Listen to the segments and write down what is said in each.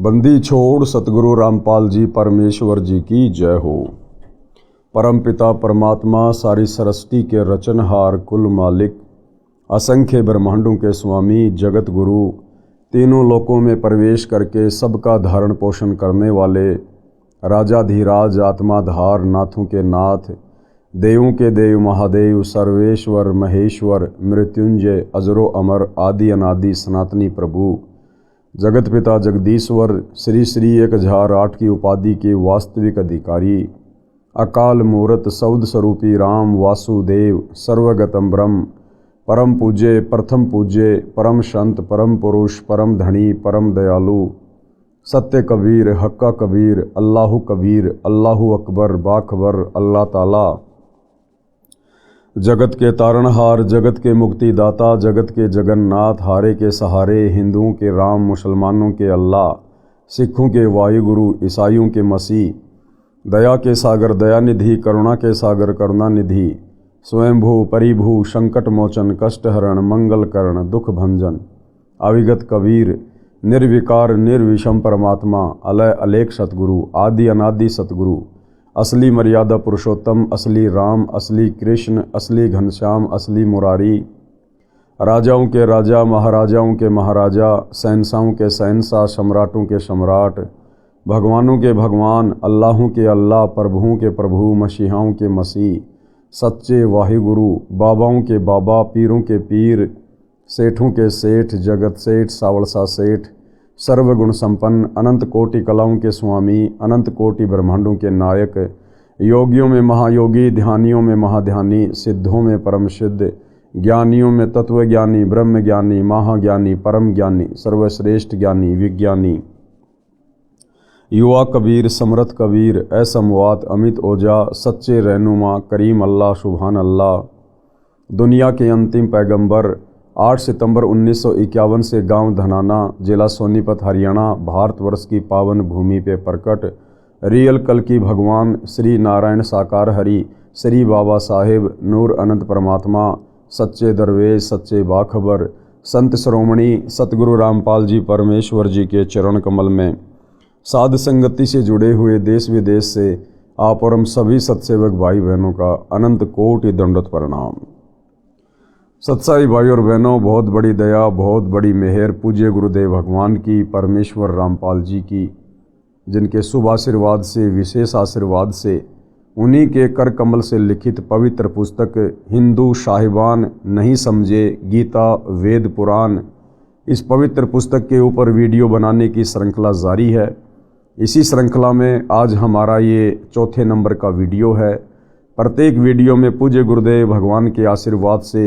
बंदी छोड़ सतगुरु रामपाल जी परमेश्वर जी की जय हो। परमपिता परमात्मा सारी सृष्टि के रचनहार कुल मालिक असंख्य ब्रह्मांडों के स्वामी जगत गुरु तीनों लोकों में प्रवेश करके सबका धारण पोषण करने वाले राजाधीराज आत्माधार नाथों के नाथ देवों के देव महादेव सर्वेश्वर महेश्वर मृत्युंजय अजरो अमर आदि अनादि सनातनी प्रभु जगत पिता जगदीश्वर श्री श्री 1008 की उपाधि के वास्तविक अधिकारी अकाल मूर्त सौद स्वरूपी राम वासुदेव सर्वगतम ब्रह्म परम पूज्य प्रथम पूज्य परम संत परम पुरुष परम धनी परम दयालु सत्य कबीर हक्का कबीर अल्लाहु कबीर अल्लाहु अकबर बाखबर अल्लाह ताला जगत के तारणहार जगत के मुक्तिदाता जगत के जगन्नाथ हारे के सहारे हिंदुओं के राम मुसलमानों के अल्लाह सिखों के वायुगुरु ईसाइयों के मसीह दया के सागर दयानिधि करुणा के सागर करुणानिधि स्वयंभू परिभू संकट मोचन कष्टहरण मंगलकरण दुख भंजन अविगत कबीर निर्विकार निर्विषम परमात्मा अलय अलेख सतगुरु आदि अनादि सतगुरु असली मर्यादा पुरुषोत्तम असली राम असली कृष्ण असली घनश्याम असली मुरारी राजाओं के राजा महाराजाओं के महाराजा शहंशाहों के शहंशाह सम्राटों के सम्राट भगवानों के भगवान अल्लाहों के अल्लाह प्रभुओं के प्रभु मसीहाओं के मसीह सच्चे वाहिगुरु बाबाओं के बाबा पीरों के पीर सेठों के सेठ जगत सेठ सावड़सा सेठ सर्वगुण संपन्न अनंत कोटि कलाओं के स्वामी अनंत कोटि ब्रह्मांडों के नायक योगियों में महायोगी ध्यानियों में महाध्यानी सिद्धों में परम सिद्ध ज्ञानियों में तत्वज्ञानी ब्रह्म ज्ञानी महाज्ञानी परम ज्ञानी सर्वश्रेष्ठ ज्ञानी विज्ञानी युवा कबीर समरथ कबीर असमवात अमित ओजा सच्चे रहनुमा करीम अल्लाह सुभान अल्लाह दुनिया के अंतिम पैगंबर 8 सितंबर 1951 से गांव धनाना जिला सोनीपत हरियाणा भारतवर्ष की पावन भूमि पे प्रकट रियल कल की भगवान श्री नारायण साकार हरि श्री बाबा साहेब नूर अनंत परमात्मा सच्चे दरवेश सच्चे बाखबर संत श्रोमणी सतगुरु रामपाल जी परमेश्वर जी के चरण कमल में साध संगति से जुड़े हुए देश विदेश से आप और हम सभी सत्सेवक भाई बहनों का अनंत कोटि दंडवत प्रणाम। सत्साई भाई और बहनों, बहुत बड़ी दया बहुत बड़ी मेहर पूज्य गुरुदेव भगवान की परमेश्वर रामपाल जी की जिनके शुभ आशीर्वाद से विशेष आशीर्वाद से उन्हीं के कर कमल से लिखित पवित्र पुस्तक हिंदू साहिबान नहीं समझे गीता वेद पुराण इस पवित्र पुस्तक के ऊपर वीडियो बनाने की श्रृंखला जारी है। इसी श्रृंखला में आज हमारा ये चौथे नंबर का वीडियो है। प्रत्येक वीडियो में पूज्य गुरुदेव भगवान के आशीर्वाद से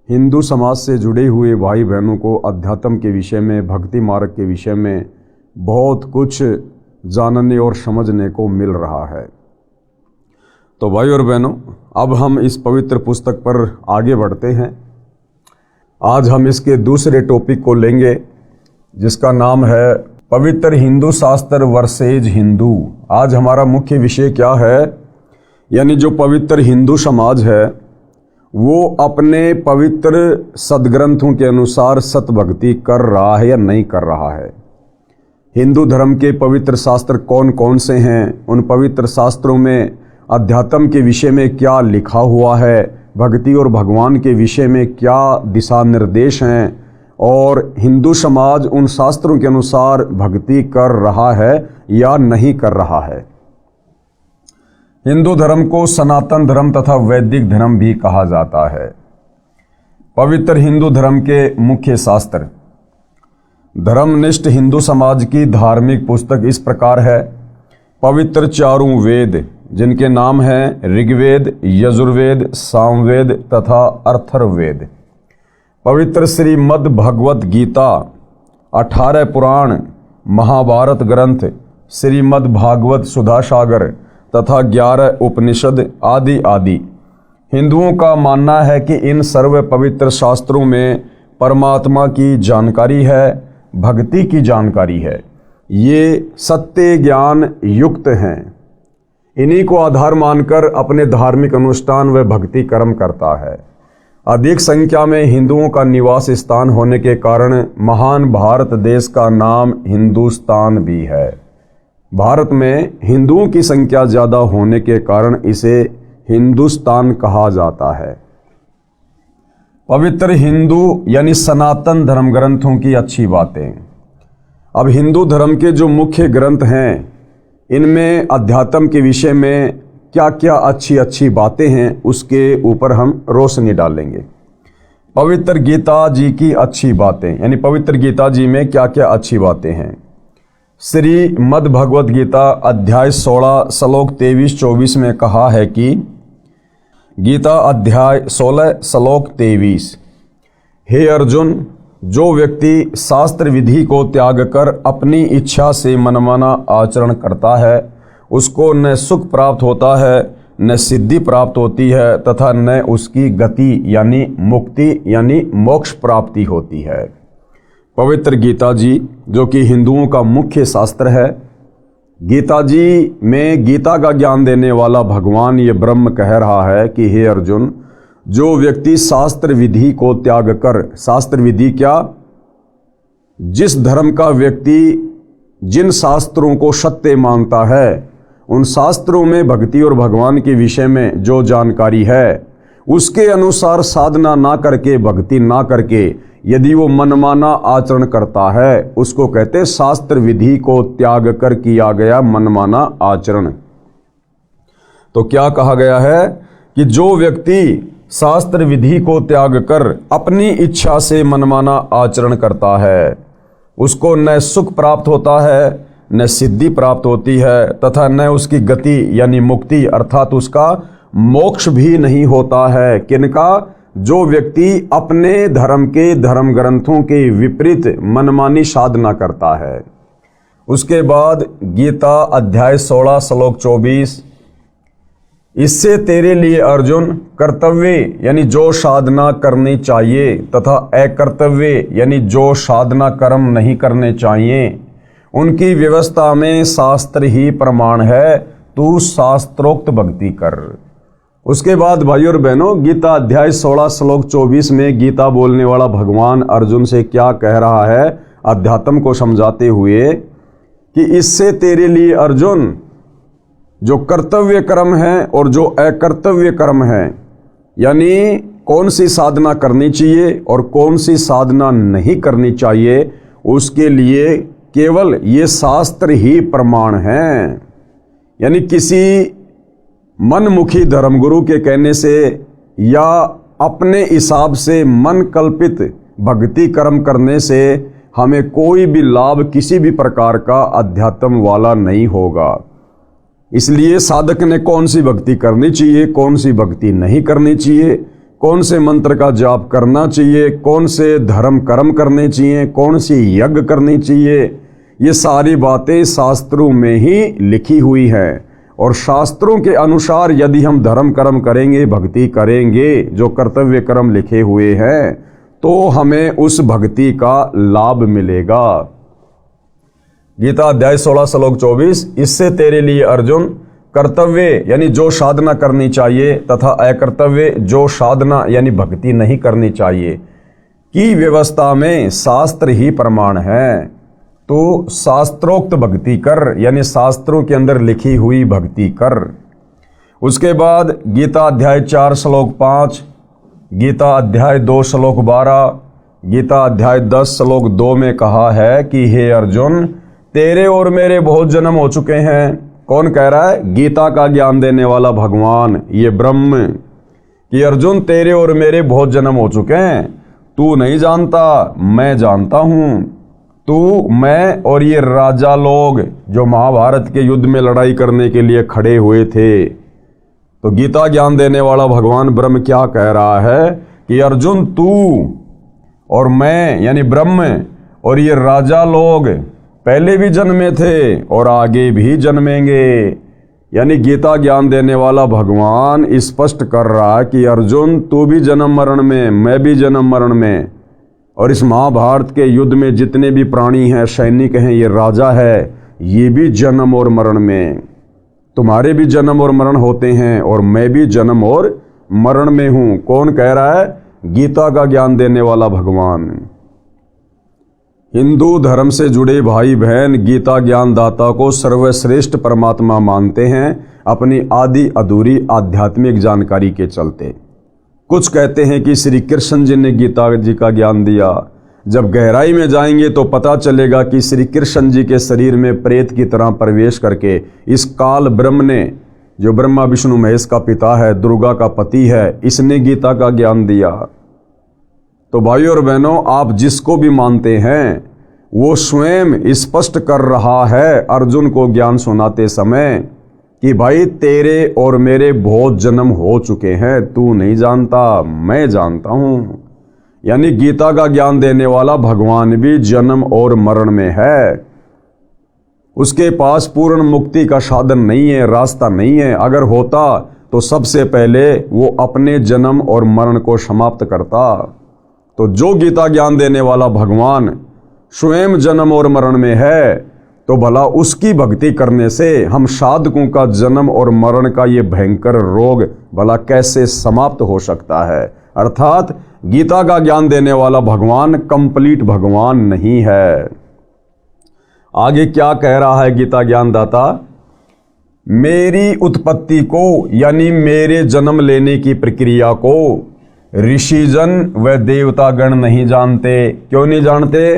हिंदू समाज से जुड़े हुए भाई बहनों को अध्यात्म के विषय में भक्ति मार्ग के विषय में बहुत कुछ जानने और समझने को मिल रहा है। तो भाई और बहनों, अब हम इस पवित्र पुस्तक पर आगे बढ़ते हैं। आज हम इसके दूसरे टॉपिक को लेंगे जिसका नाम है पवित्र हिंदू शास्त्र वर्सेज हिंदू। आज हमारा मुख्य विषय क्या है, यानी जो पवित्र हिंदू समाज है वो अपने पवित्र सदग्रंथों के अनुसार सतभक्ति कर रहा है या नहीं कर रहा है। हिंदू धर्म के पवित्र शास्त्र कौन कौन से हैं, उन पवित्र शास्त्रों में अध्यात्म के विषय में क्या लिखा हुआ है, भक्ति और भगवान के विषय में क्या दिशा निर्देश हैं, और हिंदू समाज उन शास्त्रों के अनुसार भक्ति कर रहा है या नहीं कर रहा है। हिंदू धर्म को सनातन धर्म तथा वैदिक धर्म भी कहा जाता है। पवित्र हिंदू धर्म के मुख्य शास्त्र। धर्मनिष्ठ हिंदू समाज की धार्मिक पुस्तक इस प्रकार है। पवित्र चारों वेद जिनके नाम हैं ऋग्वेद यजुर्वेद सामवेद तथा अथर्ववेद। पवित्र श्रीमद् भगवत गीता, 18 पुराण, महाभारत ग्रंथ, श्रीमद् भागवत सुधा सागर तथा 11 उपनिषद आदि आदि। हिंदुओं का मानना है कि इन सर्व पवित्र शास्त्रों में परमात्मा की जानकारी है, भक्ति की जानकारी है। ये सत्य ज्ञान युक्त हैं। इन्हीं को आधार मानकर अपने धार्मिक अनुष्ठान व भक्ति कर्म करता है। अधिक संख्या में हिंदुओं का निवास स्थान होने के कारण महान भारत देश का नाम हिंदुस्तान भी है। भारत में हिंदुओं की संख्या ज़्यादा होने के कारण इसे हिंदुस्तान कहा जाता है। पवित्र हिंदू यानी सनातन धर्म ग्रंथों की अच्छी बातें। अब हिंदू धर्म के जो मुख्य ग्रंथ हैं इनमें अध्यात्म के विषय में क्या क्या अच्छी अच्छी बातें हैं उसके ऊपर हम रोशनी डालेंगे। पवित्र गीता जी की अच्छी बातें, यानी पवित्र गीता जी में क्या क्या अच्छी बातें हैं। श्रीमद् भगवद गीता अध्याय 16 श्लोक 23-24 में कहा है कि गीता अध्याय 16 श्लोक 23, हे अर्जुन, जो व्यक्ति शास्त्र विधि को त्याग कर अपनी इच्छा से मनमाना आचरण करता है उसको न सुख प्राप्त होता है, न सिद्धि प्राप्त होती है तथा न उसकी गति यानी मुक्ति यानी मोक्ष प्राप्ति होती है। पवित्र गीता जी जो कि हिंदुओं का मुख्य शास्त्र है, गीता जी में गीता का ज्ञान देने वाला भगवान ये ब्रह्म कह रहा है कि हे अर्जुन, जो व्यक्ति शास्त्र विधि को त्याग कर, शास्त्र विधि क्या, जिस धर्म का व्यक्ति जिन शास्त्रों को सत्य मानता है उन शास्त्रों में भक्ति और भगवान के विषय में जो जानकारी है उसके अनुसार साधना ना करके, भक्ति ना करके यदि वो मनमाना आचरण करता है उसको कहते शास्त्र विधि को त्याग कर किया गया मनमाना आचरण। तो क्या कहा गया है कि जो व्यक्ति शास्त्र विधि को त्याग कर अपनी इच्छा से मनमाना आचरण करता है उसको न सुख प्राप्त होता है, न सिद्धि प्राप्त होती है तथा न उसकी गति यानी मुक्ति अर्थात उसका मोक्ष भी नहीं होता है। किनका? जो व्यक्ति अपने धर्म के धर्म ग्रंथों के विपरीत मनमानी साधना करता है। उसके बाद गीता अध्याय 16 श्लोक 24, इससे तेरे लिए अर्जुन कर्तव्य यानी जो साधना करनी चाहिए तथा अकर्तव्य यानी जो साधना कर्म नहीं करने चाहिए उनकी व्यवस्था में शास्त्र ही प्रमाण है, तू शास्त्रोक्त भक्ति कर। उसके बाद भाई और बहनों, गीता अध्याय 16 श्लोक 24 में गीता बोलने वाला भगवान अर्जुन से क्या कह रहा है अध्यात्म को समझाते हुए कि इससे तेरे लिए अर्जुन जो कर्तव्य कर्म है और जो अकर्तव्य कर्म है, यानी कौन सी साधना करनी चाहिए और कौन सी साधना नहीं करनी चाहिए, उसके लिए केवल ये शास्त्र ही प्रमाण है। यानी किसी मनमुखी धर्मगुरु के कहने से या अपने हिसाब से मन कल्पित भक्ति कर्म करने से हमें कोई भी लाभ किसी भी प्रकार का अध्यात्म वाला नहीं होगा। इसलिए साधक ने कौन सी भक्ति करनी चाहिए, कौन सी भक्ति नहीं करनी चाहिए, कौन से मंत्र का जाप करना चाहिए, कौन से धर्म कर्म करने चाहिए, कौन सी यज्ञ करनी चाहिए, ये सारी बातें शास्त्रों में ही लिखी हुई है। और शास्त्रों के अनुसार यदि हम धर्म कर्म करेंगे, भक्ति करेंगे, जो कर्तव्य कर्म लिखे हुए हैं, तो हमें उस भक्ति का लाभ मिलेगा। गीता अध्याय 16 श्लोक 24, इससे तेरे लिए अर्जुन कर्तव्य यानी जो साधना करनी चाहिए तथा अकर्तव्य जो साधना यानी भक्ति नहीं करनी चाहिए की व्यवस्था में शास्त्र ही प्रमाण है, तो शास्त्रोक्त भक्ति कर, यानी शास्त्रों के अंदर लिखी हुई भक्ति कर। उसके बाद गीता अध्याय 4 श्लोक 5, गीता अध्याय 2 श्लोक 12, गीता अध्याय 10 श्लोक 2 में कहा है कि हे अर्जुन, तेरे और मेरे बहुत जन्म हो चुके हैं। कौन कह रहा है? गीता का ज्ञान देने वाला भगवान ये ब्रह्म, कि अर्जुन तेरे और मेरे बहुत जन्म हो चुके हैं, तू नहीं जानता, मैं जानता हूं। तू, मैं और ये राजा लोग जो महाभारत के युद्ध में लड़ाई करने के लिए खड़े हुए थे। तो गीता ज्ञान देने वाला भगवान ब्रह्म क्या कह रहा है कि अर्जुन तू और मैं यानी ब्रह्म और ये राजा लोग पहले भी जन्मे थे और आगे भी जन्मेंगे। यानी गीता ज्ञान देने वाला भगवान स्पष्ट कर रहा है कि अर्जुन तू भी जन्म मरण में, मैं भी जन्म मरण में, और इस महाभारत के युद्ध में जितने भी प्राणी हैं, सैनिक हैं, ये राजा है, ये भी जन्म और मरण में, तुम्हारे भी जन्म और मरण होते हैं और मैं भी जन्म और मरण में हूँ। कौन कह रहा है? गीता का ज्ञान देने वाला भगवान। हिंदू धर्म से जुड़े भाई बहन गीता ज्ञान दाता को सर्वश्रेष्ठ परमात्मा मानते हैं अपनी आदि अधूरी आध्यात्मिक जानकारी के चलते। कुछ कहते हैं कि श्री कृष्ण जी ने गीता जी का ज्ञान दिया। जब गहराई में जाएंगे तो पता चलेगा कि श्री कृष्ण जी के शरीर में प्रेत की तरह प्रवेश करके इस काल ब्रह्म ने, जो ब्रह्मा विष्णु महेश का पिता है, दुर्गा का पति है, इसने गीता का ज्ञान दिया। तो भाइयों और बहनों, आप जिसको भी मानते हैं वो स्वयं स्पष्ट कर रहा है अर्जुन को ज्ञान सुनाते समय कि भाई तेरे और मेरे बहुत जन्म हो चुके हैं, तू नहीं जानता, मैं जानता हूँ। यानी गीता का ज्ञान देने वाला भगवान भी जन्म और मरण में है। उसके पास पूर्ण मुक्ति का साधन नहीं है, रास्ता नहीं है। अगर होता तो सबसे पहले वो अपने जन्म और मरण को समाप्त करता। तो जो गीता ज्ञान देने वाला भगवान स्वयं जन्म और मरण में है, तो भला उसकी भक्ति करने से हम साधकों का जन्म और मरण का ये भयंकर रोग भला कैसे समाप्त हो सकता है। अर्थात गीता का ज्ञान देने वाला भगवान कंप्लीट भगवान नहीं है। आगे क्या कह रहा है गीता ज्ञान दाता? मेरी उत्पत्ति को यानी मेरे जन्म लेने की प्रक्रिया को ऋषिजन व देवतागण नहीं जानते। क्यों नहीं जानते?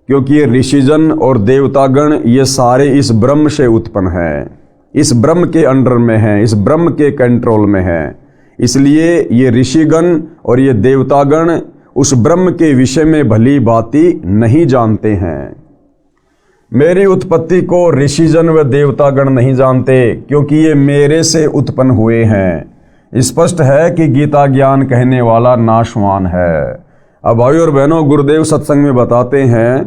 क्योंकि ये ऋषिजन और देवतागण ये सारे इस ब्रह्म से उत्पन्न हैं, इस ब्रह्म के अंडर में हैं, इस ब्रह्म के कंट्रोल में हैं। इसलिए ये ऋषिगण और ये देवतागण उस ब्रह्म के विषय में भली भांति नहीं जानते हैं। मेरी उत्पत्ति को ऋषिजन व देवतागण नहीं जानते क्योंकि ये मेरे से उत्पन्न हुए हैं। स्पष्ट है कि गीता ज्ञान कहने वाला नाशवान है। अब भाइयों और बहनों, गुरुदेव सत्संग में बताते हैं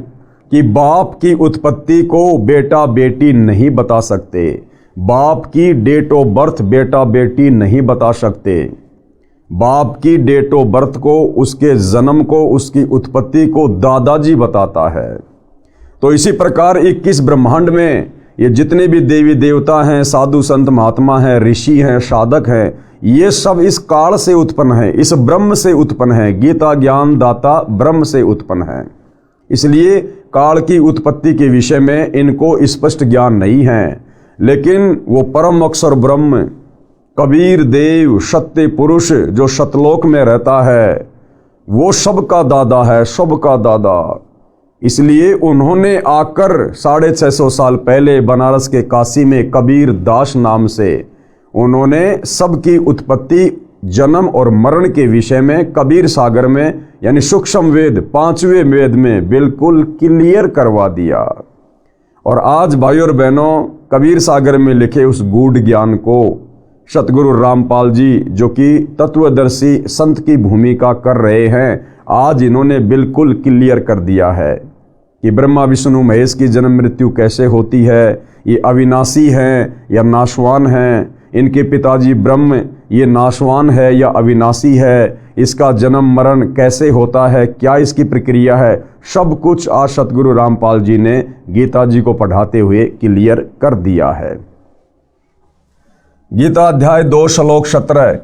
कि बाप की उत्पत्ति को बेटा बेटी नहीं बता सकते, बाप की डेट ऑफ बर्थ बेटा बेटी नहीं बता सकते। बाप की डेट ऑफ बर्थ को, उसके जन्म को, उसकी उत्पत्ति को दादाजी बताता है। तो इसी प्रकार 21 ब्रह्मांड में ये जितने भी देवी देवता हैं, साधु संत महात्मा हैं, ऋषि हैं, साधक हैं, ये सब इस काल से उत्पन्न है, इस ब्रह्म से उत्पन्न है। गीता ज्ञान दाता ब्रह्म से उत्पन्न है। इसलिए काल की उत्पत्ति के विषय में इनको स्पष्ट ज्ञान नहीं है। लेकिन वो परम अक्षर ब्रह्म कबीर देव सत्य पुरुष जो सतलोक में रहता है, वो सबका दादा है, सबका दादा। इसलिए उन्होंने आकर 650 साल पहले बनारस के काशी में कबीर दास नाम से उन्होंने सबकी उत्पत्ति, जन्म और मरण के विषय में कबीर सागर में यानी सूक्ष्म वेद 5वें वेद में बिल्कुल क्लियर करवा दिया। और आज भाइयों और बहनों, कबीर सागर में लिखे उस गूढ़ ज्ञान को सतगुरु रामपाल जी, जो कि तत्वदर्शी संत की भूमिका कर रहे हैं, आज इन्होंने बिल्कुल क्लियर कर दिया है कि ब्रह्मा विष्णु महेश की जन्म मृत्यु कैसे होती है, ये अविनाशी हैं या नाशवान हैं, इनके पिताजी ब्रह्म ये नाशवान है या अविनाशी है, इसका जन्म मरण कैसे होता है, क्या इसकी प्रक्रिया है, सब कुछ आज सतगुरु रामपाल जी ने गीता जी को पढ़ाते हुए क्लियर कर दिया है। गीता अध्याय 2 श्लोक 17,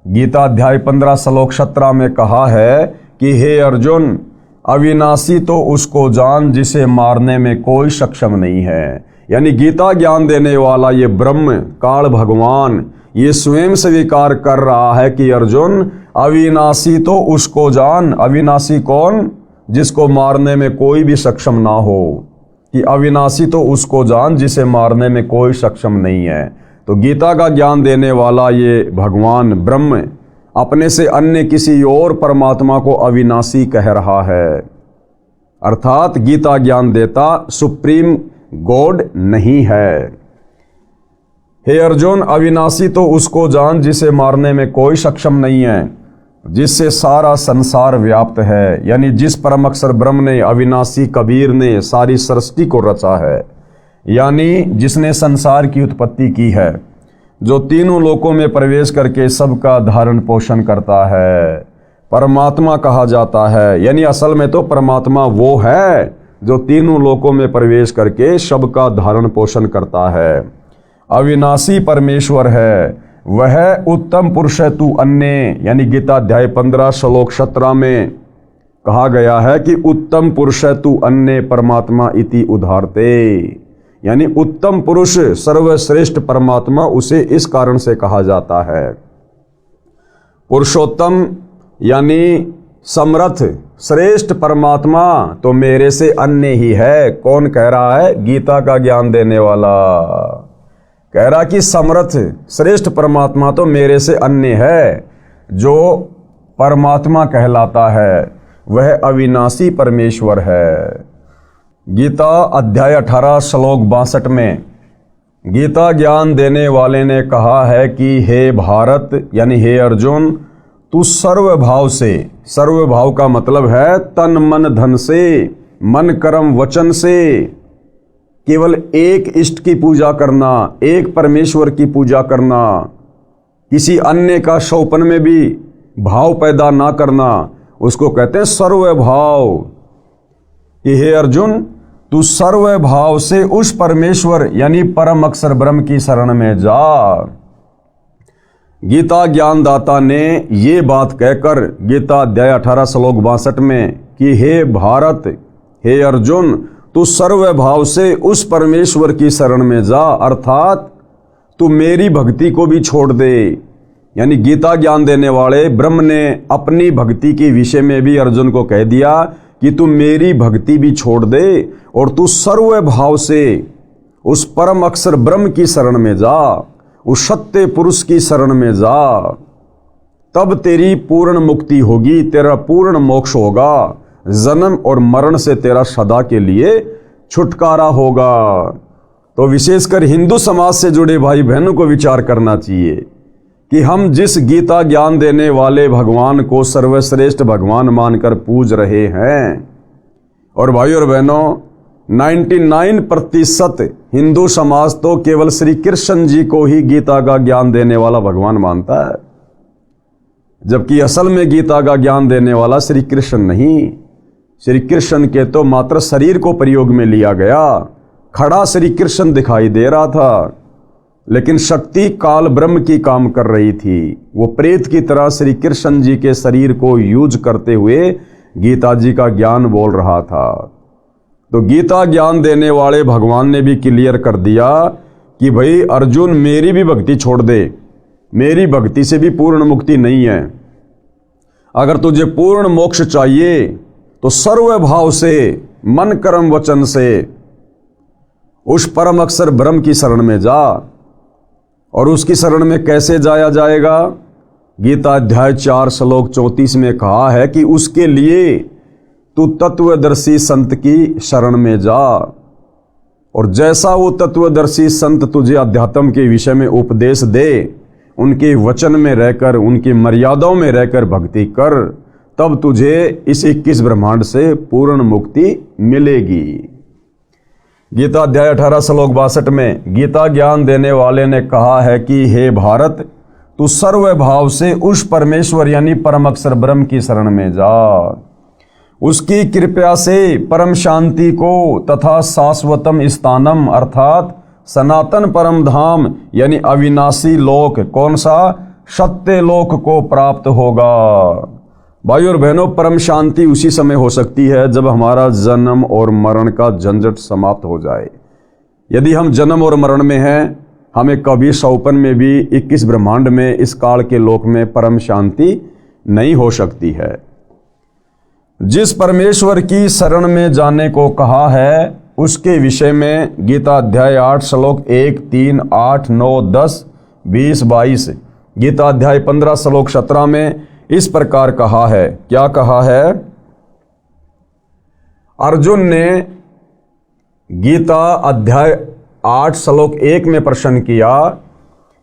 गीता अध्याय 15 श्लोक 17 में कहा है कि हे अर्जुन, अविनाशी तो उसको जान जिसे मारने में कोई सक्षम नहीं है। यानी गीता ज्ञान देने वाला ये ब्रह्म काल भगवान ये स्वयं स्वीकार कर रहा है कि अर्जुन, अविनाशी तो उसको जान। अविनाशी कौन? जिसको मारने में कोई भी सक्षम ना हो। कि अविनाशी तो उसको जान जिसे मारने में कोई सक्षम नहीं है। तो गीता का ज्ञान देने वाला ये भगवान ब्रह्म अपने से अन्य किसी और परमात्मा को अविनाशी कह रहा है। अर्थात गीता ज्ञान देता सुप्रीम गॉड नहीं है। हे अर्जुन, अविनाशी तो उसको जान जिसे मारने में कोई सक्षम नहीं है, जिससे सारा संसार व्याप्त है। यानी जिस परम अक्षर ब्रह्म ने, अविनाशी कबीर ने सारी सृष्टि को रचा है, यानी जिसने संसार की उत्पत्ति की है, जो तीनों लोकों में प्रवेश करके सबका धारण पोषण करता है, परमात्मा कहा जाता है। यानी असल में तो परमात्मा वो है जो तीनों लोकों में प्रवेश करके सबका धारण पोषण करता है। अविनाशी परमेश्वर है, वह उत्तम पुरुष है तू अन्य, यानी गीता अध्याय 15 श्लोक 17 में कहा गया है कि उत्तम पुरुष है तू अन्य परमात्मा इति उदाहरते, यानी उत्तम पुरुष सर्वश्रेष्ठ परमात्मा उसे इस कारण से कहा जाता है। पुरुषोत्तम यानी समर्थ श्रेष्ठ परमात्मा तो मेरे से अन्य ही है। कौन कह रहा है? गीता का ज्ञान देने वाला कह रहा कि समर्थ श्रेष्ठ परमात्मा तो मेरे से अन्य है। जो परमात्मा कहलाता है वह अविनाशी परमेश्वर है। गीता अध्याय 18 श्लोक 62 में गीता ज्ञान देने वाले ने कहा है कि हे भारत यानी हे अर्जुन, तू सर्वभाव से, सर्वभाव का मतलब है तन मन धन से, मन कर्म वचन से, केवल एक इष्ट की पूजा करना, एक परमेश्वर की पूजा करना, किसी अन्य का शोपन में भी भाव पैदा ना करना, उसको कहते हैं सर्वभाव। कि हे अर्जुन, तू सर्वभाव से उस परमेश्वर यानी परम अक्षर ब्रह्म की शरण में जा। गीता ज्ञानदाता ने ये बात कहकर गीता अध्याय 18 श्लोक 62 में कि हे भारत, हे अर्जुन, तू सर्वभाव से उस परमेश्वर की शरण में जा, अर्थात तू मेरी भक्ति को भी छोड़ दे। यानी गीता ज्ञान देने वाले ब्रह्म ने अपनी भक्ति के विषय में भी अर्जुन को कह दिया कि तू मेरी भक्ति भी छोड़ दे और तू सर्वभाव से उस परम अक्षर ब्रह्म की शरण में जा, उस सत्य पुरुष की शरण में जा। तब तेरी पूर्ण मुक्ति होगी, तेरा पूर्ण मोक्ष होगा, जन्म और मरण से तेरा सदा के लिए छुटकारा होगा। तो विशेषकर हिंदू समाज से जुड़े भाई बहनों को विचार करना चाहिए कि हम जिस गीता ज्ञान देने वाले भगवान को सर्वश्रेष्ठ भगवान मानकर पूज रहे हैं, और भाई और बहनों 99% हिंदू समाज तो केवल श्री कृष्ण जी को ही गीता का ज्ञान देने वाला भगवान मानता है, जबकि असल में गीता का ज्ञान देने वाला श्री कृष्ण नहीं। श्री कृष्ण के तो मात्र शरीर को प्रयोग में लिया गया, खड़ा श्री कृष्ण दिखाई दे रहा था, लेकिन शक्ति काल ब्रह्म की काम कर रही थी। वो प्रेत की तरह श्री कृष्ण जी के शरीर को यूज करते हुए गीता जी का ज्ञान बोल रहा था। तो गीता ज्ञान देने वाले भगवान ने भी क्लियर कर दिया कि भाई अर्जुन, मेरी भी भक्ति छोड़ दे, मेरी भक्ति से भी पूर्ण मुक्ति नहीं है। अगर तुझे पूर्ण मोक्ष चाहिए तो सर्वभाव से, मन कर्म वचन से उस परम अक्षर ब्रह्म की शरण में जा। और उसकी शरण में कैसे जाया जाएगा? गीता अध्याय 4 श्लोक 34 में कहा है कि उसके लिए तू तत्वदर्शी संत की शरण में जा, और जैसा वो तत्वदर्शी संत तुझे अध्यात्म के विषय में उपदेश दे, उनके वचन में रहकर, उनकी मर्यादाओं में रहकर भक्ति कर, तब तुझे इस 21 ब्रह्मांड से पूर्ण मुक्ति मिलेगी। गीता अध्याय 18 श्लोक 62 में गीता ज्ञान देने वाले ने कहा है कि हे भारत, तू सर्वभाव से उस परमेश्वर यानी परम अक्षर ब्रह्म की शरण में जा। उसकी कृपा से परम शांति को तथा शाश्वतम स्थानम अर्थात सनातन परम धाम यानी अविनाशी लोक, कौन सा? सत्य लोक को प्राप्त होगा। भाई और बहनों, परम शांति उसी समय हो सकती है जब हमारा जन्म और मरण का झंझट समाप्त हो जाए। यदि हम जन्म और मरण में हैं, हमें कभी सौपन में भी 21 ब्रह्मांड में इस काल के लोक में परम शांति नहीं हो सकती है। जिस परमेश्वर की शरण में जाने को कहा है उसके विषय में गीता अध्याय 8 श्लोक 1, 3, 8, 9, 10, 20, 22, गीता अध्याय 15 श्लोक 17 में इस प्रकार कहा है। क्या कहा है? अर्जुन ने गीता अध्याय 8 श्लोक 1 में प्रश्न किया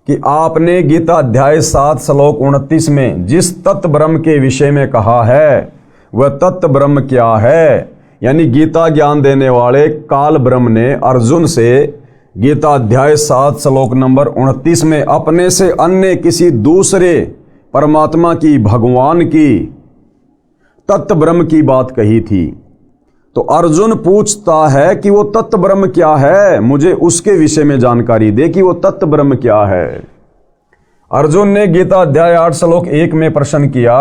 कि आपने गीता अध्याय 7 श्लोक 29 में जिस तत्व ब्रह्म के विषय में कहा है वह तत्व ब्रह्म क्या है? यानी गीता ज्ञान देने वाले काल ब्रह्म ने अर्जुन से गीता अध्याय 7 श्लोक नंबर 29 में अपने से अन्य किसी दूसरे परमात्मा की, भगवान की, तत्व ब्रह्म की बात कही थी। तो अर्जुन पूछता है कि वो तत्व ब्रह्म क्या है, मुझे उसके विषय में जानकारी दे कि वो तत्व ब्रह्म क्या है। अर्जुन ने गीता अध्याय 8 श्लोक 1 में प्रश्न किया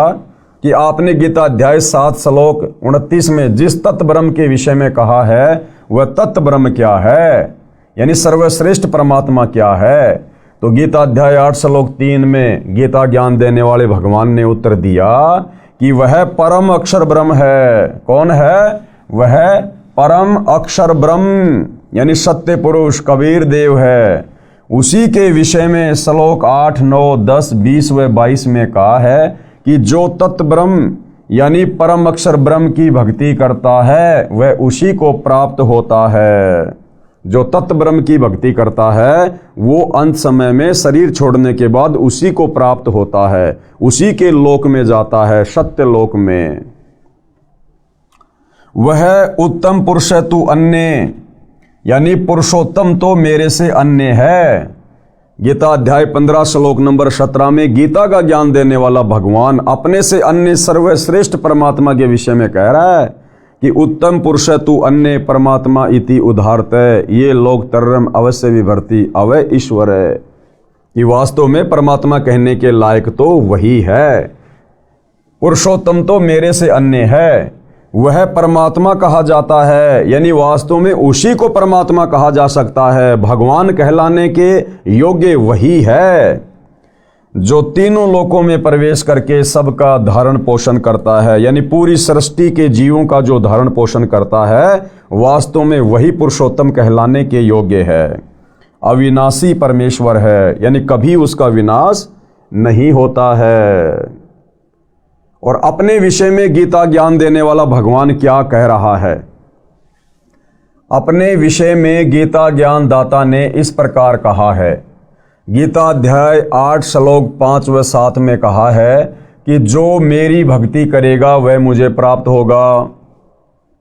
कि आपने गीता अध्याय 7 श्लोक 29 में जिस तत्व ब्रह्म के विषय में कहा है वह तत्व ब्रह्म क्या है, यानी सर्वश्रेष्ठ परमात्मा क्या है। तो गीता अध्याय 8 श्लोक 3 में गीता ज्ञान देने वाले भगवान ने उत्तर दिया कि वह परम अक्षर ब्रह्म है। कौन है? वह परम अक्षर ब्रह्म यानी सत्य पुरुष कबीर देव है। उसी के विषय में श्लोक 8, 9, 10, 20 व 22 में कहा है कि जो तत्व ब्रह्म यानी परम अक्षर ब्रह्म की भक्ति करता है वह उसी को प्राप्त होता है। जो तत्व ब्रह्म की भक्ति करता है वो अंत समय में शरीर छोड़ने के बाद उसी को प्राप्त होता है, उसी के लोक में जाता है, सत्य लोक में। वह उत्तम पुरुष है तू अन्य, यानी पुरुषोत्तम तो मेरे से अन्य है। गीता अध्याय 15 श्लोक नंबर 17 में गीता का ज्ञान देने वाला भगवान अपने से अन्य सर्वश्रेष्ठ परमात्मा के विषय में कह रहा है कि उत्तम पुरुष तू अन्य परमात्मा इति उदाहरते ये लोक तरम अवश्य विभर्ति अवय ईश्वर है। कि वास्तव में परमात्मा कहने के लायक तो वही है। पुरुषोत्तम तो मेरे से अन्य है, वह परमात्मा कहा जाता है, यानी वास्तव में उसी को परमात्मा कहा जा सकता है। भगवान कहलाने के योग्य वही है जो तीनों लोकों में प्रवेश करके सबका धारण पोषण करता है, यानी पूरी सृष्टि के जीवों का जो धारण पोषण करता है वास्तव में वही पुरुषोत्तम कहलाने के योग्य है। अविनाशी परमेश्वर है, यानी कभी उसका विनाश नहीं होता है। और अपने विषय में गीता ज्ञान देने वाला भगवान क्या कह रहा है? अपने विषय में गीता ज्ञान दाता ने इस प्रकार कहा है। गीता अध्याय 8 श्लोक 5 व 7 में कहा है कि जो मेरी भक्ति करेगा वह मुझे प्राप्त होगा।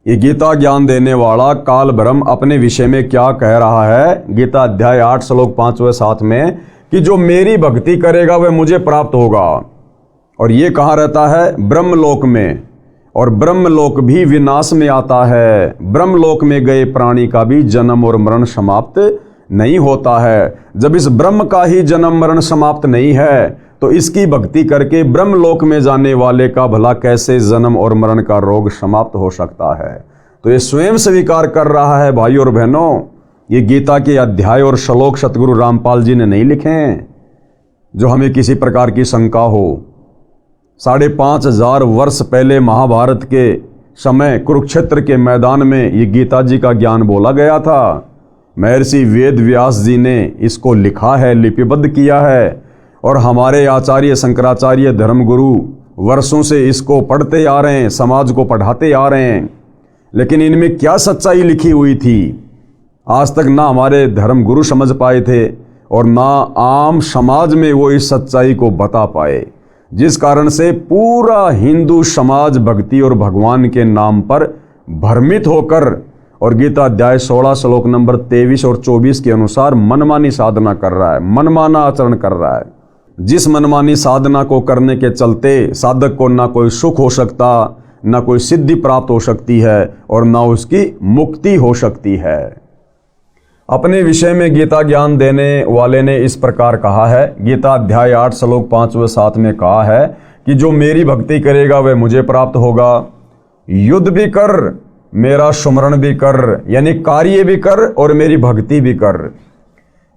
ये गीता ज्ञान देने वाला काल ब्रह्म अपने विषय में क्या कह रहा है? गीता अध्याय 8 श्लोक 5 व 7 में कि जो मेरी भक्ति करेगा वह मुझे प्राप्त होगा। और ये कहाँ रहता है? ब्रह्मलोक में। और ब्रह्मलोक भी विनाश में आता है। ब्रह्मलोक में गए प्राणी का भी जन्म और मरण समाप्त नहीं होता है। जब इस ब्रह्म का ही जन्म मरण समाप्त नहीं है तो इसकी भक्ति करके ब्रह्मलोक में जाने वाले का भला कैसे जन्म और मरण का रोग समाप्त हो सकता है? तो ये स्वयं स्वीकार कर रहा है। भाई और बहनों, ये गीता के अध्याय और श्लोक सतगुरु रामपाल जी ने नहीं लिखे हैं जो हमें किसी प्रकार की शंका हो। 5,500 वर्ष पहले महाभारत के समय कुरुक्षेत्र के मैदान में ये गीता जी का ज्ञान बोला गया था। महर्षि वेद व्यास जी ने इसको लिखा है, लिपिबद्ध किया है। और हमारे आचार्य शंकराचार्य धर्मगुरु वर्षों से इसको पढ़ते आ रहे हैं, समाज को पढ़ाते आ रहे हैं। लेकिन इनमें क्या सच्चाई लिखी हुई थी आज तक ना हमारे धर्मगुरु समझ पाए थे और ना आम समाज में वो इस सच्चाई को बता पाए, जिस कारण से पूरा हिंदू समाज भक्ति और भगवान के नाम पर भ्रमित होकर और गीता अध्याय 16 श्लोक नंबर 23 और 24 के अनुसार मनमानी साधना कर रहा है, मनमाना आचरण कर रहा है। जिस मनमानी साधना को करने के चलते साधक को ना कोई सुख हो सकता, ना कोई सिद्धि प्राप्त हो सकती है और ना उसकी मुक्ति हो सकती है। अपने विषय में गीता ज्ञान देने वाले ने इस प्रकार कहा है। गीता अध्याय 8 श्लोक 5 व 7 में कहा है कि जो मेरी भक्ति करेगा वह मुझे प्राप्त होगा। युद्ध भी कर, मेरा सुमरण भी कर, यानी कार्य भी कर और मेरी भक्ति भी कर।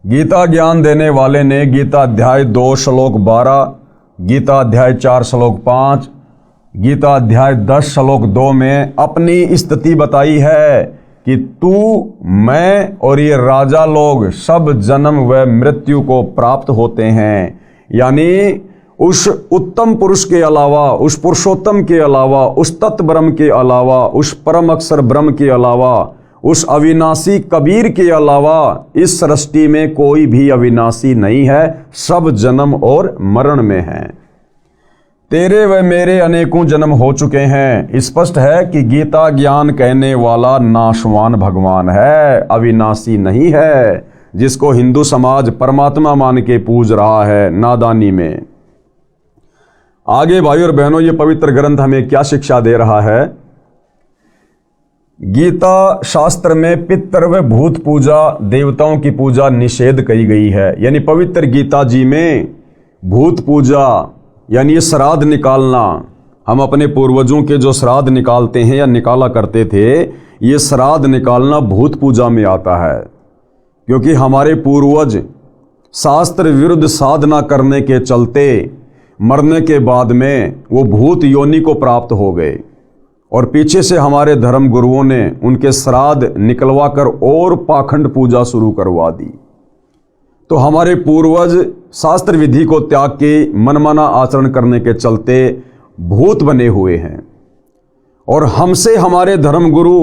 गीता ज्ञान देने वाले ने गीता अध्याय 2 श्लोक 12, गीता अध्याय 4 श्लोक 5, गीता अध्याय 10 श्लोक 2 में अपनी स्थिति बताई है कि तू, मैं और ये राजा लोग सब जन्म व मृत्यु को प्राप्त होते हैं। यानी उस उत्तम पुरुष के अलावा, उस पुरुषोत्तम के अलावा, उस तत्व ब्रह्म के अलावा, उस परम अक्षर ब्रह्म के अलावा, उस अविनाशी कबीर के अलावा इस सृष्टि में कोई भी अविनाशी नहीं है। सब जन्म और मरण में हैं। तेरे व मेरे अनेकों जन्म हो चुके हैं। स्पष्ट है कि गीता ज्ञान कहने वाला नाशवान भगवान है, अविनाशी नहीं है, जिसको हिंदू समाज परमात्मा मान के पूज रहा है नादानी में। आगे भाई और बहनों, ये पवित्र ग्रंथ हमें क्या शिक्षा दे रहा है? गीता शास्त्र में पितर व भूत पूजा, देवताओं की पूजा निषेध कही गई है। यानी पवित्र गीता जी में भूत पूजा यानी श्राद्ध निकालना, हम अपने पूर्वजों के जो श्राद्ध निकालते हैं या निकाला करते थे, ये श्राद्ध निकालना भूत पूजा में आता है। क्योंकि हमारे पूर्वज शास्त्र विरुद्ध साधना करने के चलते मरने के बाद में वो भूत योनि को प्राप्त हो गए, और पीछे से हमारे धर्म गुरुओं ने उनके श्राद्ध निकलवा कर और पाखंड पूजा शुरू करवा दी। तो हमारे पूर्वज शास्त्र विधि को त्याग के मनमाना आचरण करने के चलते भूत बने हुए हैं, और हमसे हमारे धर्म गुरु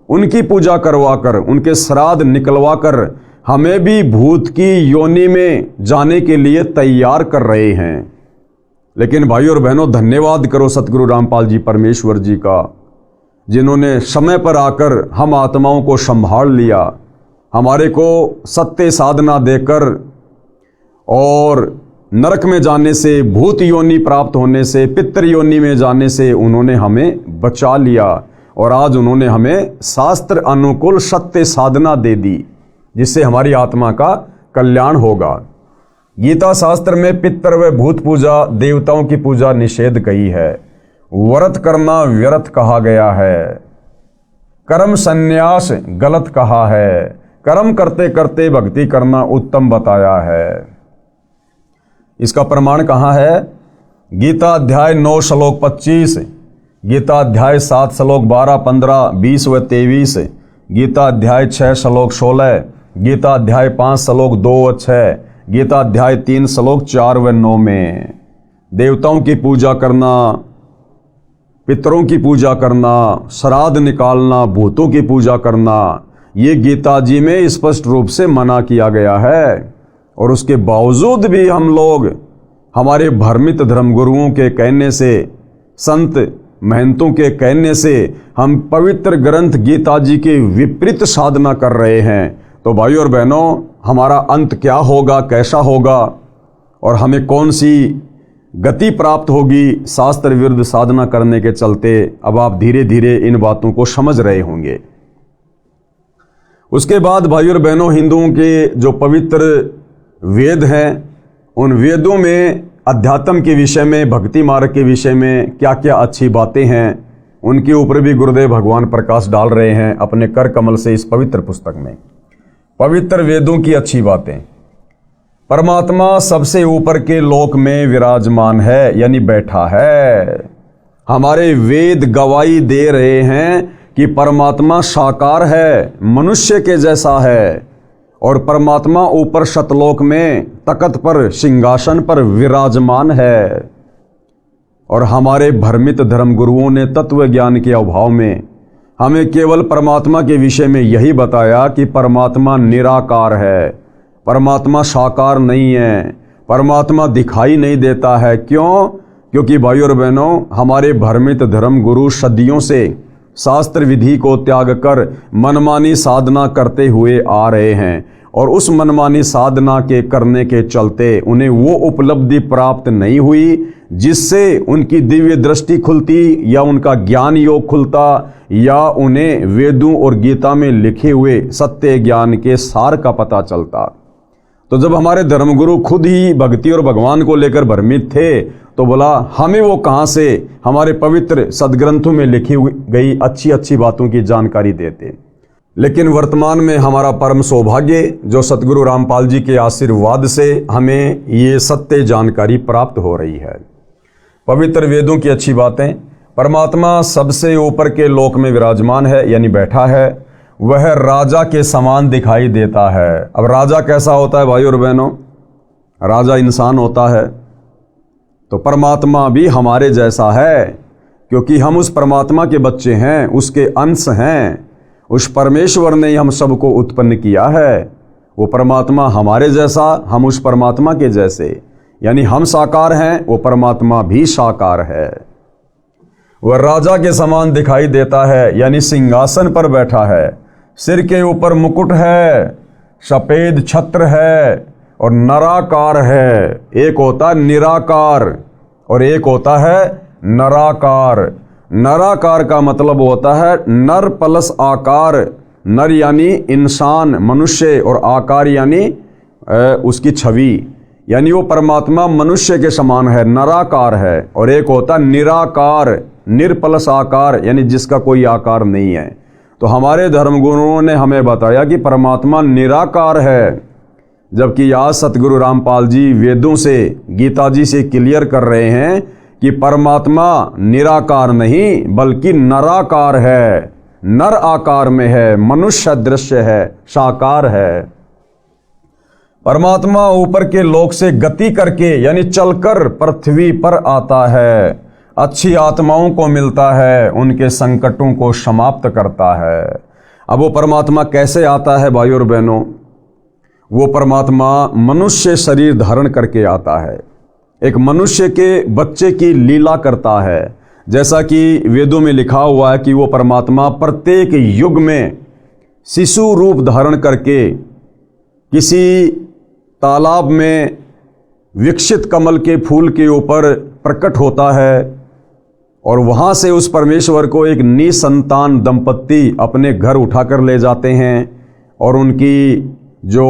उनकी पूजा करवा कर, उनके श्राद्ध निकलवा कर हमें भी भूत की योनि में जाने के लिए तैयार कर रहे हैं। लेकिन भाइयों और बहनों, धन्यवाद करो सतगुरु रामपाल जी परमेश्वर जी का, जिन्होंने समय पर आकर हम आत्माओं को संभाल लिया, हमारे को सत्य साधना देकर और नरक में जाने से, भूत योनि प्राप्त होने से, पितृ योनि में जाने से उन्होंने हमें बचा लिया, और आज उन्होंने हमें शास्त्र अनुकूल सत्य साधना दे दी, जिससे हमारी आत्मा का कल्याण होगा। गीता शास्त्र में पितर व भूत पूजा, देवताओं की पूजा निषेध कही है। व्रत करना व्यर्थ कहा गया है। कर्म संन्यास गलत कहा है। कर्म करते करते भक्ति करना उत्तम बताया है। इसका प्रमाण कहाँ है? गीता अध्याय 9 श्लोक 25, गीता अध्याय 7 श्लोक 12, 15, 20 व 23, गीता अध्याय 6 श्लोक 16, गीता अध्याय 5 श्लोक 2 व 6, गीता अध्याय 3 श्लोक 4 व 9 में देवताओं की पूजा करना, पितरों की पूजा करना, श्राद्ध निकालना, भूतों की पूजा करना, ये गीता जी में स्पष्ट रूप से मना किया गया है। और उसके बावजूद भी हम लोग हमारे भ्रमित धर्मगुरुओं के कहने से, संत महंतों के कहने से हम पवित्र ग्रंथ गीता जी के विपरीत साधना कर रहे हैं। तो भाइयों और बहनों, हमारा अंत क्या होगा, कैसा होगा, और हमें कौन सी गति प्राप्त होगी शास्त्र विरुद्ध साधना करने के चलते, अब आप धीरे धीरे इन बातों को समझ रहे होंगे। उसके बाद भाइयों और बहनों, हिंदुओं के जो पवित्र वेद हैं, उन वेदों में अध्यात्म के विषय में, भक्ति मार्ग के विषय में क्या क्या अच्छी बातें हैं, उनके ऊपर भी गुरुदेव भगवान प्रकाश डाल रहे हैं अपने कर कमल से इस पवित्र पुस्तक में। पवित्र वेदों की अच्छी बातें। परमात्मा सबसे ऊपर के लोक में विराजमान है, यानी बैठा है। हमारे वेद गवाही दे रहे हैं कि परमात्मा साकार है, मनुष्य के जैसा है, और परमात्मा ऊपर सतलोक में तख्त पर, सिंहासन पर विराजमान है। और हमारे भ्रमित धर्मगुरुओं ने तत्व ज्ञान के अभाव में हमें केवल परमात्मा के विषय में यही बताया कि परमात्मा निराकार है, परमात्मा साकार नहीं है, परमात्मा दिखाई नहीं देता है। क्यों? क्योंकि भाइयों और बहनों, हमारे भ्रमित धर्मगुरु सदियों से शास्त्र विधि को त्याग कर मनमानी साधना करते हुए आ रहे हैं, और उस मनमानी साधना के करने के चलते उन्हें वो उपलब्धि प्राप्त नहीं हुई जिससे उनकी दिव्य दृष्टि खुलती, या उनका ज्ञान योग खुलता, या उन्हें वेदों और गीता में लिखे हुए सत्य ज्ञान के सार का पता चलता। तो जब हमारे धर्मगुरु खुद ही भक्ति और भगवान को लेकर भ्रमित थे, तो बोला हमें वो कहाँ से हमारे पवित्र सदग्रंथों में लिखी गई अच्छी अच्छी बातों की जानकारी देते। लेकिन वर्तमान में हमारा परम सौभाग्य जो सतगुरु रामपाल जी के आशीर्वाद से हमें ये सत्य जानकारी प्राप्त हो रही है। पवित्र वेदों की अच्छी बातें। परमात्मा सबसे ऊपर के लोक में विराजमान है, यानी बैठा है। वह राजा के समान दिखाई देता है। अब राजा कैसा होता है भाइयों और बहनों? राजा इंसान होता है, तो परमात्मा भी हमारे जैसा है, क्योंकि हम उस परमात्मा के बच्चे हैं, उसके अंश हैं। उस परमेश्वर ने हम सबको उत्पन्न किया है। वो परमात्मा हमारे जैसा, हम उस परमात्मा के जैसे, यानी हम साकार हैं, वो परमात्मा भी साकार है। वह राजा के समान दिखाई देता है, यानी सिंहासन पर बैठा है, सिर के ऊपर मुकुट है, सफेद छत्र है, और नराकार है। एक होता है निराकार और एक होता है नराकार। नराकार का मतलब होता है नर प्लस आकार। नर यानी इंसान, मनुष्य, और आकार यानी उसकी छवि, यानी वो परमात्मा मनुष्य के समान है, नराकार है। और एक होता निराकार, निर्पलस आकार, यानी जिसका कोई आकार नहीं है। तो हमारे धर्मगुरुओं ने हमें बताया कि परमात्मा निराकार है, जबकि आज सतगुरु रामपाल जी वेदों से, गीता जी से क्लियर कर रहे हैं कि परमात्मा निराकार नहीं बल्कि नराकार है, नर आकार में है, मनुष्य दृश्य है, साकार है। परमात्मा ऊपर के लोक से गति करके यानी चलकर पृथ्वी पर आता है, अच्छी आत्माओं को मिलता है, उनके संकटों को समाप्त करता है। अब वो परमात्मा कैसे आता है भाइयों और बहनों? वो परमात्मा मनुष्य शरीर धारण करके आता है, एक मनुष्य के बच्चे की लीला करता है। जैसा कि वेदों में लिखा हुआ है कि वो परमात्मा प्रत्येक युग में शिशु रूप धारण करके किसी तालाब में विकसित कमल के फूल के ऊपर प्रकट होता है और वहाँ से उस परमेश्वर को एक निसंतान दंपत्ति अपने घर उठाकर ले जाते हैं और उनकी जो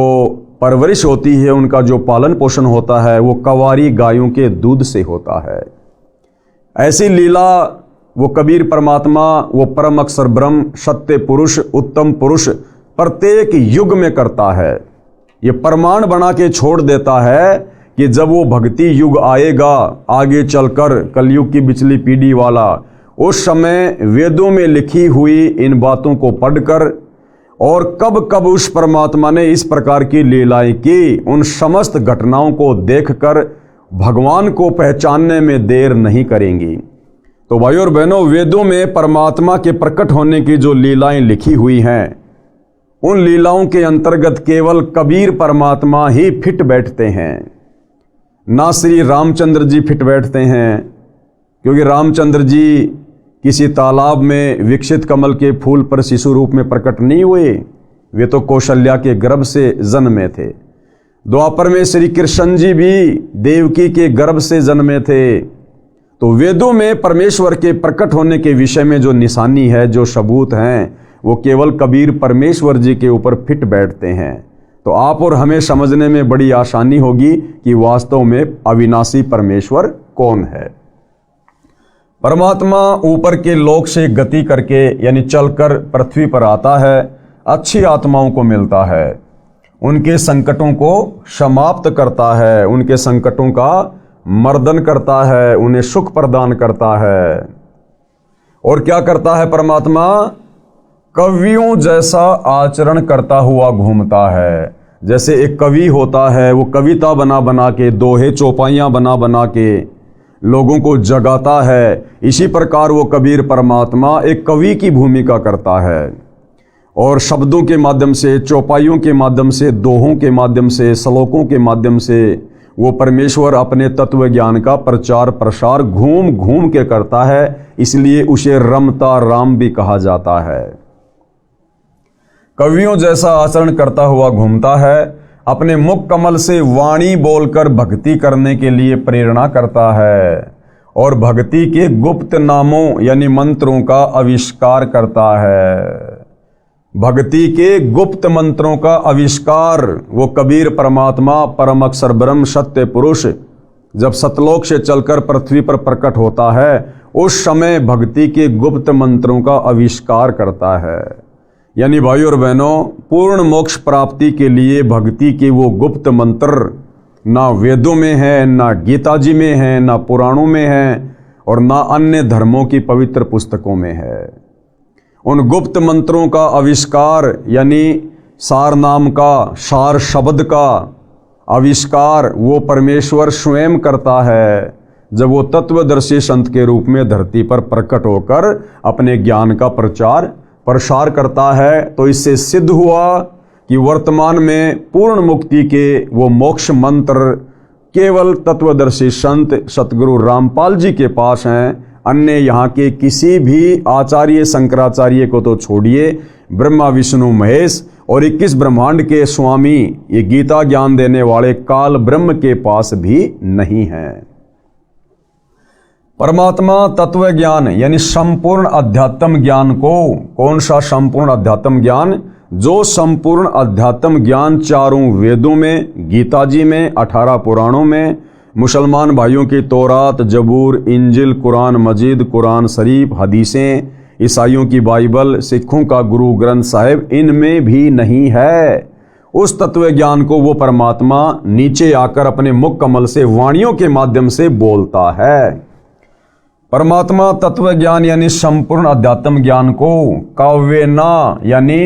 परवरिश होती है, उनका जो पालन पोषण होता है, वो कवारी गायों के दूध से होता है। ऐसी लीला वो कबीर परमात्मा, वो परम अक्षर ब्रह्म, सत्य पुरुष, उत्तम पुरुष प्रत्येक युग में करता है। ये प्रमाण बना के छोड़ देता है कि जब वो भक्ति युग आएगा आगे चलकर, कलयुग की पिछली पीढ़ी वाला, उस समय वेदों में लिखी हुई इन बातों को पढ़कर और कब कब उस परमात्मा ने इस प्रकार की लीलाएं की, उन समस्त घटनाओं को देखकर भगवान को पहचानने में देर नहीं करेंगी। तो भाइयों और बहनों, वेदों में परमात्मा के प्रकट होने की जो लीलाएं लिखी हुई हैं, उन लीलाओं के अंतर्गत केवल कबीर परमात्मा ही फिट बैठते हैं, ना श्री रामचंद्र जी फिट बैठते हैं। क्योंकि रामचंद्र जी किसी तालाब में विकसित कमल के फूल पर शिशु रूप में प्रकट नहीं हुए, वे तो कौशल्या के गर्भ से जन्मे थे। द्वापर में श्री कृष्ण जी भी देवकी के गर्भ से जन्मे थे। तो वेदों में परमेश्वर के प्रकट होने के विषय में जो निशानी है, जो सबूत हैं, वो केवल कबीर परमेश्वर जी के ऊपर फिट बैठते हैं। तो आप और हमें समझने में बड़ी आसानी होगी कि वास्तव में अविनाशी परमेश्वर कौन है। परमात्मा ऊपर के लोक से गति करके यानी चलकर पृथ्वी पर आता है, अच्छी आत्माओं को मिलता है, उनके संकटों को समाप्त करता है, उनके संकटों का मर्दन करता है, उन्हें सुख प्रदान करता है। और क्या करता है परमात्मा? कवियों जैसा आचरण करता हुआ घूमता है। जैसे एक कवि होता है, वो कविता बना बना के, दोहे चौपाइयाँ बना बना के लोगों को जगाता है, इसी प्रकार वो कबीर परमात्मा एक कवि की भूमिका करता है और शब्दों के माध्यम से, चौपाइयों के माध्यम से, दोहों के माध्यम से, श्लोकों के माध्यम से वो परमेश्वर अपने तत्व ज्ञान का प्रचार प्रसार घूम घूम के करता है। इसलिए उसे रमता राम भी कहा जाता है। कवियों जैसा आचरण करता हुआ घूमता है, अपने मुख कमल से वाणी बोलकर भक्ति करने के लिए प्रेरणा करता है और भक्ति के गुप्त नामों यानी मंत्रों का आविष्कार करता है। भक्ति के गुप्त मंत्रों का आविष्कार वो कबीर परमात्मा, परम अक्षर ब्रह्म, सत्य पुरुष जब सतलोक से चलकर पृथ्वी पर प्रकट होता है, उस समय भक्ति के गुप्त मंत्रों का आविष्कार करता है। यानी भाइयों और बहनों, पूर्ण मोक्ष प्राप्ति के लिए भक्ति के वो गुप्त मंत्र ना वेदों में है, ना गीता जी में है, ना पुराणों में है और ना अन्य धर्मों की पवित्र पुस्तकों में है। उन गुप्त मंत्रों का आविष्कार यानी सार नाम का, सार शब्द का आविष्कार वो परमेश्वर स्वयं करता है जब वो तत्वदर्शी संत के रूप में धरती पर प्रकट होकर अपने ज्ञान का प्रचार प्रसार करता है। तो इससे सिद्ध हुआ कि वर्तमान में पूर्ण मुक्ति के वो मोक्ष मंत्र केवल तत्वदर्शी संत सतगुरु रामपाल जी के पास हैं। अन्य यहाँ के किसी भी आचार्य शंकराचार्य को तो छोड़िए, ब्रह्मा विष्णु महेश और 21 ब्रह्मांड के स्वामी ये गीता ज्ञान देने वाले काल ब्रह्म के पास भी नहीं है। परमात्मा तत्व ज्ञान यानी संपूर्ण अध्यात्म ज्ञान को, कौन सा संपूर्ण अध्यात्म ज्ञान? जो संपूर्ण अध्यात्म ज्ञान चारों वेदों में, गीता जी में, 18 पुराणों में, मुसलमान भाइयों की तौरात, जबूर, इंजिल, कुरान मजीद, कुरान शरीफ, हदीसें, ईसाइयों की बाइबल, सिखों का गुरु ग्रंथ साहिब, इनमें भी नहीं है। उस तत्व ज्ञान को वो परमात्मा नीचे आकर अपने मुख कमल से वाणियों के माध्यम से बोलता है। परमात्मा तत्व ज्ञान यानी संपूर्ण अध्यात्म ज्ञान को काव्यना यानी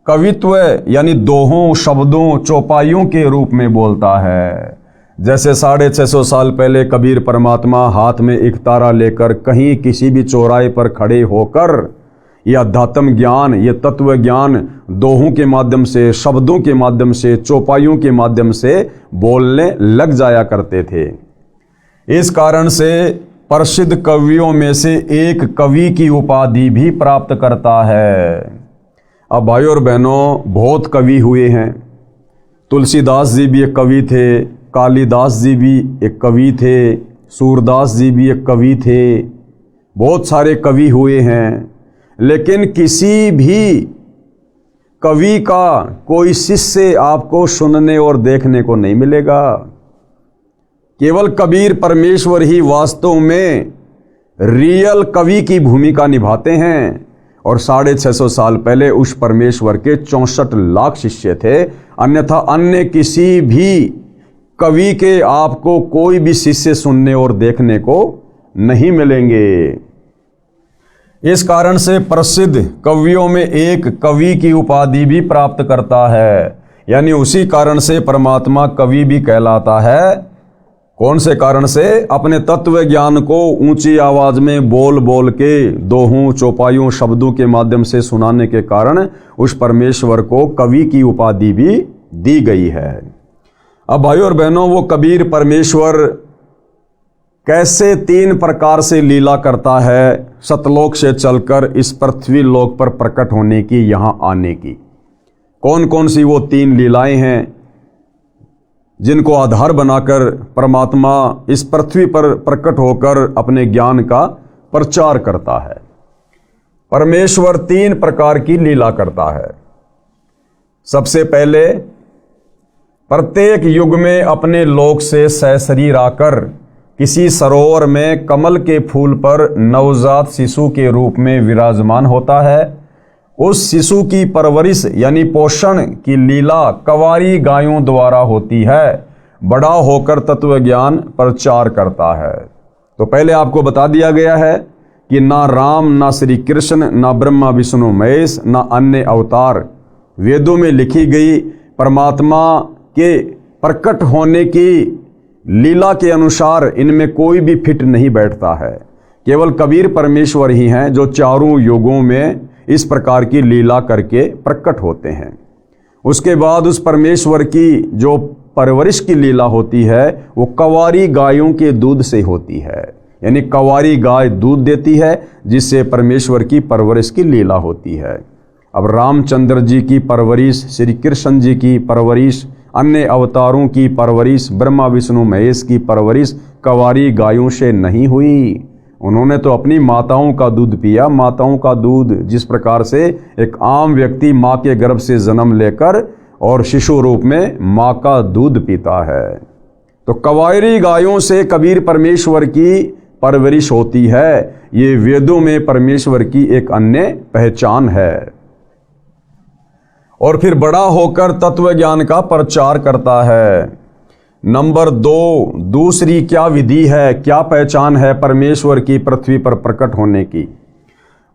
कवित्व यानी दोहों, शब्दों, चौपाइयों के रूप में बोलता है। जैसे 650 साल पहले कबीर परमात्मा हाथ में एक तारा लेकर कहीं किसी भी चौराहे पर खड़े होकर ये अध्यात्म ज्ञान, ये तत्व ज्ञान दोहों के माध्यम से, शब्दों के माध्यम से, चौपाइयों के माध्यम से बोलने लग जाया करते थे। इस कारण से प्रसिद्ध कवियों में से एक कवि की उपाधि भी प्राप्त करता है। अब भाइयों और बहनों, बहुत कवि हुए हैं। तुलसीदास जी भी एक कवि थे, कालिदास जी भी एक कवि थे, सूरदास जी भी एक कवि थे, बहुत सारे कवि हुए हैं। लेकिन किसी भी कवि का कोई शिष्य आपको सुनने और देखने को नहीं मिलेगा। केवल कबीर परमेश्वर ही वास्तव में रियल कवि की भूमिका निभाते हैं। और 650 साल पहले उस परमेश्वर के 64 लाख शिष्य थे, अन्यथा अन्य किसी भी कवि के आपको कोई भी शिष्य सुनने और देखने को नहीं मिलेंगे। इस कारण से प्रसिद्ध कवियों में एक कवि की उपाधि भी प्राप्त करता है, यानी उसी कारण से परमात्मा कवि भी कहलाता है। कौन से कारण से? अपने तत्व ज्ञान को ऊंची आवाज में बोल बोल के दोहों, चौपाइयों, शब्दों के माध्यम से सुनाने के कारण उस परमेश्वर को कवि की उपाधि भी दी गई है। अब भाइयों और बहनों, वो कबीर परमेश्वर कैसे 3 प्रकार से लीला करता है, सतलोक से चलकर इस पृथ्वी लोक पर प्रकट होने की, यहां आने की। कौन कौन सी वो 3 लीलाएं हैं जिनको आधार बनाकर परमात्मा इस पृथ्वी पर प्रकट होकर अपने ज्ञान का प्रचार करता है। परमेश्वर 3 प्रकार की लीला करता है। सबसे पहले, प्रत्येक युग में अपने लोक से सशरीर आकर किसी सरोवर में कमल के फूल पर नवजात शिशु के रूप में विराजमान होता है। उस शिशु की परवरिश यानी पोषण की लीला कवारी गायों द्वारा होती है। बड़ा होकर तत्व ज्ञान प्रचार करता है। तो पहले आपको बता दिया गया है कि ना राम, ना श्री कृष्ण, ना ब्रह्मा विष्णु महेश, ना अन्य अवतार वेदों में लिखी गई परमात्मा के प्रकट होने की लीला के अनुसार इनमें कोई भी फिट नहीं बैठता है। केवल कबीर परमेश्वर ही हैं जो चारों युगों में इस प्रकार की लीला करके प्रकट होते हैं। उसके बाद उस परमेश्वर की जो परवरिश की लीला होती है वो कवारी गायों के दूध से होती है, यानी कवारी गाय दूध देती है जिससे परमेश्वर की परवरिश की लीला होती है। अब रामचंद्र जी की परवरिश, श्री कृष्ण जी की परवरिश, अन्य अवतारों की परवरिश, ब्रह्मा विष्णु महेश की परवरिश कवारी गायों से नहीं हुई। उन्होंने तो अपनी माताओं का दूध पिया। माताओं का दूध जिस प्रकार से एक आम व्यक्ति माँ के गर्भ से जन्म लेकर और शिशु रूप में माँ का दूध पीता है, तो कवारी गायों से कबीर परमेश्वर की परवरिश होती है। ये वेदों में परमेश्वर की एक अन्य पहचान है। और फिर बड़ा होकर तत्व ज्ञान का प्रचार करता है। नंबर 2, दूसरी क्या विधि है, क्या पहचान है परमेश्वर की पृथ्वी पर प्रकट होने की?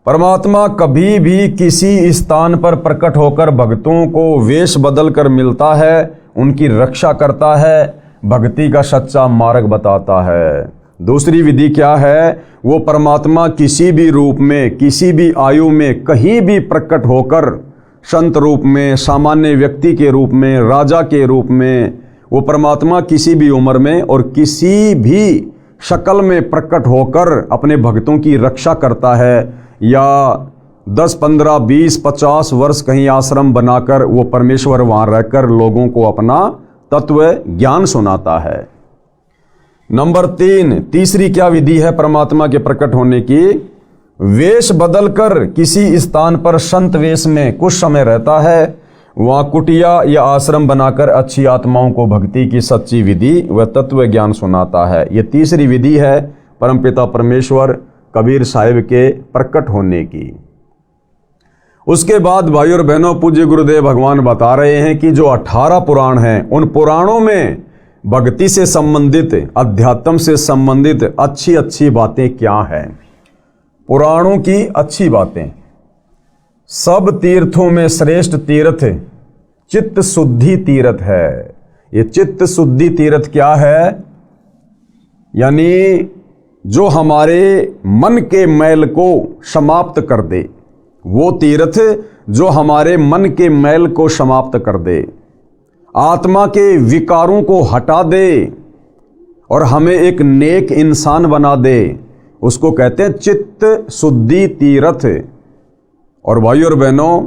परमात्मा कभी भी किसी स्थान पर प्रकट होकर भक्तों को वेश बदल कर मिलता है, उनकी रक्षा करता है, भक्ति का सच्चा मार्ग बताता है। दूसरी विधि क्या है? वो परमात्मा किसी भी रूप में, किसी भी आयु में, कहीं भी प्रकट होकर संत रूप में, सामान्य व्यक्ति के रूप में, राजा के रूप में, वो परमात्मा किसी भी उम्र में और किसी भी शक्ल में प्रकट होकर अपने भक्तों की रक्षा करता है। या 10, 15, 20, 50 वर्ष कहीं आश्रम बनाकर वो परमेश्वर वहाँ रहकर लोगों को अपना तत्व ज्ञान सुनाता है। नंबर 3, तीसरी क्या विधि है परमात्मा के प्रकट होने की? वेश बदलकर किसी स्थान पर संत वेश में कुछ समय रहता है, वहाँ कुटिया या आश्रम बनाकर अच्छी आत्माओं को भक्ति की सच्ची विधि व तत्व ज्ञान सुनाता है। ये तीसरी विधि है परमपिता परमेश्वर कबीर साहिब के प्रकट होने की। उसके बाद भाई और बहनों, पूज्य गुरुदेव भगवान बता रहे हैं कि जो 18 पुराण हैं, उन पुराणों में भक्ति से संबंधित, अध्यात्म से संबंधित अच्छी अच्छी बातें क्या हैं। पुराणों की अच्छी बातें। सब तीर्थों में श्रेष्ठ तीर्थ चित्त शुद्धि तीर्थ है। ये चित्त शुद्धि तीर्थ क्या है? यानी जो हमारे मन के मैल को समाप्त कर दे, वो तीर्थ जो हमारे मन के मैल को समाप्त कर दे, आत्मा के विकारों को हटा दे और हमें एक नेक इंसान बना दे, उसको कहते हैं चित्त शुद्धि तीर्थ। और भाई और बहनों,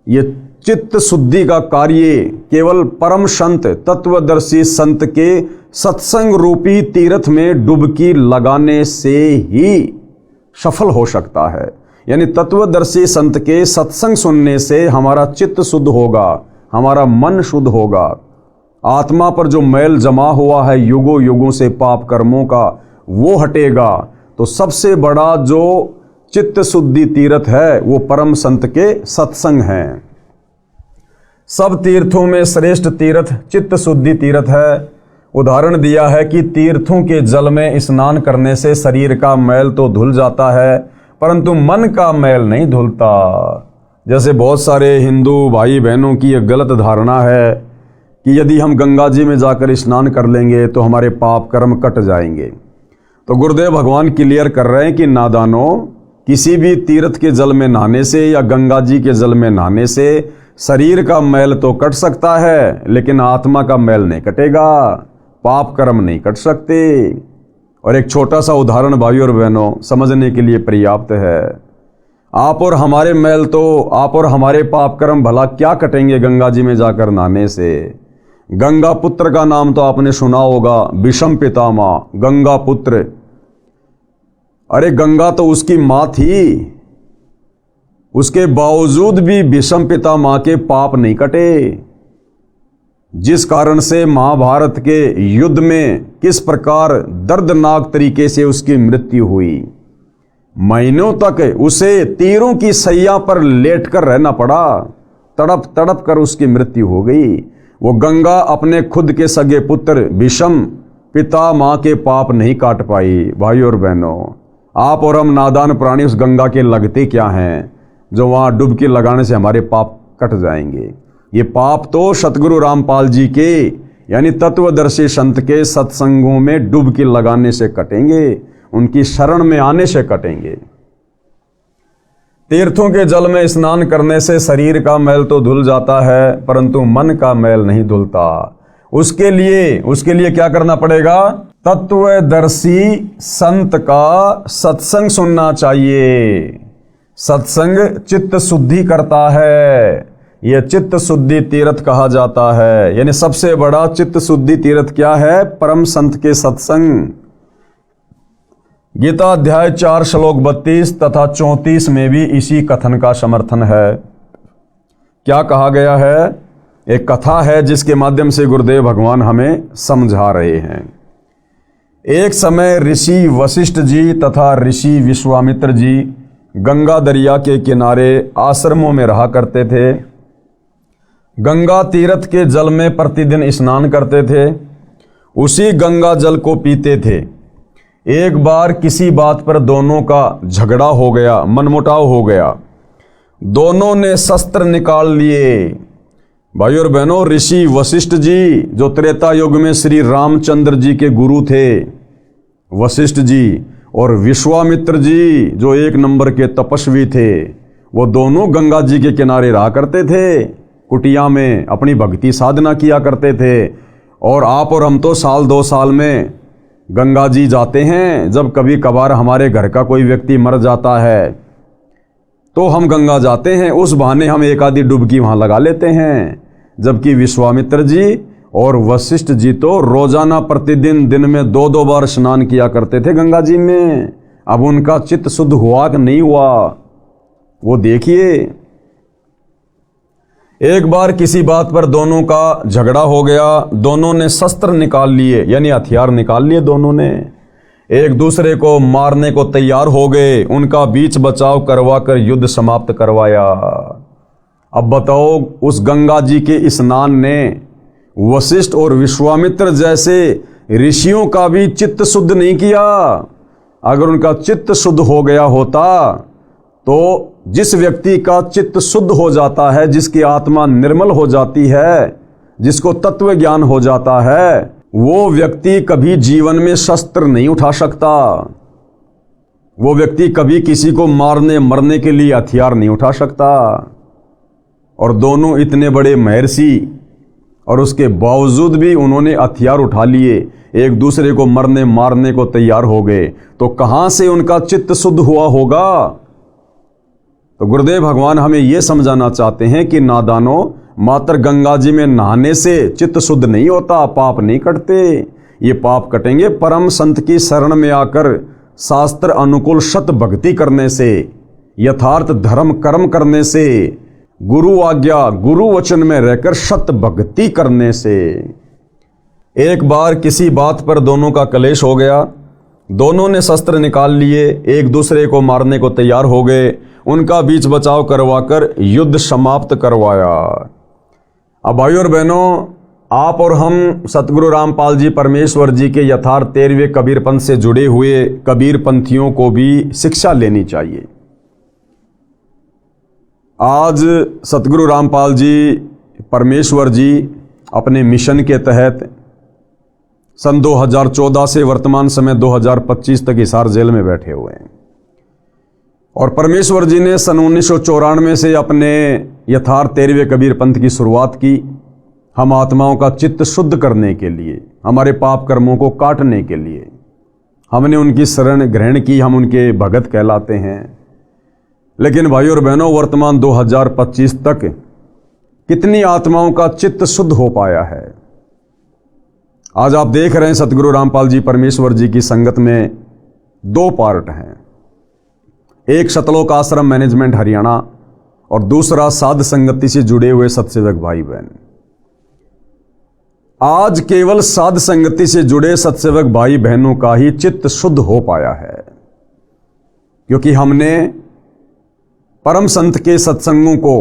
ये चित्त शुद्धि का कार्य केवल परम संत, तत्वदर्शी संत के सत्संग रूपी तीर्थ में डुबकी लगाने से ही सफल हो सकता है। यानी तत्वदर्शी संत के सत्संग सुनने से हमारा चित्त शुद्ध होगा, हमारा मन शुद्ध होगा, आत्मा पर जो मैल जमा हुआ है युगों युगों से पाप कर्मों का, वो हटेगा। तो सबसे बड़ा जो चित्त शुद्धि तीर्थ है वो परम संत के सत्संग हैं। सब तीर्थों में श्रेष्ठ तीर्थ चित्त शुद्धि तीर्थ है। उदाहरण दिया है कि तीर्थों के जल में स्नान करने से शरीर का मैल तो धुल जाता है, परंतु मन का मैल नहीं धुलता। जैसे बहुत सारे हिंदू भाई बहनों की एक गलत धारणा है कि यदि हम गंगा जी में जाकर स्नान कर लेंगे तो हमारे पाप कर्म कट जाएंगे। तो गुरुदेव भगवान क्लियर कर रहे हैं कि नादानों, किसी भी तीर्थ के जल में नहाने से या गंगा जी के जल में नहाने से शरीर का मैल तो कट सकता है, लेकिन आत्मा का मैल नहीं कटेगा, पाप कर्म नहीं कट सकते। और एक छोटा सा उदाहरण भाई और बहनों समझने के लिए पर्याप्त है। आप और हमारे मैल तो, आप और हमारे पाप कर्म भला क्या कटेंगे गंगा जी में जाकर नहाने से। गंगा पुत्र का नाम तो आपने सुना होगा, विषम पितामह, गंगा पुत्र। अरे गंगा तो उसकी माँ थी, उसके बावजूद भी विषम पितामह के पाप नहीं कटे, जिस कारण से महाभारत के युद्ध में किस प्रकार दर्दनाक तरीके से उसकी मृत्यु हुई। महीनों तक उसे तीरों की सैया पर लेटकर रहना पड़ा, तड़प तड़प कर उसकी मृत्यु हो गई। वो गंगा अपने खुद के सगे पुत्र विषम पितामह के पाप नहीं काट पाई। भाई और बहनों, आप और हम नादान प्राणी उस गंगा के लगते क्या हैं जो वहाँ डुबकी लगाने से हमारे पाप कट जाएंगे। ये पाप तो सतगुरु रामपाल जी के यानी तत्वदर्शी संत के सत्संगों में डुबकी लगाने से कटेंगे, उनकी शरण में आने से कटेंगे। तीर्थों के जल में स्नान करने से शरीर का मैल तो धुल जाता है, परंतु मन का मैल नहीं धुलता। उसके लिए क्या करना पड़ेगा? तत्वदर्शी संत का सत्संग सुनना चाहिए। सत्संग चित्त शुद्धि करता है, यह चित्त शुद्धि तीर्थ कहा जाता है। यानी सबसे बड़ा चित्त शुद्धि तीर्थ क्या है? परम संत के सत्संग। गीता अध्याय 4 श्लोक 32 तथा 34 में भी इसी कथन का समर्थन है। क्या कहा गया है? एक कथा है जिसके माध्यम से गुरुदेव भगवान हमें समझा रहे हैं। एक समय ऋषि वशिष्ठ जी तथा ऋषि विश्वामित्र जी गंगा दरिया के किनारे आश्रमों में रहा करते थे। गंगा तीर्थ के जल में प्रतिदिन स्नान करते थे, उसी गंगा जल को पीते थे। एक बार किसी बात पर दोनों का झगड़ा हो गया, मनमुटाव हो गया। दोनों ने शस्त्र निकाल लिए। भाई और बहनों, ऋषि वशिष्ठ जी जो त्रेता युग में श्री रामचंद्र जी के गुरु थे, वशिष्ठ जी, और विश्वामित्र जी जो एक नंबर के तपस्वी थे, वो दोनों गंगा जी के किनारे रहा करते थे, कुटिया में अपनी भक्ति साधना किया करते थे। और आप और हम तो साल 2 साल में गंगा जी जाते हैं। जब कभी कभार हमारे घर का कोई व्यक्ति मर जाता है तो हम गंगा जाते हैं, उस बहाने हम एक आधी डुबकी वहाँ लगा लेते हैं। जबकि विश्वामित्र जी और वशिष्ठ जी तो रोजाना प्रतिदिन दिन में 2-2 बार स्नान किया करते थे गंगा जी में। अब उनका चित्त शुद्ध हुआ कि नहीं हुआ, वो देखिए। एक बार किसी बात पर दोनों का झगड़ा हो गया, दोनों ने शस्त्र निकाल लिए, यानी हथियार निकाल लिए, दोनों ने एक दूसरे को मारने को तैयार हो गए। उनका बीच बचाव करवाकर युद्ध समाप्त करवाया। अब बताओ, उस गंगा जी के स्नान ने वशिष्ठ और विश्वामित्र जैसे ऋषियों का भी चित्त शुद्ध नहीं किया। अगर उनका चित्त शुद्ध हो गया होता तो जिस व्यक्ति का चित्त शुद्ध हो जाता है, जिसकी आत्मा निर्मल हो जाती है, जिसको तत्व ज्ञान हो जाता है, वो व्यक्ति कभी जीवन में शस्त्र नहीं उठा सकता। वो व्यक्ति कभी किसी को मारने मरने के लिए हथियार नहीं उठा सकता। और दोनों इतने बड़े महर्षि, और उसके बावजूद भी उन्होंने हथियार उठा लिए, एक दूसरे को मरने मारने को तैयार हो गए। तो कहां से उनका चित्त शुद्ध हुआ होगा? तो गुरुदेव भगवान हमें यह समझाना चाहते हैं कि नादानों, मात्र गंगा जी में नहाने से चित्त शुद्ध नहीं होता, पाप नहीं कटते। ये पाप कटेंगे परम संत की शरण में आकर शास्त्र अनुकूल सत भक्ति करने से, यथार्थ धर्म कर्म करने से, गुरु आज्ञा गुरु वचन में रहकर सत भक्ति करने से। एक बार किसी बात पर दोनों का कलेश हो गया, दोनों ने शस्त्र निकाल लिए, एक दूसरे को मारने को तैयार हो गए। उनका बीच बचाव करवाकर युद्ध समाप्त करवाया। अब भाइयों और बहनों, आप और हम सतगुरु रामपाल जी परमेश्वर जी के यथार्थ 13वें कबीर पंथ से जुड़े हुए कबीर पंथियों को भी शिक्षा लेनी चाहिए। आज सतगुरु रामपाल जी परमेश्वर जी अपने मिशन के तहत सन 2014 से वर्तमान समय 2025 तक हिसार जेल में बैठे हुए हैं। और परमेश्वर जी ने सन 1994 से अपने यथार्थ 13वें कबीर पंथ की शुरुआत की, हम आत्माओं का चित्त शुद्ध करने के लिए, हमारे पाप कर्मों को काटने के लिए। हमने उनकी शरण ग्रहण की, हम उनके भगत कहलाते हैं। लेकिन भाइयों और बहनों, वर्तमान 2025 तक कितनी आत्माओं का चित्त शुद्ध हो पाया है? आज आप देख रहे हैं सतगुरु रामपाल जी परमेश्वर जी की संगत में 2 पार्ट हैं। एक सतलोक आश्रम मैनेजमेंट हरियाणा और दूसरा साध संगति से जुड़े हुए सत्सेवक भाई बहन। आज केवल साध संगति से जुड़े सत्सेवक भाई बहनों का ही चित्त शुद्ध हो पाया है, क्योंकि हमने परम संत के सत्संगों को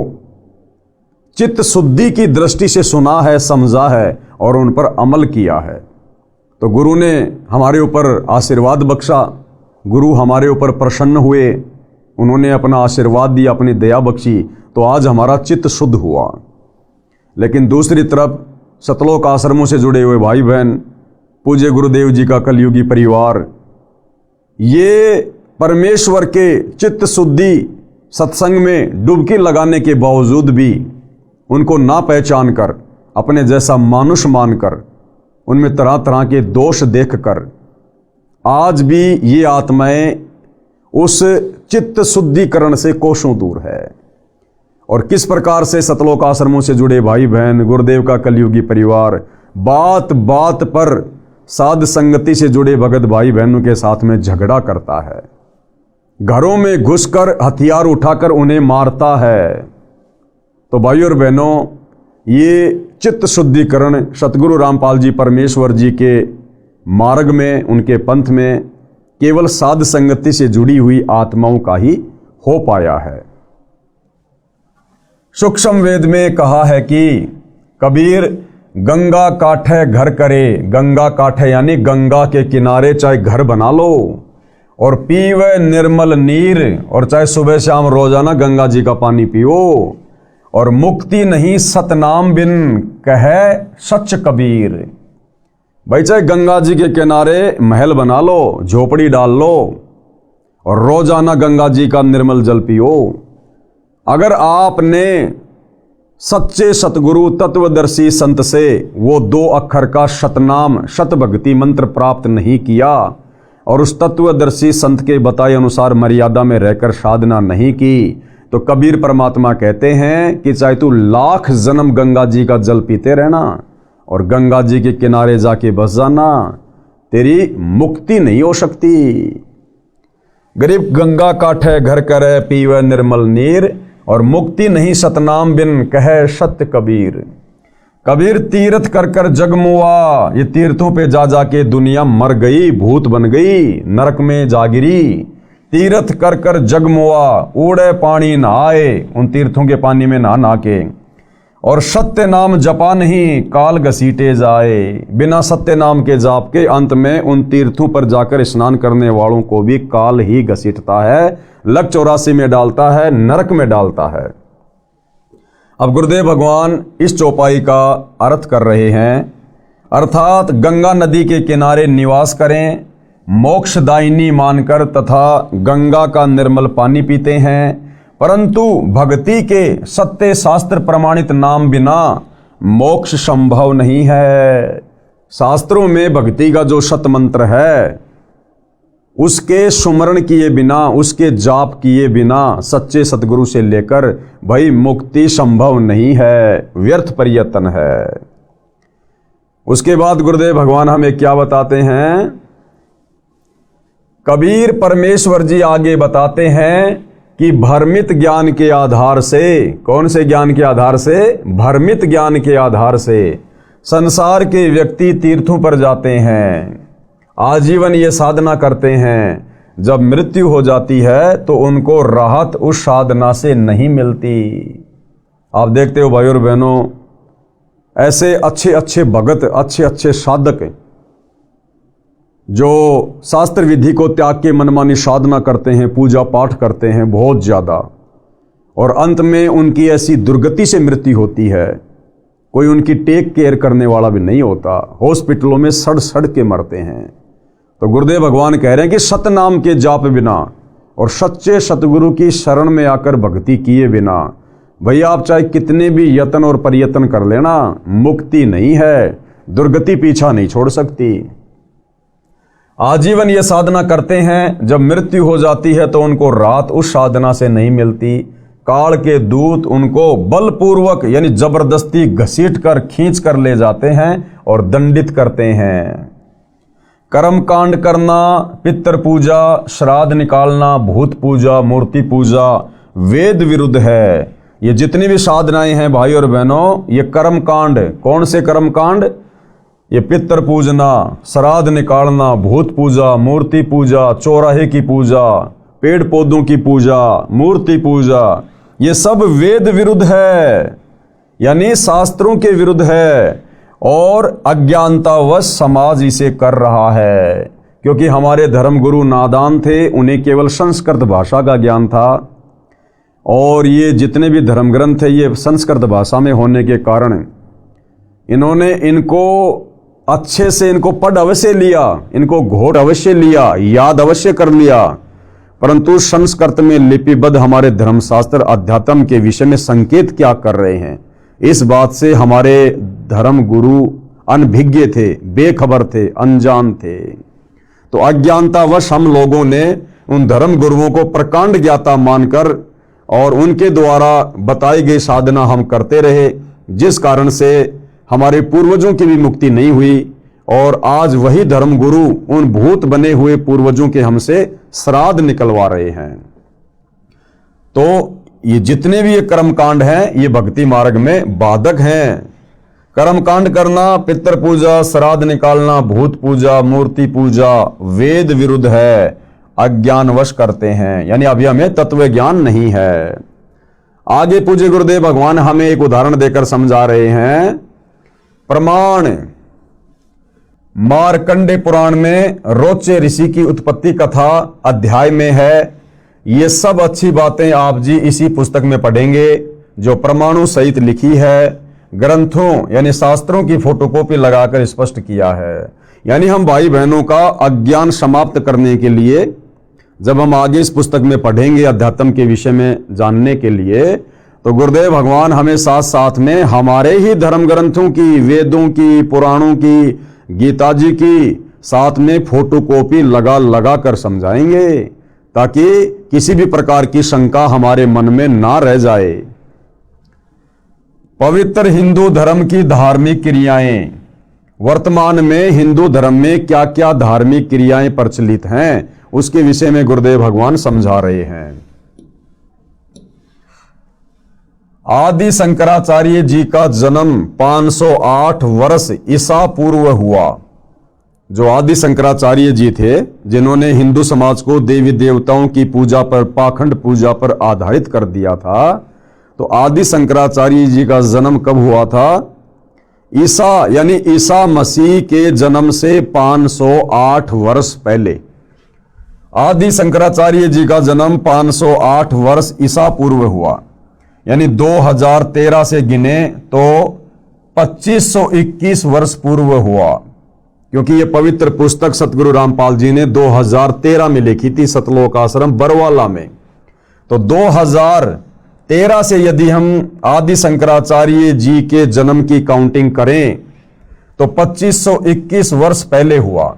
चित्त शुद्धि की दृष्टि से सुना है, समझा है और उन पर अमल किया है। तो गुरु ने हमारे ऊपर आशीर्वाद बख्शा, गुरु हमारे ऊपर प्रसन्न हुए, उन्होंने अपना आशीर्वाद दिया, अपनी दया बख्शी, तो आज हमारा चित्त शुद्ध हुआ। लेकिन दूसरी तरफ सतलोक आश्रमों से जुड़े हुए भाई बहन, पूज्य गुरुदेव जी का कलयुगी परिवार, ये परमेश्वर के चित्त शुद्धि सत्संग में डुबकी लगाने के बावजूद भी उनको ना पहचान कर, अपने जैसा मानुष मानकर, उनमें तरह तरह के दोष देखकर आज भी ये आत्माएं उस चित्त शुद्धिकरण से कोसों दूर है। और किस प्रकार से सतलोक आश्रमों से जुड़े भाई बहन, गुरुदेव का कलयुगी परिवार बात बात पर साध संगति से जुड़े भगत भाई बहनों के साथ में झगड़ा करता है, घरों में घुसकर हथियार उठाकर उन्हें मारता है। तो भाइयों और बहनों, ये चित्त शुद्धिकरण सतगुरु रामपाल जी परमेश्वर जी के मार्ग में, उनके पंथ में केवल साध संगति से जुड़ी हुई आत्माओं का ही हो पाया है। सूक्ष्म वेद में कहा है कि कबीर गंगा काठे घर करे, गंगा काठे यानी गंगा के किनारे चाहे घर बना लो और पीवे निर्मल नीर, और चाहे सुबह शाम रोजाना गंगा जी का पानी पियो, और मुक्ति नहीं सतनाम बिन कहे सच कबीर। भाई चाहे गंगा जी के किनारे महल बना लो, झोपड़ी डाल लो और रोजाना गंगा जी का निर्मल जल पियो। अगर आपने सच्चे सतगुरु तत्वदर्शी संत से वो 2 अक्षर का सतनाम सत भक्ति मंत्र प्राप्त नहीं किया और उस तत्वदर्शी संत के बताए अनुसार मर्यादा में रहकर साधना नहीं की, तो कबीर परमात्मा कहते हैं कि चाहे तू 1,00,000 जन्म गंगा जी का जल पीते रहना और गंगा जी के किनारे जाके बस जाना, तेरी मुक्ति नहीं हो सकती। गरीब गंगा काठे घर करे पीवे निर्मल नीर, और मुक्ति नहीं सतनाम बिन कहे सत्य कबीर। कबीर तीर्थ कर कर जगमुआ, ये तीर्थों पे जा जाके दुनिया मर गई, भूत बन गई, नरक में जागिरी। तीर्थ कर कर जगमुआ, उड़े पानी नहाए, उन तीर्थों के पानी में नहा नहा के। और सत्य नाम जपा नहीं काल घसीटे जाए, बिना सत्य नाम के जाप के अंत में उन तीर्थों पर जाकर स्नान करने वालों को भी काल ही घसीटता है, लक 84 में डालता है, नरक में डालता है। अब गुरुदेव भगवान इस चौपाई का अर्थ कर रहे हैं, अर्थात गंगा नदी के किनारे निवास करें, मोक्षदायिनी मानकर तथा गंगा का निर्मल पानी पीते हैं, परंतु भक्ति के सत्य शास्त्र प्रमाणित नाम बिना मोक्ष संभव नहीं है। शास्त्रों में भक्ति का जो सत मंत्र है, उसके सुमरण किए बिना, उसके जाप किए बिना सच्चे सतगुरु से लेकर भाई मुक्ति संभव नहीं है, व्यर्थ प्रयत्न है। उसके बाद गुरुदेव भगवान हमें क्या बताते हैं? कबीर परमेश्वर जी आगे बताते हैं कि भ्रमित ज्ञान के आधार से, कौन से ज्ञान के आधार से? भ्रमित ज्ञान के आधार से संसार के व्यक्ति तीर्थों पर जाते हैं, आजीवन ये साधना करते हैं, जब मृत्यु हो जाती है तो उनको राहत उस साधना से नहीं मिलती। आप देखते हो भाई और बहनों, ऐसे अच्छे अच्छे भगत, अच्छे अच्छे साधक जो शास्त्र विधि को त्याग के मनमानी साधना करते हैं, पूजा पाठ करते हैं बहुत ज़्यादा, और अंत में उनकी ऐसी दुर्गति से मृत्यु होती है, कोई उनकी टेक केयर करने वाला भी नहीं होता, हॉस्पिटलों में सड़ सड़ के मरते हैं। तो गुरुदेव भगवान कह रहे हैं कि सतनाम के जाप बिना और सच्चे सतगुरु की शरण में आकर भक्ति किए बिना भैया आप चाहे कितने भी यत्न और प्रयत्न कर लेना, मुक्ति नहीं है, दुर्गति पीछा नहीं छोड़ सकती। आजीवन ये साधना करते हैं, जब मृत्यु हो जाती है तो उनको राहत उस साधना से नहीं मिलती। काल के दूत उनको बलपूर्वक यानी जबरदस्ती घसीट कर खींच कर ले जाते हैं और दंडित करते हैं। कर्म कांड करना, पितर पूजा, श्राद्ध निकालना, भूत पूजा, मूर्ति पूजा वेद विरुद्ध है। ये जितनी भी साधनाएं हैं भाई और बहनों, ये कर्म कांड, कौन से कर्म कांड? ये पितर पूजना, श्राद्ध निकालना, भूत पूजा, मूर्ति पूजा, चौराहे की पूजा, पेड़ पौधों की पूजा, मूर्ति पूजा, ये सब वेद विरुद्ध है, यानी शास्त्रों के विरुद्ध है, और अज्ञानतावश समाज इसे कर रहा है। क्योंकि हमारे धर्मगुरु नादान थे, उन्हें केवल संस्कृत भाषा का ज्ञान था, और ये जितने भी धर्म ग्रंथ है ये संस्कृत भाषा में होने के कारण इन्होंने इनको अच्छे से इनको पढ़ अवश्य लिया, इनको घोट अवश्य लिया, याद अवश्य कर लिया, परंतु संस्कृत में लिपिबद्ध हमारे धर्मशास्त्र अध्यात्म के विषय में संकेत क्या कर रहे हैं, इस बात से हमारे धर्म गुरु अनभिज्ञ थे, बेखबर थे, अनजान थे। तो अज्ञानतावश हम लोगों ने उन धर्म गुरुओं को प्रकांड ज्ञाता मानकर और उनके द्वारा बताई गई साधना हम करते रहे, जिस कारण से हमारे पूर्वजों की भी मुक्ति नहीं हुई, और आज वही धर्म गुरु उन भूत बने हुए पूर्वजों के हमसे श्राद्ध निकलवा रहे हैं। तो ये जितने भी ये कर्मकांड हैं ये भक्ति मार्ग में बाधक हैं। कर्मकांड करना, पितर पूजा, श्राद्ध निकालना, भूत पूजा, मूर्ति पूजा वेद विरुद्ध है, अज्ञानवश करते हैं, यानी अभी हमें तत्व ज्ञान नहीं है। आगे पूज्य गुरुदेव भगवान हमें एक उदाहरण देकर समझा रहे हैं। प्रमाण मार्कंडे पुराण में रोचे ऋषि की उत्पत्ति कथा अध्याय में है। ये सब अच्छी बातें आप जी इसी पुस्तक में पढ़ेंगे जो प्रमाणों सहित लिखी है, ग्रंथों यानी शास्त्रों की फोटोकॉपी लगाकर स्पष्ट किया है। यानी हम भाई बहनों का अज्ञान समाप्त करने के लिए जब हम आगे इस पुस्तक में पढ़ेंगे अध्यात्म के विषय में जानने के लिए, तो गुरुदेव भगवान हमें साथ साथ में हमारे ही धर्म ग्रंथों की, वेदों की, पुराणों की, गीता जी की साथ में फोटोकॉपी लगा लगा कर समझाएंगे, ताकि किसी भी प्रकार की शंका हमारे मन में ना रह जाए। पवित्र हिंदू धर्म की धार्मिक क्रियाएं, वर्तमान में हिंदू धर्म में क्या क्या धार्मिक क्रियाएं प्रचलित हैं उसके विषय में गुरुदेव भगवान समझा रहे हैं। आदि शंकराचार्य जी का जन्म 508 वर्ष ईसा पूर्व हुआ। जो आदि शंकराचार्य जी थे, जिन्होंने हिंदू समाज को देवी देवताओं की पूजा पर, पाखंड पूजा पर आधारित कर दिया था, तो आदि शंकराचार्य जी का जन्म कब हुआ था? ईसा यानी ईसा मसीह के जन्म से 508 वर्ष पहले। आदि शंकराचार्य जी का जन्म 508 वर्ष ईसा पूर्व हुआ, यानी 2013 से गिने तो 2521 वर्ष पूर्व हुआ, क्योंकि यह पवित्र पुस्तक सतगुरु रामपाल जी ने 2013 में लिखी थी, सतलोक आश्रम बरवाला में। तो 2013 से यदि हम आदि शंकराचार्य जी के जन्म की काउंटिंग करें तो 2521 वर्ष पहले हुआ।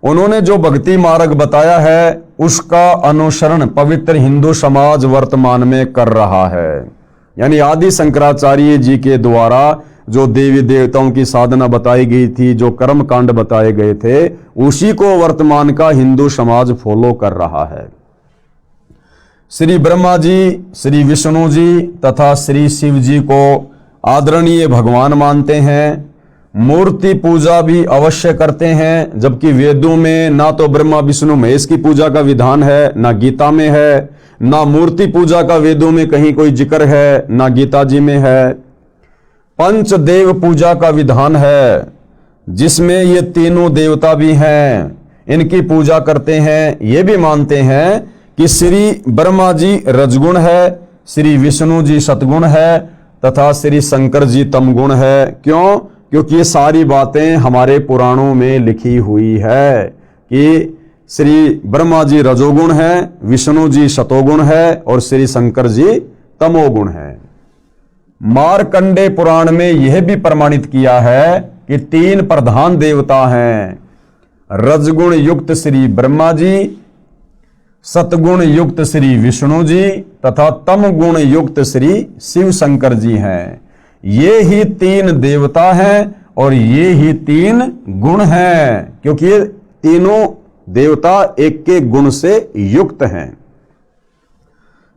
उन्होंने जो भक्ति मार्ग बताया है उसका अनुसरण पवित्र हिंदू समाज वर्तमान में कर रहा है। यानी आदि शंकराचार्य जी के द्वारा जो देवी देवताओं की साधना बताई गई थी, जो कर्म कांड बताए गए थे, उसी को वर्तमान का हिंदू समाज फॉलो कर रहा है। श्री ब्रह्मा जी, श्री विष्णु जी तथा श्री शिव जी को आदरणीय भगवान मानते हैं। मूर्ति पूजा भी अवश्य करते हैं, जबकि वेदों में ना तो ब्रह्मा विष्णु महेश की पूजा का विधान है, ना गीता में है, ना मूर्ति पूजा का वेदों में कहीं कोई जिक्र है, ना गीता जी में है। पंचदेव पूजा का विधान है, जिसमें ये तीनों देवता भी हैं, इनकी पूजा करते हैं। ये भी मानते हैं कि श्री ब्रह्मा जी रजगुण है, श्री विष्णु जी सतगुण है तथा श्री शंकर जी तमगुण है। क्यों? क्योंकि ये सारी बातें हमारे पुराणों में लिखी हुई है कि श्री ब्रह्मा जी रजोगुण है, विष्णु जी सतोगुण है और श्री शंकर जी तमोगुण है। मार्कंडे पुराण में यह भी प्रमाणित किया है कि तीन प्रधान देवता हैं, रजगुण युक्त श्री ब्रह्मा जी, सतगुण युक्त श्री विष्णु जी तथा तम गुण युक्त श्री शिव शंकर जी हैं। ये ही तीन देवता हैं और ये ही तीन गुण हैं, क्योंकि ये तीनों देवता एक के गुण से युक्त हैं।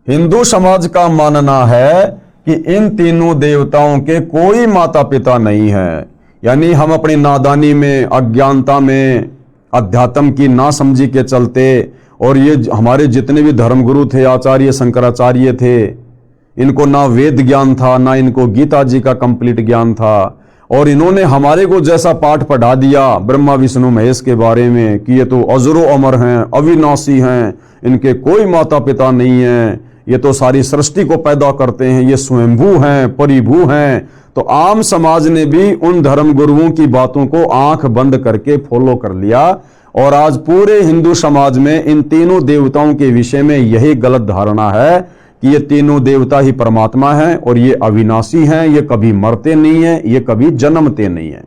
हिंदू समाज का मानना है कि इन तीनों देवताओं के कोई माता पिता नहीं है। यानी हम अपनी नादानी में, अज्ञानता में, अध्यात्म की नासमझी के चलते, और ये हमारे जितने भी धर्मगुरु थे, आचार्य शंकराचार्य थे, इनको ना वेद ज्ञान था, ना इनको गीता जी का कंप्लीट ज्ञान था, और इन्होंने हमारे को जैसा पाठ पढ़ा दिया ब्रह्मा विष्णु महेश के बारे में कि ये तो अजरो अमर हैं, अविनाशी हैं, इनके कोई माता पिता नहीं है, ये तो सारी सृष्टि को पैदा करते हैं, ये स्वयंभू हैं, परिभू हैं। तो आम समाज ने भी उन धर्म गुरुओं की बातों को आंख बंद करके फॉलो कर लिया, और आज पूरे हिंदू समाज में इन तीनों देवताओं के विषय में यही गलत धारणा है कि ये तीनों देवता ही परमात्मा हैं और ये अविनाशी हैं, ये कभी मरते नहीं हैं, ये कभी जन्मते नहीं हैं।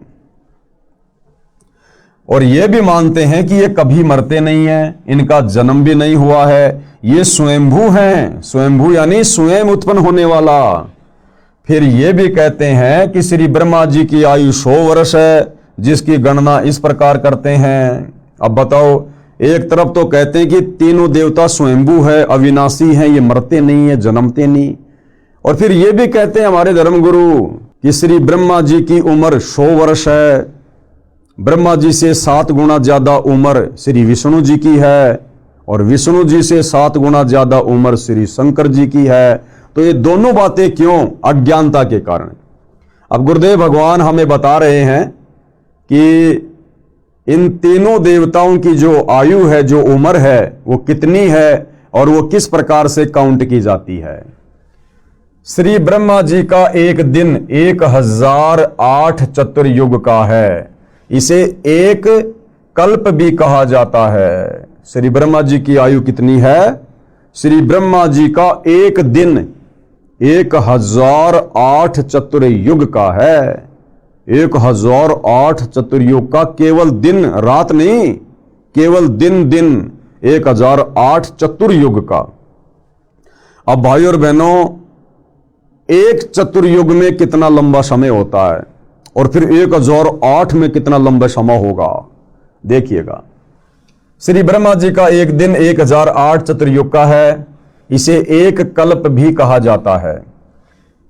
और ये भी मानते हैं कि ये कभी मरते नहीं हैं, इनका जन्म भी नहीं हुआ है, ये स्वयंभू हैं। स्वयंभू यानी स्वयं उत्पन्न होने वाला। फिर ये भी कहते हैं कि श्री ब्रह्मा जी की आयु 100 वर्ष है, जिसकी गणना इस प्रकार करते हैं। अब बताओ, एक तरफ तो कहते हैं कि तीनों देवता स्वयंभू है, अविनाशी हैं, ये मरते नहीं है, जन्मते नहीं, और फिर ये भी कहते हैं हमारे धर्मगुरु कि श्री ब्रह्मा जी की उम्र 100 वर्ष है, ब्रह्मा जी से 7 गुना ज्यादा उम्र श्री विष्णु जी की है, और विष्णु जी से 7 गुना ज्यादा उम्र श्री शंकर जी की है। तो ये दोनों बातें क्यों? अज्ञानता के कारण। अब गुरुदेव भगवान हमें बता रहे हैं कि इन तीनों देवताओं की जो आयु है, जो उम्र है, वो कितनी है और वो किस प्रकार से काउंट की जाती है। श्री ब्रह्मा जी का एक दिन 1008 चतुर्युग का है, इसे एक कल्प भी कहा जाता है। श्री ब्रह्मा जी की आयु कितनी है? श्री ब्रह्मा जी का एक दिन 1008 चतुर्युग का है। 1008 चतुर्युग का केवल दिन रात नहीं, केवल दिन 1008 चतुर्युग का। अब भाई और बहनों, एक चतुर्युग में कितना लंबा समय होता है और फिर 1008 में कितना लंबा समय होगा, देखिएगा। श्री ब्रह्मा जी का एक दिन 1008 चतुर्युग का है। इसे एक कल्प भी कहा जाता है।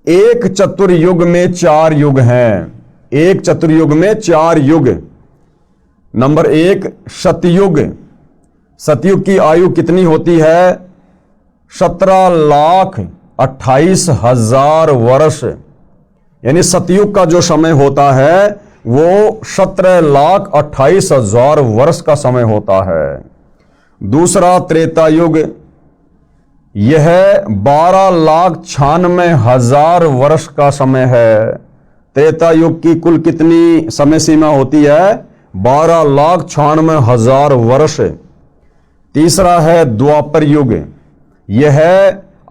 एक चतुर्युग में 4 युग हैं। एक चतुर्युग में 4 युग। नंबर 1 सतयुग। सतयुग की आयु कितनी होती है? 17,28,000 वर्ष। यानी सतयुग का जो समय होता है वो 17,28,000 वर्ष का समय होता है। दूसरा त्रेता युग, यह 12,96,000 वर्ष का समय है। त्रेता युग की कुल कितनी समय सीमा होती है? 12,96,000 वर्ष। तीसरा है द्वापर युग, यह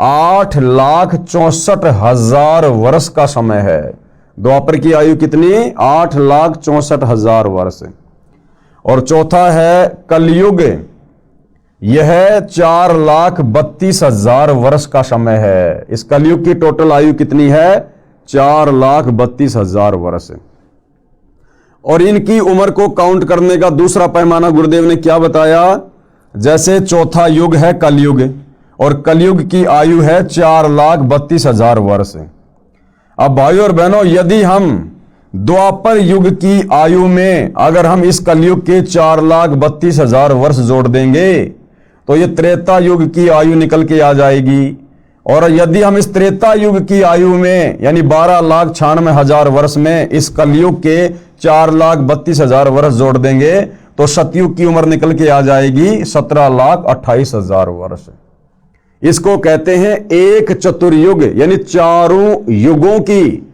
8,64,000 वर्ष का समय है। द्वापर की आयु कितनी? 8,64,000 वर्ष। और चौथा है कलयुग, यह 4,32,000 वर्ष का समय है। इस कलयुग की टोटल आयु कितनी है? 4,32,000 वर्ष। और इनकी उम्र को काउंट करने का दूसरा पैमाना गुरुदेव ने क्या बताया? जैसे चौथा युग है कलयुग, और कलयुग की आयु है 4,32,000 वर्ष। अब भाइयों और बहनों, यदि हम द्वापर युग की आयु में अगर हम इस कलयुग के 4,32,000 वर्ष जोड़ देंगे तो ये त्रेता युग की आयु निकल के आ जाएगी। और यदि हम इस त्रेता युग की आयु में यानी 12,96,000 वर्ष में इस कलयुग के 4,32,000 वर्ष जोड़ देंगे तो सतयुग की उम्र निकल के आ जाएगी 17,28,000 वर्ष। इसको कहते हैं एक चतुर्युग, यानी चारों युगों की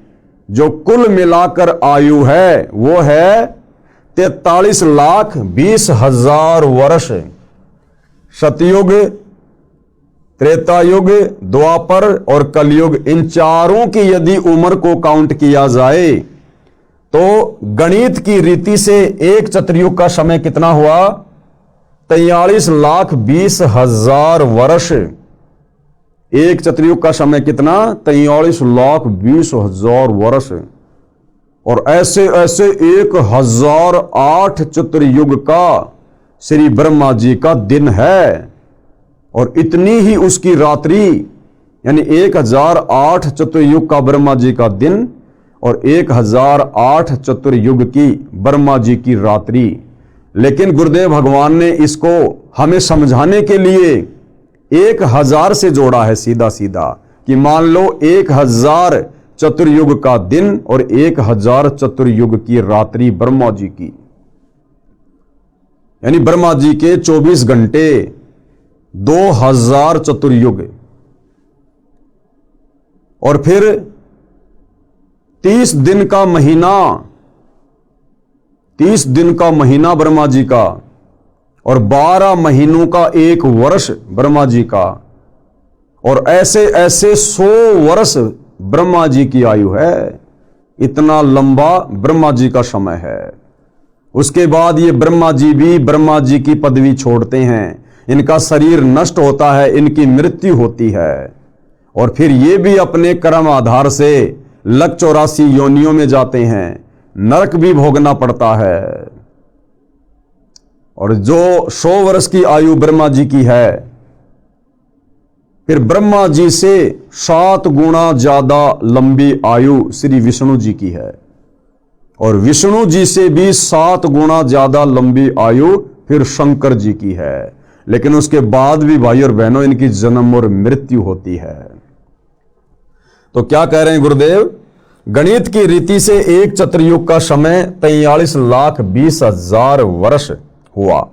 जो कुल मिलाकर आयु है वो है 43,20,000 वर्ष। सतयुग, त्रेतायुग, द्वापर और कलयुग, इन चारों की यदि उम्र को काउंट किया जाए तो गणित की रीति से एक चतुर्युग का समय कितना हुआ? 43,20,000 वर्ष। एक चतुर्युग का समय कितना? 43,20,000 वर्ष। और ऐसे ऐसे 1,008 चतुर्युग का श्री ब्रह्मा जी का दिन है, और इतनी ही उसकी रात्रि, यानी 1,008 चतुर्युग का ब्रह्मा जी का दिन और 1,008 चतुर्युग की ब्रह्मा जी की रात्रि। लेकिन गुरुदेव भगवान ने इसको हमें समझाने के लिए 1,000 से जोड़ा है सीधा सीधा, कि मान लो 1,000 चतुर्युग का दिन और 1,000 चतुर्युग की रात्रि ब्रह्मा जी की, यानी ब्रह्मा जी के 24 घंटे 2,000 चतुर्युग। और फिर 30 दिन का महीना, 30 दिन का महीना ब्रह्मा जी का, और 12 महीनों का एक वर्ष ब्रह्मा जी का, और ऐसे ऐसे 100 वर्ष ब्रह्मा जी की आयु है। इतना लंबा ब्रह्मा जी का समय है। उसके बाद ये ब्रह्मा जी भी ब्रह्मा जी की पदवी छोड़ते हैं, इनका शरीर नष्ट होता है, इनकी मृत्यु होती है, और फिर ये भी अपने कर्म आधार से लक 84 योनियों में जाते हैं, नरक भी भोगना पड़ता है। और जो 100 वर्ष की आयु ब्रह्मा जी की है, फिर ब्रह्मा जी से 7 गुना ज्यादा लंबी आयु श्री विष्णु जी की है, और विष्णु जी से भी 7 गुना ज्यादा लंबी आयु फिर शंकर जी की है। लेकिन उसके बाद भी भाई और बहनों इनकी जन्म और मृत्यु होती है। तो क्या कह रहे हैं गुरुदेव? गणित की रीति से एक चतुर्युग का समय 43,20,000 वर्ष हुआ।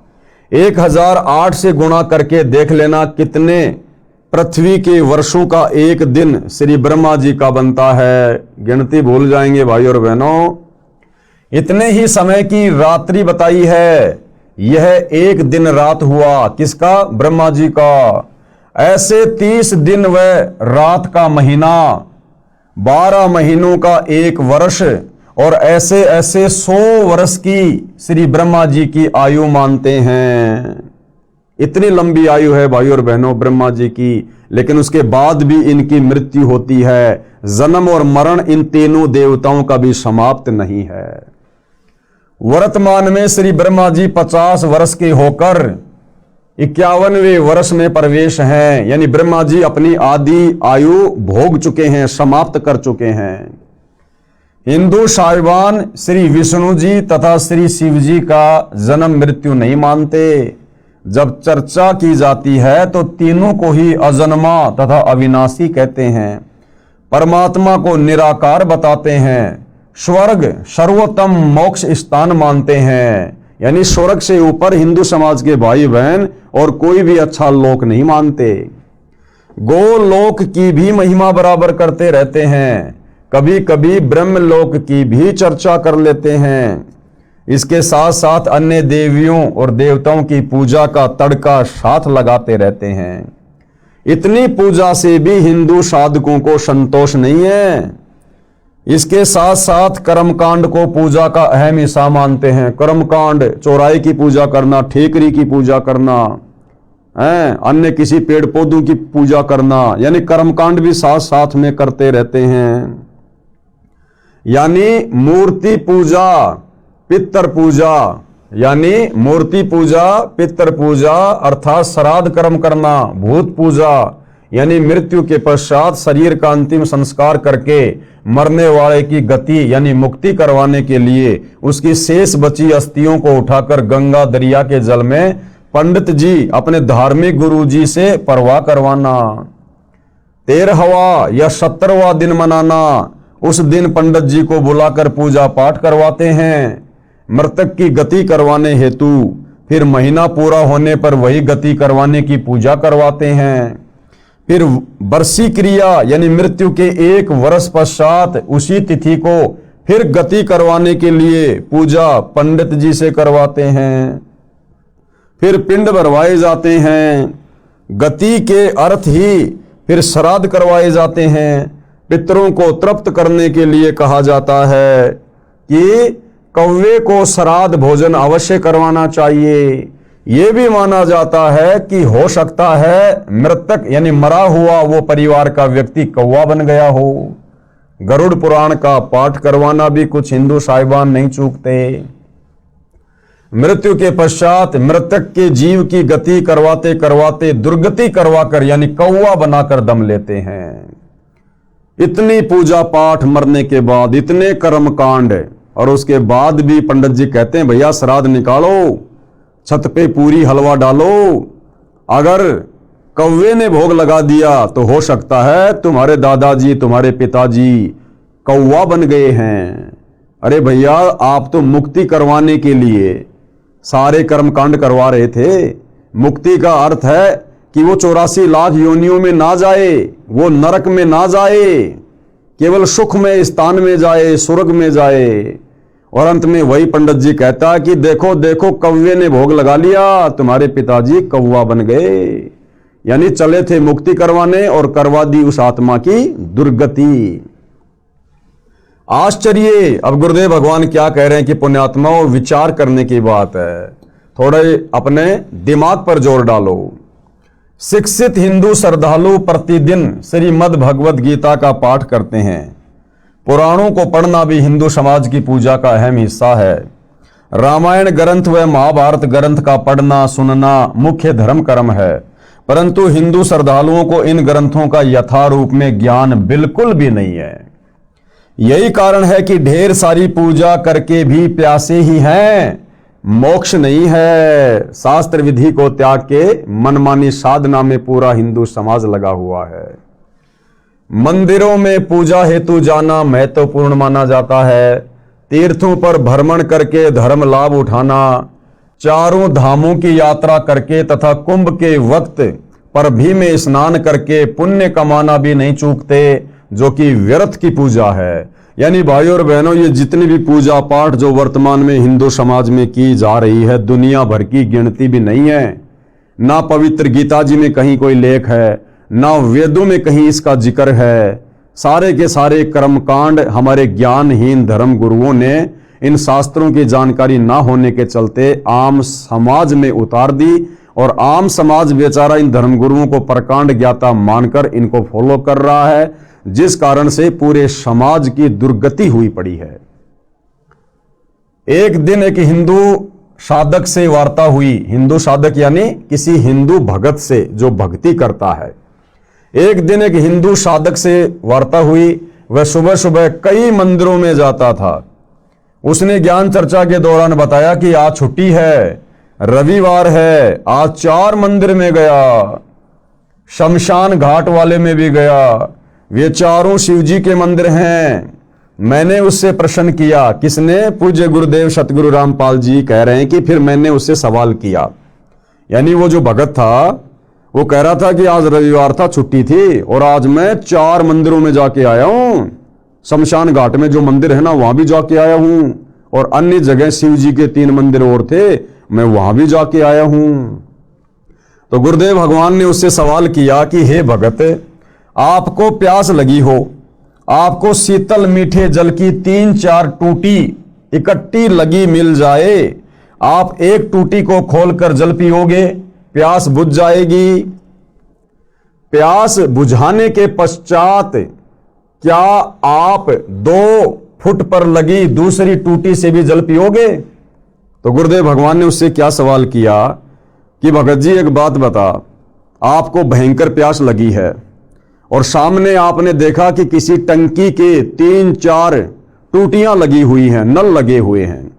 1,008 से गुणा करके देख लेना कितने पृथ्वी के वर्षों का एक दिन श्री ब्रह्मा जी का बनता है। गिनती भूल जाएंगे भाई और बहनों। इतने ही समय की रात्रि बताई है, यह एक दिन रात हुआ। किसका? ब्रह्मा जी का। ऐसे 30 दिन व रात का महीना, 12 महीनों का एक वर्ष, और ऐसे ऐसे 100 वर्ष की श्री ब्रह्मा जी की आयु मानते हैं। इतनी लंबी आयु है भाई और बहनों ब्रह्मा जी की। लेकिन उसके बाद भी इनकी मृत्यु होती है। जन्म और मरण इन तीनों देवताओं का भी समाप्त नहीं है। वर्तमान में श्री ब्रह्मा जी 50 वर्ष के होकर 51वें वर्ष में प्रवेश हैं, यानी ब्रह्मा जी अपनी आदि आयु भोग चुके हैं, समाप्त कर चुके हैं। हिंदू साहिबान श्री विष्णु जी तथा श्री शिव जी का जन्म मृत्यु नहीं मानते। जब चर्चा की जाती है तो तीनों को ही अजन्मा तथा अविनाशी कहते हैं। परमात्मा को निराकार बताते हैं। स्वर्ग सर्वोत्तम मोक्ष स्थान मानते हैं, यानी स्वर्ग से ऊपर हिंदू समाज के भाई बहन और कोई भी अच्छा लोक नहीं मानते। गोलोक की भी महिमा बराबर करते रहते हैं, कभी कभी ब्रह्मलोक की भी चर्चा कर लेते हैं। इसके साथ साथ अन्य देवियों और देवताओं की पूजा का तड़का साथ लगाते रहते हैं। इतनी पूजा से भी हिंदू साधकों को संतोष नहीं है। इसके साथ साथ कर्मकांड को पूजा का अहम हिस्सा मानते हैं। कर्मकांड, चौराहे की पूजा करना, ठेकरी की पूजा करना, अन्य किसी पेड़ पौधों की पूजा करना, यानी कर्मकांड भी साथ साथ में करते रहते हैं। यानी मूर्ति पूजा, पितर पूजा, यानी मूर्ति पूजा, पितर पूजा अर्थात श्राद्ध कर्म करना, भूत पूजा यानी मृत्यु के पश्चात शरीर का अंतिम संस्कार करके मरने वाले की गति यानी मुक्ति करवाने के लिए उसकी शेष बची अस्थियों को उठाकर गंगा दरिया के जल में पंडित जी अपने धार्मिक गुरु जी से परवाह करवाना। 13वां या 17वां दिन मनाना, उस दिन पंडित जी को बुलाकर पूजा पाठ करवाते हैं मृतक की गति करवाने हेतु। फिर महीना पूरा होने पर वही गति करवाने की पूजा करवाते हैं। फिर वर्षी क्रिया यानी मृत्यु के 1 वर्ष पश्चात उसी तिथि को फिर गति करवाने के लिए पूजा पंडित जी से करवाते हैं। फिर पिंड भरवाए जाते हैं। गति के अर्थ ही फिर श्राद्ध करवाए जाते हैं। पितरों को तृप्त करने के लिए कहा जाता है कि कौवे को श्राद्ध भोजन अवश्य करवाना चाहिए। यह भी माना जाता है कि हो सकता है मृतक यानी मरा हुआ वो परिवार का व्यक्ति कौवा बन गया हो। गरुड़ पुराण का पाठ करवाना भी कुछ हिंदू साहिबान नहीं चूकते। मृत्यु के पश्चात मृतक के जीव की गति करवाते करवाते दुर्गति करवाकर यानी कौवा बनाकर दम लेते हैं। इतनी पूजा पाठ मरने के बाद, इतने कर्मकांड, और उसके बाद भी पंडित जी कहते हैं भैया श्राद्ध निकालो, छत पे पूरी हलवा डालो। अगर कौवे ने भोग लगा दिया तो हो सकता है तुम्हारे दादाजी, तुम्हारे पिताजी कौवा बन गए हैं। अरे भैया आप तो मुक्ति करवाने के लिए सारे कर्मकांड करवा रहे थे। मुक्ति का अर्थ है कि वो 84 लाख योनियों में ना जाए, वो नरक में ना जाए, केवल सुख में स्थान में जाए, स्वर्ग में जाए। और अंत में वही पंडित जी कहता है कि देखो देखो कौवे ने भोग लगा लिया, तुम्हारे पिताजी कौवा बन गए। यानी चले थे मुक्ति करवाने और करवा दी उस आत्मा की दुर्गति। आश्चर्य। अब गुरुदेव भगवान क्या कह रहे हैं कि पुण्यात्माओं विचार करने की बात है, थोड़े अपने दिमाग पर जोर डालो। शिक्षित हिंदू श्रद्धालु प्रतिदिन श्रीमद् भगवद गीता का पाठ करते हैं। पुराणों को पढ़ना भी हिंदू समाज की पूजा का अहम हिस्सा है। रामायण ग्रंथ व महाभारत ग्रंथ का पढ़ना सुनना मुख्य धर्म कर्म है, परंतु हिंदू श्रद्धालुओं को इन ग्रंथों का यथारूप में ज्ञान बिल्कुल भी नहीं है। यही कारण है कि ढेर सारी पूजा करके भी प्यासे ही हैं, मोक्ष नहीं है। शास्त्र विधि को त्याग के मनमानी साधना में पूरा हिंदू समाज लगा हुआ है। मंदिरों में पूजा हेतु जाना महत्वपूर्ण माना जाता है। तीर्थों पर भ्रमण करके धर्म लाभ उठाना, चारों धामों की यात्रा करके तथा कुंभ के वक्त पर भी में स्नान करके पुण्य कमाना भी नहीं चूकते, जो कि व्यर्थ की पूजा है। यानी भाइयों और बहनों, ये जितनी भी पूजा पाठ जो वर्तमान में हिंदू समाज में की जा रही है, दुनिया भर की गिनती भी नहीं है। ना पवित्र गीता जी में कहीं कोई लेख है, ना वेदों में कहीं इसका जिक्र है। सारे के सारे कर्मकांड हमारे ज्ञानहीन धर्म गुरुओं ने इन शास्त्रों की जानकारी ना होने के चलते आम समाज में उतार दी, और आम समाज बेचारा इन धर्मगुरुओं को प्रकांड ज्ञाता मानकर इनको फॉलो कर रहा है, जिस कारण से पूरे समाज की दुर्गति हुई पड़ी है। एक दिन एक हिंदू साधक से वार्ता हुई। हिंदू साधक यानी किसी हिंदू भगत से जो भक्ति करता है। एक दिन एक हिंदू साधक से वार्ता हुई। वह सुबह सुबह कई मंदिरों में जाता था। उसने ज्ञान चर्चा के दौरान बताया कि आज छुट्टी है, रविवार है। आज 4 मंदिर में गया, शमशान घाट वाले में भी गया। वे चारों शिवजी के मंदिर हैं। मैंने उससे प्रश्न किया। किसने? पूज्य गुरुदेव सतगुरु रामपाल जी कह रहे हैं कि फिर मैंने उससे सवाल किया। यानी वो जो भगत था वो कह रहा था कि आज रविवार था, छुट्टी थी, और आज मैं 4 मंदिरों में जाके आया हूं। शमशान घाट में जो मंदिर है ना, वहां भी जाके आया हूं, और अन्य जगह शिव जी के 3 मंदिर और थे, मैं वहां भी जाके आया हूं। तो गुरुदेव भगवान ने उससे सवाल किया कि हे भगत, आपको प्यास लगी हो, आपको शीतल मीठे जल की 3-4 टूटी इकट्ठी लगी मिल जाए, आप एक टूटी को खोलकर जल पियोगे, प्यास बुझ जाएगी। प्यास बुझाने के पश्चात क्या आप 2 फुट पर लगी दूसरी टूटी से भी जल पियोगे? तो गुरुदेव भगवान ने उससे क्या सवाल किया कि भगत जी एक बात बता, आपको भयंकर प्यास लगी है और सामने आपने देखा कि किसी टंकी के 3-4 टूटियां लगी हुई हैं, नल लगे हुए हैं।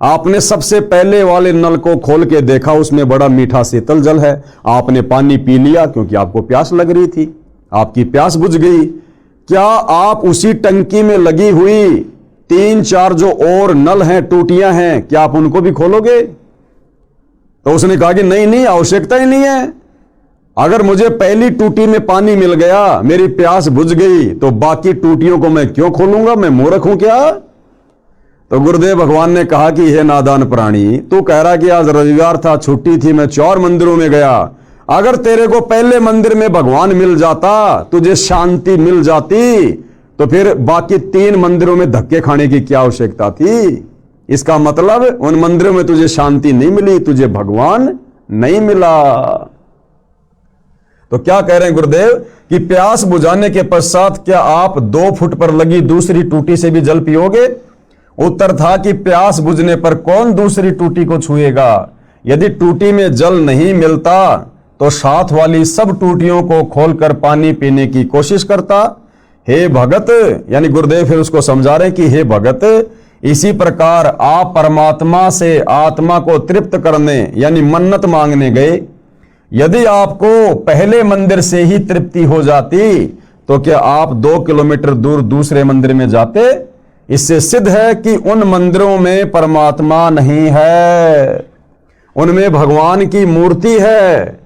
आपने सबसे पहले वाले नल को खोल के देखा, उसमें बड़ा मीठा शीतल जल है। आपने पानी पी लिया क्योंकि आपको प्यास लग रही थी, आपकी प्यास बुझ गई। क्या आप उसी टंकी में लगी हुई 3-4 जो और नल हैं, टूटियां हैं, क्या आप उनको भी खोलोगे? तो उसने कहा कि नहीं नहीं, आवश्यकता ही नहीं है। अगर मुझे पहली टूटी में पानी मिल गया, मेरी प्यास बुझ गई, तो बाकी टूटियों को मैं क्यों खोलूंगा? मैं मूर्ख हूं क्या? तो गुरुदेव भगवान ने कहा कि हे नादान प्राणी, तू कह रहा कि आज रविवार था, छुट्टी थी, मैं 4 मंदिरों में गया। अगर तेरे को पहले मंदिर में भगवान मिल जाता, तुझे शांति मिल जाती, तो फिर बाकी 3 मंदिरों में धक्के खाने की क्या आवश्यकता थी? इसका मतलब उन मंदिरों में तुझे शांति नहीं मिली, तुझे भगवान नहीं मिला। तो क्या कह रहे हैं गुरुदेव कि प्यास बुझाने के पश्चात क्या आप 2 फुट पर लगी दूसरी टूटी से भी जल पियोगे? उत्तर था कि प्यास बुझने पर कौन दूसरी टूटी को छुएगा? यदि टूटी में जल नहीं मिलता तो साथ वाली सब टूटियों को खोलकर पानी पीने की कोशिश करता। हे भगत, यानी गुरुदेव फिर उसको समझा रहे कि हे भगत, इसी प्रकार आप परमात्मा से आत्मा को तृप्त करने यानी मन्नत मांगने गए। यदि आपको पहले मंदिर से ही तृप्ति हो जाती तो क्या आप 2 किलोमीटर दूर दूसरे मंदिर में जाते? इससे सिद्ध है कि उन मंदिरों में परमात्मा नहीं है, उनमें भगवान की मूर्ति है।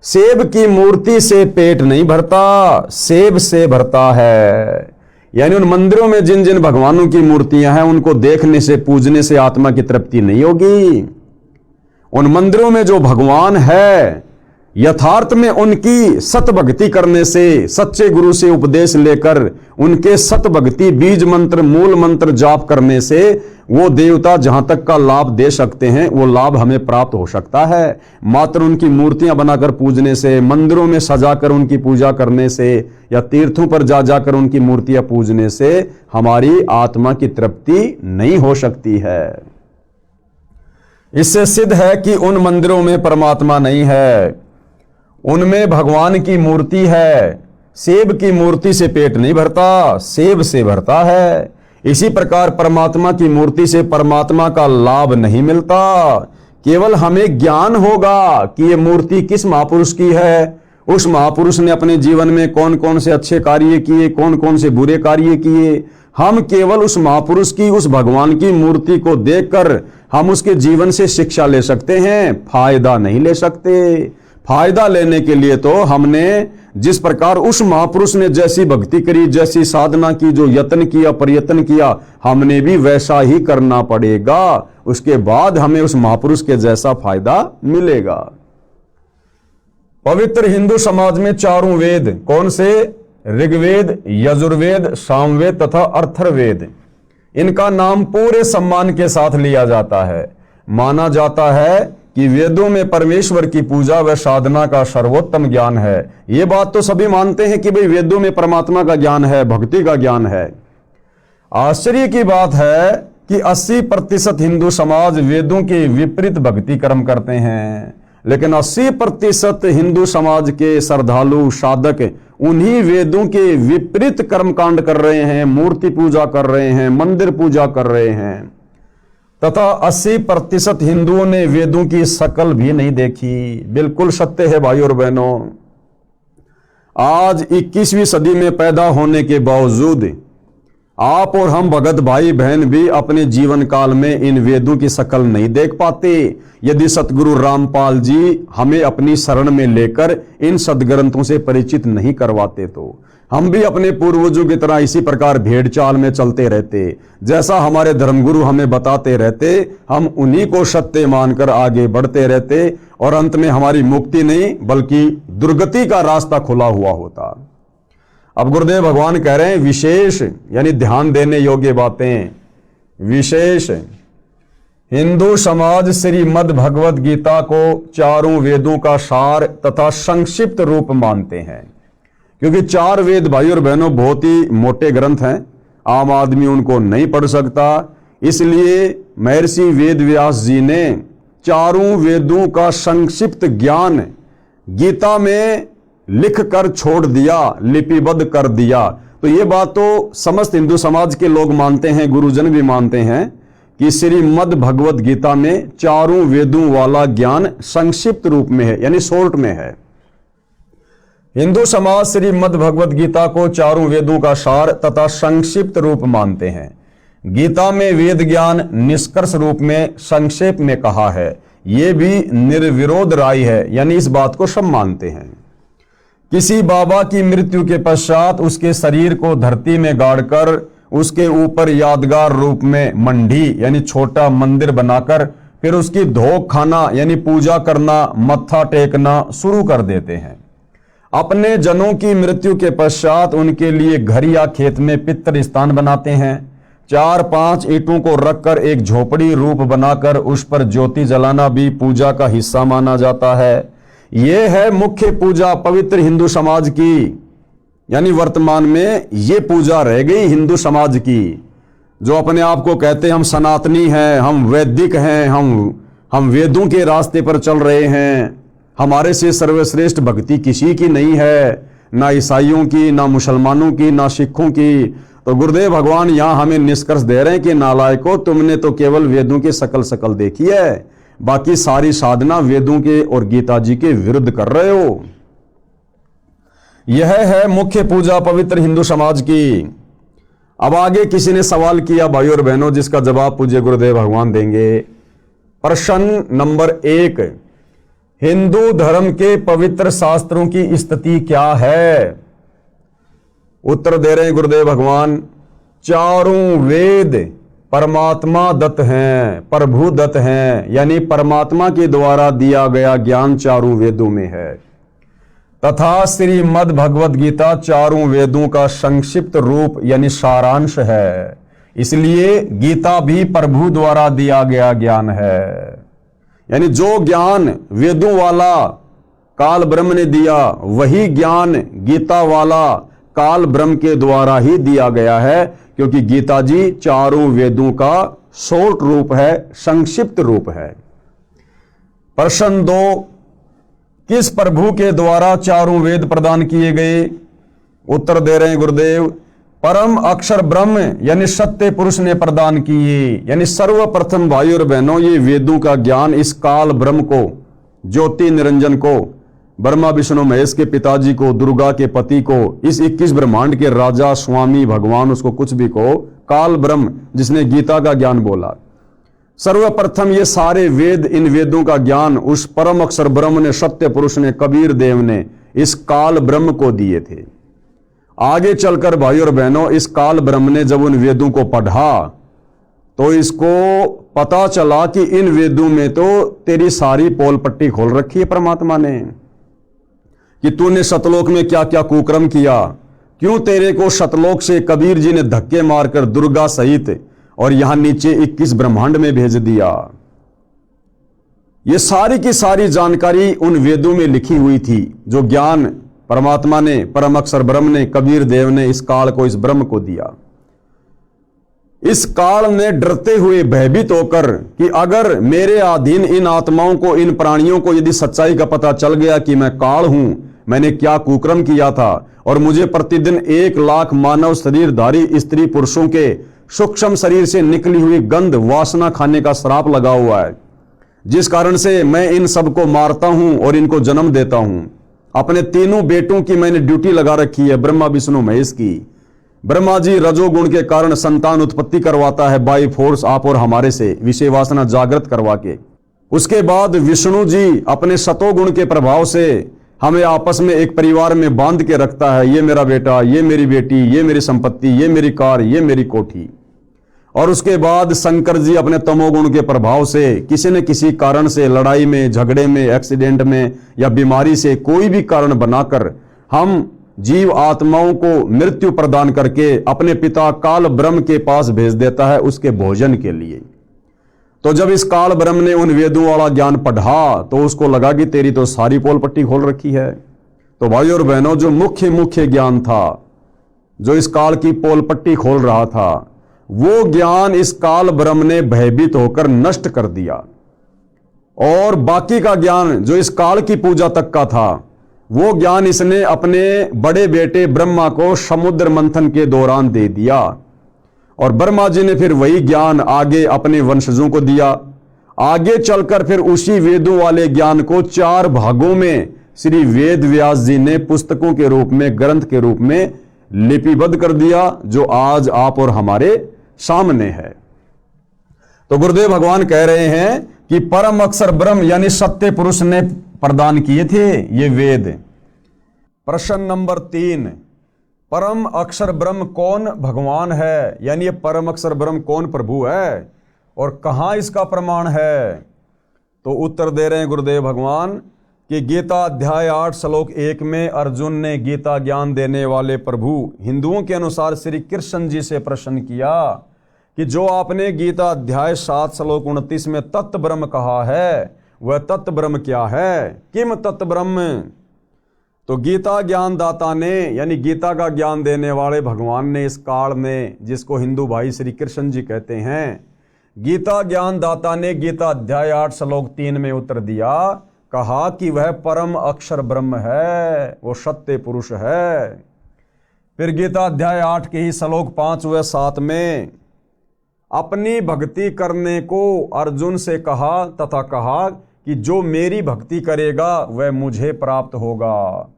सेब की मूर्ति से पेट नहीं भरता, सेब से भरता है। यानी उन मंदिरों में जिन जिन भगवानों की मूर्तियां हैं, उनको देखने से, पूजने से आत्मा की तृप्ति नहीं होगी। उन मंदिरों में जो भगवान है, यथार्थ में उनकी सत भक्ति करने से, सच्चे गुरु से उपदेश लेकर उनके सत भक्ति बीज मंत्र, मूल मंत्र जाप करने से वो देवता जहां तक का लाभ दे सकते हैं, वो लाभ हमें प्राप्त हो सकता है। मात्र उनकी मूर्तियां बनाकर पूजने से, मंदिरों में सजाकर उनकी पूजा करने से, या तीर्थों पर जा जाकर उनकी मूर्तियां पूजने से हमारी आत्मा की तृप्ति नहीं हो सकती है। इससे सिद्ध है कि उन मंदिरों में परमात्मा नहीं है, उनमें भगवान की मूर्ति है। सेब की मूर्ति से पेट नहीं भरता, सेब से भरता है। इसी प्रकार परमात्मा की मूर्ति से परमात्मा का लाभ नहीं मिलता। केवल हमें ज्ञान होगा कि ये मूर्ति किस महापुरुष की है, उस महापुरुष ने अपने जीवन में कौन कौन से अच्छे कार्य किए, कौन कौन से बुरे कार्य किए। हम केवल उस महापुरुष की, उस भगवान की मूर्ति को देखकर हम उसके जीवन से शिक्षा ले सकते हैं, फायदा नहीं ले सकते। फायदा लेने के लिए तो हमने जिस प्रकार उस महापुरुष ने जैसी भक्ति करी, जैसी साधना की, जो यत्न किया, प्रयत्न किया, हमने भी वैसा ही करना पड़ेगा। उसके बाद हमें उस महापुरुष के जैसा फायदा मिलेगा। पवित्र हिंदू समाज में 4 वेद कौन से? ऋग्वेद, यजुर्वेद, सामवेद तथा अथर्ववेद। इनका नाम पूरे सम्मान के साथ लिया जाता है। माना जाता है कि वेदों में परमेश्वर की पूजा व साधना का सर्वोत्तम ज्ञान है। यह बात तो सभी मानते हैं कि भाई वेदों में परमात्मा का ज्ञान है, भक्ति का ज्ञान है। आश्चर्य की बात है कि 80% हिंदू समाज वेदों के विपरीत भक्ति कर्म करते हैं, लेकिन 80% हिंदू समाज के श्रद्धालु साधक उन्हीं वेदों के विपरीत कर्मकांड कर रहे हैं, मूर्ति पूजा कर रहे हैं, मंदिर पूजा कर रहे हैं। तथा 80% हिंदुओं ने वेदों की शकल भी नहीं देखी। बिल्कुल सत्य है भाई और बहनों। आज 21वीं सदी में पैदा होने के बावजूद आप और हम भगत भाई बहन भी अपने जीवन काल में इन वेदों की शकल नहीं देख पाते। यदि सतगुरु रामपाल जी हमें अपनी शरण में लेकर इन सदग्रंथों से परिचित नहीं करवाते तो हम भी अपने पूर्वजों की तरह इसी प्रकार भेड़ चाल में चलते रहते। जैसा हमारे धर्मगुरु हमें बताते रहते, हम उन्हीं को सत्य मानकर आगे बढ़ते रहते और अंत में हमारी मुक्ति नहीं बल्कि दुर्गति का रास्ता खुला हुआ होता। अब गुरुदेव भगवान कह रहे हैं विशेष यानी ध्यान देने योग्य बातें। विशेष हिंदू समाज श्रीमद् भगवद गीता को चारों वेदों का सार तथा संक्षिप्त रूप मानते हैं, क्योंकि 4 वेद भाई और बहनों बहुत ही मोटे ग्रंथ हैं, आम आदमी उनको नहीं पढ़ सकता। इसलिए महर्षि वेद व्यास जी ने चारों वेदों का संक्षिप्त ज्ञान गीता में लिख कर छोड़ दिया, लिपिबद्ध कर दिया। तो ये बात तो समस्त हिंदू समाज के लोग मानते हैं, गुरुजन भी मानते हैं कि श्रीमद् भगवद गीता में चारों वेदों वाला ज्ञान संक्षिप्त रूप में है, यानी शॉर्ट में है। हिंदू समाज श्रीमद् भगवद गीता को चारों वेदों का सार तथा संक्षिप्त रूप मानते हैं। गीता में वेद ज्ञान निष्कर्ष रूप में संक्षेप में कहा है, यह भी निर्विरोध राय है, यानी इस बात को सब मानते हैं। किसी बाबा की मृत्यु के पश्चात उसके शरीर को धरती में गाड़कर उसके ऊपर यादगार रूप में मंडी यानी छोटा मंदिर बनाकर फिर उसकी धोख खाना यानी पूजा करना, मत्था टेकना शुरू कर देते हैं। अपने जनों की मृत्यु के पश्चात उनके लिए घर या खेत में पितृ स्थान बनाते हैं। 4-5 ईंटों को रखकर एक झोपड़ी रूप बनाकर उस पर ज्योति जलाना भी पूजा का हिस्सा माना जाता है। यह है मुख्य पूजा पवित्र हिंदू समाज की, यानी वर्तमान में यह पूजा रह गई हिंदू समाज की। जो अपने आप को कहते हैं हम सनातनी हैं, हम वैदिक हैं, हम वेदों के रास्ते पर चल रहे हैं, हमारे से सर्वश्रेष्ठ भक्ति किसी की नहीं है, ना ईसाइयों की, ना मुसलमानों की, ना सिखों की। तो गुरुदेव भगवान यहां हमें निष्कर्ष दे रहे हैं कि नालायकों, तुमने तो केवल वेदों की शकल देखी है, बाकी सारी साधना वेदों के और गीता जी के विरुद्ध कर रहे हो। यह है मुख्य पूजा पवित्र हिंदू समाज की। अब आगे किसी ने सवाल किया भाई और बहनों, जिसका जवाब पूज्य गुरुदेव भगवान देंगे। प्रश्न नंबर 1, हिंदू धर्म के पवित्र शास्त्रों की स्थिति क्या है? उत्तर दे रहे हैं गुरुदेव भगवान, चारों वेद परमात्मा दत्त हैं, प्रभु दत्त हैं, यानी परमात्मा के द्वारा दिया गया ज्ञान चारों वेदों में है। तथा श्रीमद् भगवद गीता चारों वेदों का संक्षिप्त रूप यानी सारांश है। इसलिए गीता भी प्रभु द्वारा दिया गया ज्ञान है, यानी जो ज्ञान वेदों वाला काल ब्रह्म ने दिया, वही ज्ञान गीता वाला काल ब्रह्म के द्वारा ही दिया गया है, क्योंकि गीता जी चारों वेदों का शॉर्ट रूप है, संक्षिप्त रूप है। प्रश्न 2, किस प्रभु के द्वारा चारों वेद प्रदान किए गए? उत्तर दे रहे हैं गुरुदेव, परम अक्षर ब्रह्म यानी सत्य पुरुष ने प्रदान किए। यानी सर्वप्रथम भाई और बहनों, ये वेदों का ज्ञान इस काल ब्रह्म को, ज्योति निरंजन को, ब्रह्मा विष्णु महेश के पिताजी को, दुर्गा के पति को, इस 21 ब्रह्मांड के राजा स्वामी भगवान, उसको कुछ भी को, काल ब्रह्म जिसने गीता का ज्ञान बोला, सर्वप्रथम ये सारे वेद, इन वेदों का ज्ञान उस परम अक्षर ब्रह्म ने, सत्य पुरुष ने, कबीर देव ने इस काल ब्रह्म को दिए थे। आगे चलकर भाई और बहनों, इस काल ब्रह्म ने जब उन वेदों को पढ़ा तो इसको पता चला कि इन वेदों में तो तेरी सारी पोल पट्टी खोल रखी है परमात्मा ने, कि तूने सतलोक में क्या क्या कुकर्म किया, क्यों तेरे को सतलोक से कबीर जी ने धक्के मारकर दुर्गा सहित और यहां नीचे 21 ब्रह्मांड में भेज दिया। ये सारी की सारी जानकारी उन वेदों में लिखी हुई थी, जो ज्ञान परमात्मा ने, परम अक्षर ब्रह्म ने, कबीर देव ने इस काल को, इस ब्रह्म को दिया। इस काल ने डरते हुए भयभीत होकर कि अगर मेरे अधीन इन आत्माओं को, इन प्राणियों को यदि सच्चाई का पता चल गया कि मैं काल हूं, मैंने क्या कुकर्म किया था और मुझे प्रतिदिन 1,00,000 मानव शरीरधारी स्त्री पुरुषों के सूक्ष्म शरीर से निकली हुई गंध वासना खाने का श्राप लगा हुआ है, जिस कारण से मैं इन सबको मारता हूं और इनको जन्म देता हूं। अपने तीनों बेटों की मैंने ड्यूटी लगा रखी है, ब्रह्मा विष्णु महेश की। ब्रह्मा जी रजोगुण के कारण संतान उत्पत्ति करवाता है बाई फोर्स आप और हमारे से, विषय वासना जागृत करवा के। उसके बाद विष्णु जी अपने सतोगुण के प्रभाव से हमें आपस में एक परिवार में बांध के रखता है, ये मेरा बेटा, ये मेरी बेटी, ये मेरी संपत्ति, ये मेरी कार, ये मेरी कोठी। और उसके बाद शंकर जी अपने तमोगुण के प्रभाव से किसी न किसी कारण से, लड़ाई में, झगड़े में, एक्सीडेंट में या बीमारी से, कोई भी कारण बनाकर हम जीव आत्माओं को मृत्यु प्रदान करके अपने पिता काल ब्रह्म के पास भेज देता है उसके भोजन के लिए। तो जब इस काल ब्रह्म ने उन वेदों वाला ज्ञान पढ़ा तो उसको लगा कि तेरी तो सारी पोल पट्टी खोल रखी है। तो भाई और बहनों, जो मुख्य ज्ञान था, जो इस काल की पोल पट्टी खोल रहा था, वो ज्ञान इस काल ब्रह्म ने भयभीत होकर नष्ट कर दिया। और बाकी का ज्ञान जो इस काल की पूजा तक का था, वो ज्ञान इसने अपने बड़े बेटे ब्रह्मा को समुद्र मंथन के दौरान दे दिया। और ब्रह्मा जी ने फिर वही ज्ञान आगे अपने वंशजों को दिया। आगे चलकर फिर उसी वेदों वाले ज्ञान को 4 भागों में श्री वेद व्यास जी ने पुस्तकों के रूप में, ग्रंथ के रूप में लिपिबद्ध कर दिया, जो आज आप और हमारे सामने है। तो गुरुदेव भगवान कह रहे हैं कि परम अक्षर ब्रह्म यानी सत्य पुरुष ने प्रदान किए थे ये वेद। प्रश्न नंबर 3, परम अक्षर ब्रह्म कौन भगवान है, यानी ये परम अक्षर ब्रह्म कौन प्रभु है और कहां इसका प्रमाण है? तो उत्तर दे रहे हैं गुरुदेव भगवान कि गीता अध्याय 8 श्लोक 1 में अर्जुन ने गीता ज्ञान देने वाले प्रभु हिंदुओं के अनुसार श्री कृष्ण जी से प्रश्न किया कि जो आपने गीता अध्याय 7 श्लोक 29 में तत्व ब्रह्म कहा है, वह तत्व ब्रह्म क्या है? किम तत्व ब्रह्म? तो गीता ज्ञान दाता ने, यानी गीता का ज्ञान देने वाले भगवान ने इस काल में, जिसको हिंदू भाई श्री कृष्ण जी कहते हैं, गीता ज्ञान दाता ने गीता अध्याय 8 श्लोक 3 में उत्तर दिया, कहा कि वह परम अक्षर ब्रह्म है, वो सत्य पुरुष है। फिर गीता अध्याय 8 के ही श्लोक 5 व 7 में अपनी भक्ति करने को अर्जुन से कहा तथा कहा कि जो मेरी भक्ति करेगा वह मुझे प्राप्त होगा।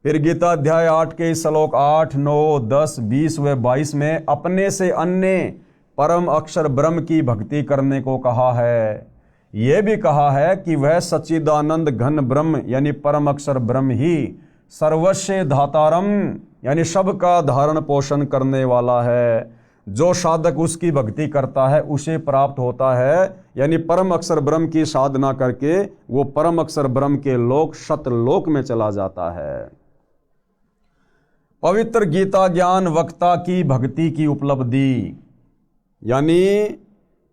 फिर गीता अध्याय 8 के श्लोक 8, 9, 10, 20 व 22 में अपने से अन्य परम अक्षर ब्रह्म की भक्ति करने को कहा है। यह भी कहा है कि वह सच्चिदानंद घन ब्रह्म यानी परम अक्षर ब्रह्म ही सर्वस्व धातारम यानी सबका धारण पोषण करने वाला है। जो साधक उसकी भक्ति करता है उसे प्राप्त होता है, यानी परम अक्षर ब्रह्म की साधना करके वो परम अक्षर ब्रह्म के लोक सतलोक में चला जाता है। पवित्र गीता ज्ञान वक्ता की भक्ति की उपलब्धि, यानी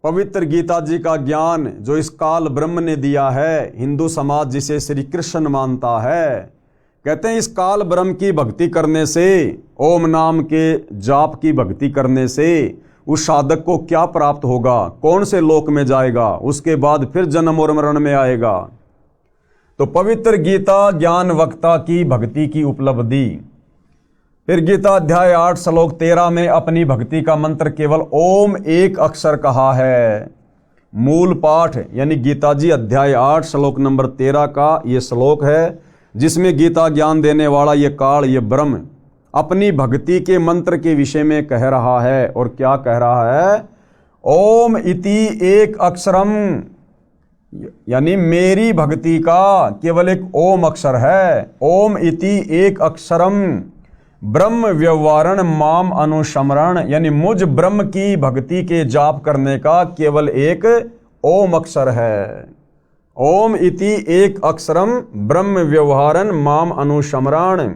पवित्र गीता जी का ज्ञान जो इस काल ब्रह्म ने दिया है, हिंदू समाज जिसे श्री कृष्ण मानता है, कहते हैं इस काल ब्रह्म की भक्ति करने से, ओम नाम के जाप की भक्ति करने से उस साधक को क्या प्राप्त होगा, कौन से लोक में जाएगा, उसके बाद फिर जन्म और मरण में आएगा। तो पवित्र गीता ज्ञान वक्ता की भक्ति की उपलब्धि। फिर गीता अध्याय 8 श्लोक 13 में अपनी भक्ति का मंत्र केवल ओम एक अक्षर कहा है। मूल पाठ यानी गीता जी अध्याय 8 श्लोक नंबर 13 का ये श्लोक है, जिसमें गीता ज्ञान देने वाला ये काल, ये ब्रह्म अपनी भक्ति के मंत्र के विषय में कह रहा है। और क्या कह रहा है? ओम इति एक अक्षरम, यानी मेरी भक्ति का केवल एक ओम अक्षर है। ओम इति एक अक्षरम ब्रह्म व्यवहारण माम अनुस्मरण, यानी मुझ ब्रह्म की भक्ति के जाप करने का केवल एक ओम अक्षर है। ओम इति एक अक्षरम ब्रह्म व्यवहारन माम अनुस्मरण,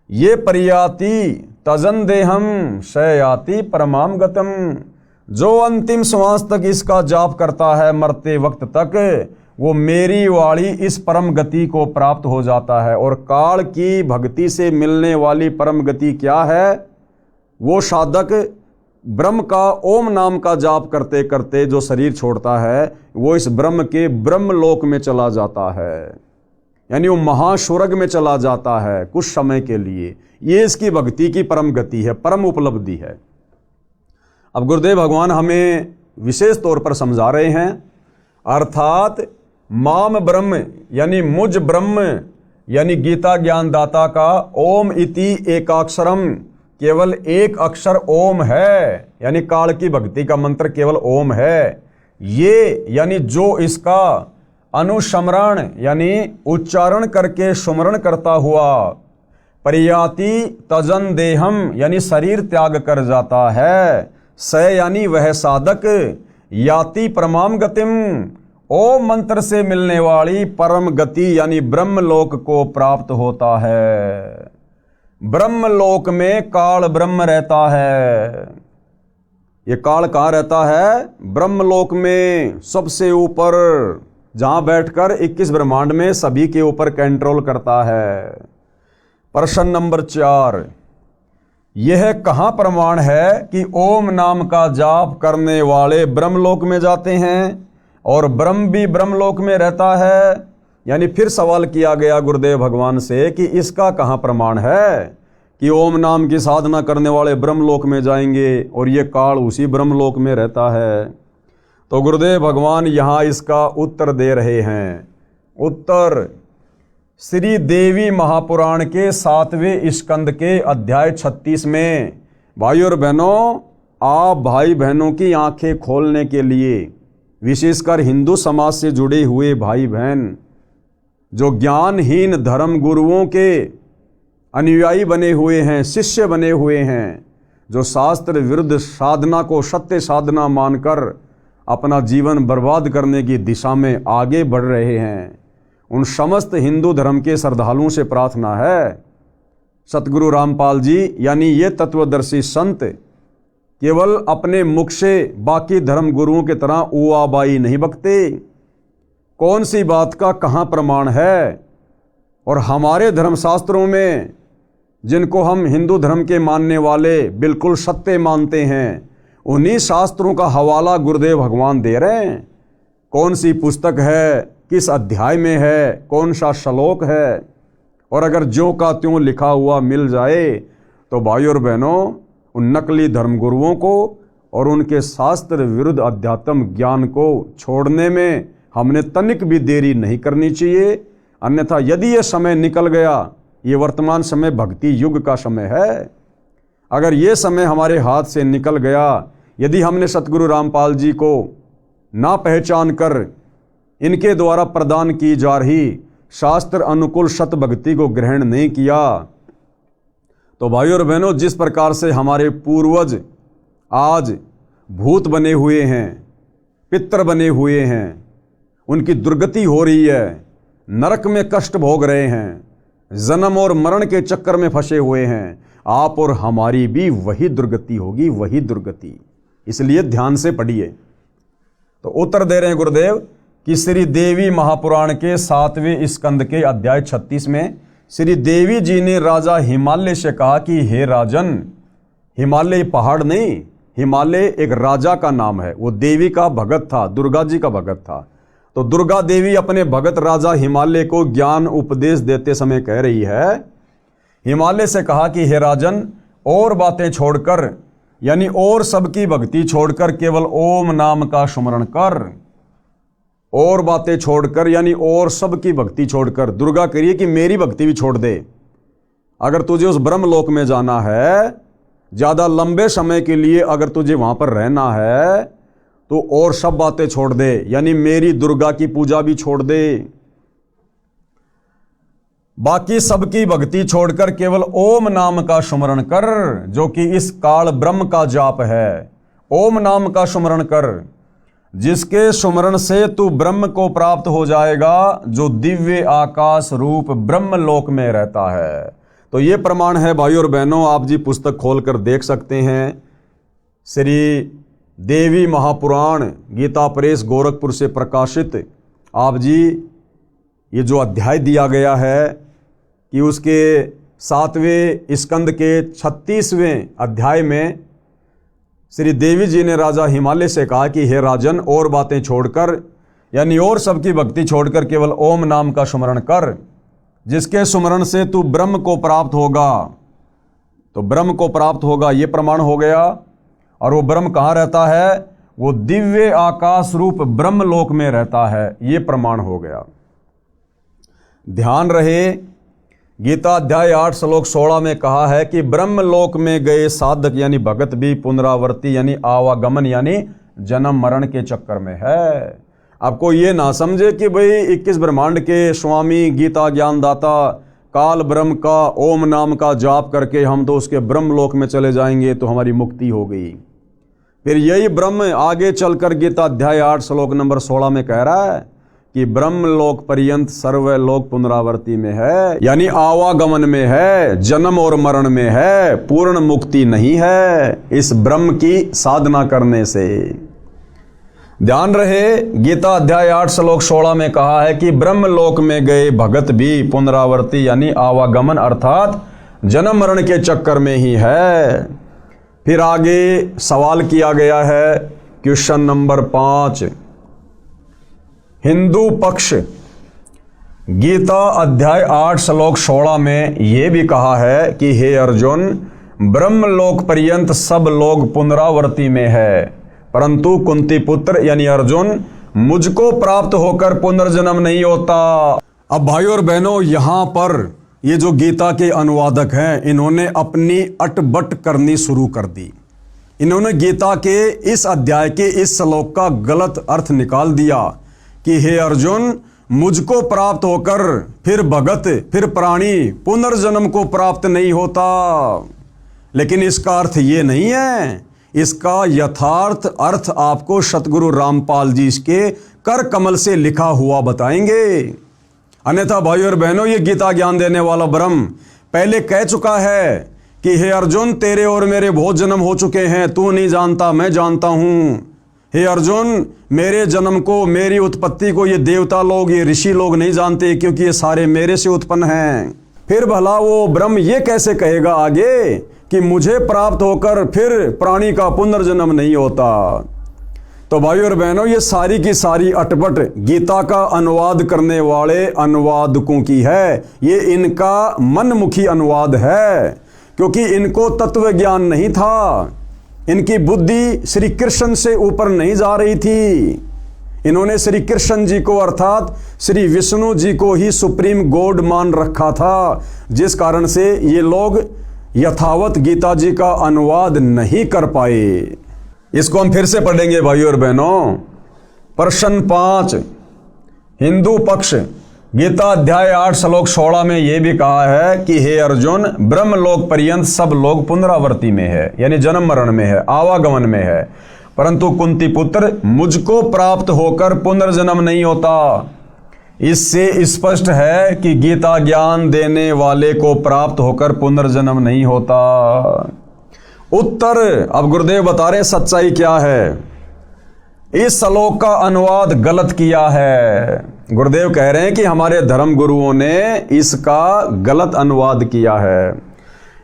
ये परियाति तजन देहम शयाति परमाम गतम। जो अंतिम श्वास तक इसका जाप करता है, मरते वक्त तक, वो मेरी वाली इस परम गति को प्राप्त हो जाता है। और काल की भक्ति से मिलने वाली परम गति क्या है? वो साधक ब्रह्म का ओम नाम का जाप करते करते जो शरीर छोड़ता है वो इस ब्रह्म के ब्रह्मलोक में चला जाता है, यानी वो महास्वर्ग में चला जाता है कुछ समय के लिए। ये इसकी भक्ति की परम गति है, परम उपलब्धि है। अब गुरुदेव भगवान हमें विशेष तौर पर समझा रहे हैं, अर्थात माम ब्रह्म यानी मुझ ब्रह्म यानी गीता ज्ञानदाता का ओम इति एकाक्षरम, केवल एक अक्षर ओम है, यानी काल की भक्ति का मंत्र केवल ओम है। ये यानी जो इसका अनुस्मरण यानी उच्चारण करके सुमरण करता हुआ परियाति तजन देहम यानी शरीर त्याग कर जाता है, स यानी वह साधक याति परमाम गतिम ओम मंत्र से मिलने वाली परम गति यानी ब्रह्मलोक को प्राप्त होता है। ब्रह्मलोक में काल ब्रह्म रहता है। ये काल कहाँ रहता है? ब्रह्मलोक में, सबसे ऊपर, जहां बैठकर 21 ब्रह्मांड में सभी के ऊपर कंट्रोल करता है। प्रश्न नंबर 4, यह कहां प्रमाण है कि ओम नाम का जाप करने वाले ब्रह्मलोक में जाते हैं और ब्रह्म भी ब्रह्मलोक में रहता है? यानी फिर सवाल किया गया गुरुदेव भगवान से कि इसका कहां प्रमाण है कि ओम नाम की साधना करने वाले ब्रह्मलोक में जाएंगे और ये काल उसी ब्रह्मलोक में रहता है। तो गुरुदेव भगवान यहाँ इसका उत्तर दे रहे हैं। उत्तर श्री देवी महापुराण के 7वें स्कंद के अध्याय 36 में। भाइयों और बहनों, आप भाई बहनों की आंखें खोलने के लिए, विशेषकर हिंदू समाज से जुड़े हुए भाई बहन जो ज्ञानहीन धर्म गुरुओं के अनुयायी बने हुए हैं, शिष्य बने हुए हैं, जो शास्त्र विरुद्ध साधना को सत्य साधना मानकर अपना जीवन बर्बाद करने की दिशा में आगे बढ़ रहे हैं, उन समस्त हिंदू धर्म के श्रद्धालुओं से प्रार्थना है, सतगुरु रामपाल जी यानी ये तत्वदर्शी संत केवल अपने मुख से बाकी धर्म गुरुओं की तरह उआबाई नहीं बकते। कौन सी बात का कहाँ प्रमाण है? और हमारे धर्मशास्त्रों में, जिनको हम हिंदू धर्म के मानने वाले बिल्कुल सत्य मानते हैं, उन्हीं शास्त्रों का हवाला गुरुदेव भगवान दे रहे हैं। कौन सी पुस्तक है, किस अध्याय में है, कौन सा श्लोक है, और अगर ज्यों का त्यों लिखा हुआ मिल जाए तो भाइयों और बहनों, उन नकली धर्मगुरुओं को और उनके शास्त्र विरुद्ध अध्यात्म ज्ञान को छोड़ने में हमने तनिक भी देरी नहीं करनी चाहिए। अन्यथा यदि ये समय निकल गया, ये वर्तमान समय भक्ति युग का समय है, अगर ये समय हमारे हाथ से निकल गया, यदि हमने सतगुरु रामपाल जी को ना पहचान कर इनके द्वारा प्रदान की जा रही शास्त्र अनुकूल सत भक्ति को ग्रहण नहीं किया, तो भाइयों और बहनों, जिस प्रकार से हमारे पूर्वज आज भूत बने हुए हैं, पितर बने हुए हैं, उनकी दुर्गति हो रही है, नरक में कष्ट भोग रहे हैं, जन्म और मरण के चक्कर में फंसे हुए हैं, आप और हमारी भी वही दुर्गति होगी, वही दुर्गति। इसलिए ध्यान से पढ़िए। तो उत्तर दे रहे हैं गुरुदेव कि श्री देवी महापुराण के 7वें स्कंद के अध्याय 36 में श्री देवी जी ने राजा हिमालय से कहा कि हे राजन, हिमालय पहाड़ नहीं, हिमालय एक राजा का नाम है, वो देवी का भगत था, दुर्गा जी का भगत था। तो दुर्गा देवी अपने भगत राजा हिमालय को ज्ञान उपदेश देते समय कह रही है, हिमालय से कहा कि हे राजन, और बातें छोड़कर यानी और सबकी भक्ति छोड़कर केवल ओम नाम का स्मरण कर। और बातें छोड़कर यानी और सबकी भक्ति छोड़कर। दुर्गा करिए कि मेरी भक्ति भी छोड़ दे। अगर तुझे उस ब्रह्मलोक में जाना है, ज़्यादा लंबे समय के लिए अगर तुझे वहाँ पर रहना है, तो और सब बातें छोड़ दे, यानी मेरी दुर्गा की पूजा भी छोड़ दे। बाकी सबकी भक्ति छोड़कर केवल ओम नाम का स्मरण कर, जो कि इस काल ब्रह्म का जाप है। ओम नाम का स्मरण कर, जिसके स्मरण से तू ब्रह्म को प्राप्त हो जाएगा, जो दिव्य आकाश रूप ब्रह्मलोक में रहता है। तो ये प्रमाण है भाइयों और बहनों, आप जी पुस्तक खोलकर देख सकते हैं। श्री देवी महापुराण गीता प्रेस गोरखपुर से प्रकाशित आप जी ये जो अध्याय दिया गया है कि उसके 7वें स्कंद के 36वें अध्याय में श्री देवी जी ने राजा हिमालय से कहा कि हे राजन, और बातें छोड़कर यानी और सबकी भक्ति छोड़कर केवल ओम नाम का सुमरण कर, जिसके सुमरण से तू ब्रह्म को प्राप्त होगा। तो ब्रह्म को प्राप्त होगा ये प्रमाण हो गया। और वो ब्रह्म कहाँ रहता है? वो दिव्य आकाश रूप ब्रह्म लोक में रहता है, ये प्रमाण हो गया। ध्यान रहे, गीता अध्याय 8 श्लोक 16 में कहा है कि ब्रह्म लोक में गए साधक यानी भगत भी पुनरावर्ती यानी आवागमन यानी जन्म मरण के चक्कर में है। आपको ये ना समझे कि भाई 21 ब्रह्मांड के स्वामी गीता ज्ञानदाता काल ब्रह्म का ओम नाम का जाप करके हम तो उसके ब्रह्म लोक में चले जाएंगे तो हमारी मुक्ति हो गई। फिर यही ब्रह्म आगे चलकर गीता अध्याय 8 श्लोक नंबर 16 में कह रहा है कि ब्रह्म लोक पर्यंत सर्वलोक पुनरावर्ती में है, यानी आवागमन में है, जन्म और मरण में है, पूर्ण मुक्ति नहीं है इस ब्रह्म की साधना करने से। ध्यान रहे, गीता अध्याय 8 श्लोक 16 में कहा है कि ब्रह्म लोक में गए भगत भी पुनरावर्ती यानी आवागमन अर्थात जन्म मरण के चक्कर में ही है। फिर आगे सवाल किया गया है, क्वेश्चन नंबर 5, हिंदू पक्ष गीता अध्याय 8 श्लोक 16 में यह भी कहा है कि हे अर्जुन, ब्रह्म लोक पर्यंत सब लोग पुनरावर्ती में है, परंतु कुंती पुत्र यानी अर्जुन मुझको प्राप्त होकर पुनर्जन्म नहीं होता। अब भाइयों और बहनों, यहां पर ये जो गीता के अनुवादक हैं, इन्होंने अपनी अटबट करनी शुरू कर दी। इन्होंने गीता के इस अध्याय के इस श्लोक का गलत अर्थ निकाल दिया कि हे अर्जुन, मुझको प्राप्त होकर फिर भगत फिर प्राणी पुनर्जन्म को प्राप्त नहीं होता। लेकिन इसका अर्थ ये नहीं है। इसका यथार्थ अर्थ आपको सतगुरु रामपाल जी के कर कमल से लिखा हुआ बताएंगे। अन्यथा भाइयों और बहनों, ये गीता ज्ञान देने वाला ब्रह्म पहले कह चुका है कि हे अर्जुन, तेरे और मेरे बहुत जन्म हो चुके हैं, तू नहीं जानता, मैं जानता हूं। हे अर्जुन, मेरे जन्म को, मेरी उत्पत्ति को ये देवता लोग, ये ऋषि लोग नहीं जानते, क्योंकि ये सारे मेरे से उत्पन्न हैं। फिर भला वो ब्रह्म ये कैसे कहेगा आगे कि मुझे प्राप्त होकर फिर प्राणी का पुनर्जन्म नहीं होता। तो भाइयों और बहनों, ये सारी की सारी अटपट गीता का अनुवाद करने वाले अनुवादकों की है। ये इनका मनमुखी अनुवाद है, क्योंकि इनको तत्व ज्ञान नहीं था। इनकी बुद्धि श्री कृष्ण से ऊपर नहीं जा रही थी। इन्होंने श्री कृष्ण जी को अर्थात श्री विष्णु जी को ही सुप्रीम गॉड मान रखा था, जिस कारण से ये लोग यथावत गीता जी का अनुवाद नहीं कर पाए। इसको हम फिर से पढ़ेंगे भाइयों और बहनों। प्रश्न 5, हिंदू पक्ष गीता अध्याय 8 श्लोक 16 में यह भी कहा है कि हे अर्जुन, ब्रह्म लोक पर्यंत सब लोग पुनरावर्ती में है, यानी जन्म मरण में है, आवागमन में है, परंतु कुंती पुत्र मुझको प्राप्त होकर पुनर्जन्म नहीं होता। इससे स्पष्ट है कि गीता ज्ञान देने वाले को प्राप्त होकर पुनर्जन्म नहीं होता। उत्तर अब गुरुदेव बता रहे सच्चाई क्या है। इस श्लोक का अनुवाद गलत किया है। गुरुदेव कह रहे हैं कि हमारे धर्म गुरुओं ने इसका गलत अनुवाद किया है।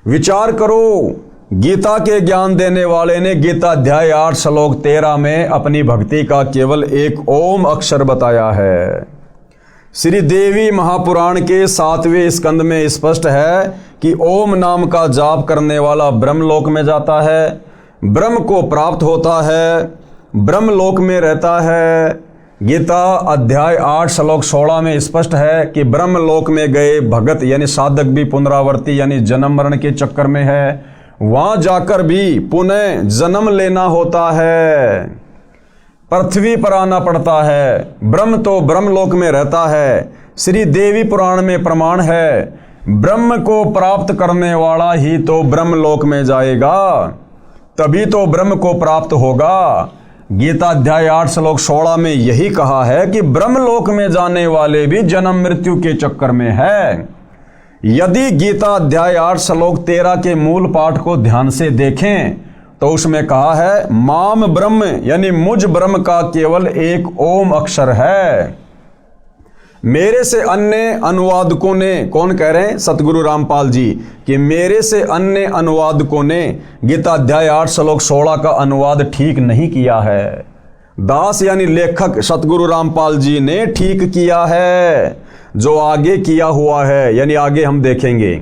विचार करो, गीता के ज्ञान देने वाले ने गीता अध्याय 8 श्लोक 13 में अपनी भक्ति का केवल एक ओम अक्षर बताया है। श्री देवी महापुराण के 7वें स्कंद में स्पष्ट है कि ओम नाम का जाप करने वाला ब्रह्मलोक में जाता है, ब्रह्म को प्राप्त होता है, ब्रह्मलोक में रहता है। गीता अध्याय 8 श्लोक 16 में स्पष्ट है कि ब्रह्मलोक में गए भगत यानी साधक भी पुनरावर्ती यानी जन्म मरण के चक्कर में है, वहां जाकर भी पुनः जन्म लेना होता है, पृथ्वी पर आना पड़ता है। ब्रह्म तो ब्रह्मलोक में रहता है। श्री देवी पुराण में प्रमाण है, ब्रह्म को प्राप्त करने वाला ही तो ब्रह्मलोक में जाएगा, तभी तो ब्रह्म को प्राप्त होगा। गीता अध्याय 8 श्लोक 16 में यही कहा है कि ब्रह्मलोक में जाने वाले भी जन्म मृत्यु के चक्कर में है। यदि गीता अध्याय 8 श्लोक 13 के मूल पाठ को ध्यान से देखें तो उसमें कहा है माम ब्रह्म यानी मुझ ब्रह्म का केवल एक ओम अक्षर है। मेरे से अन्य अनुवादकों ने, कौन कह रहे हैं? सतगुरु रामपाल जी, कि मेरे से अन्य अनुवादकों ने गीता अध्याय 8 श्लोक 16 का अनुवाद ठीक नहीं किया है। दास यानी लेखक सतगुरु रामपाल जी ने ठीक किया है, जो आगे किया हुआ है, यानी आगे हम देखेंगे।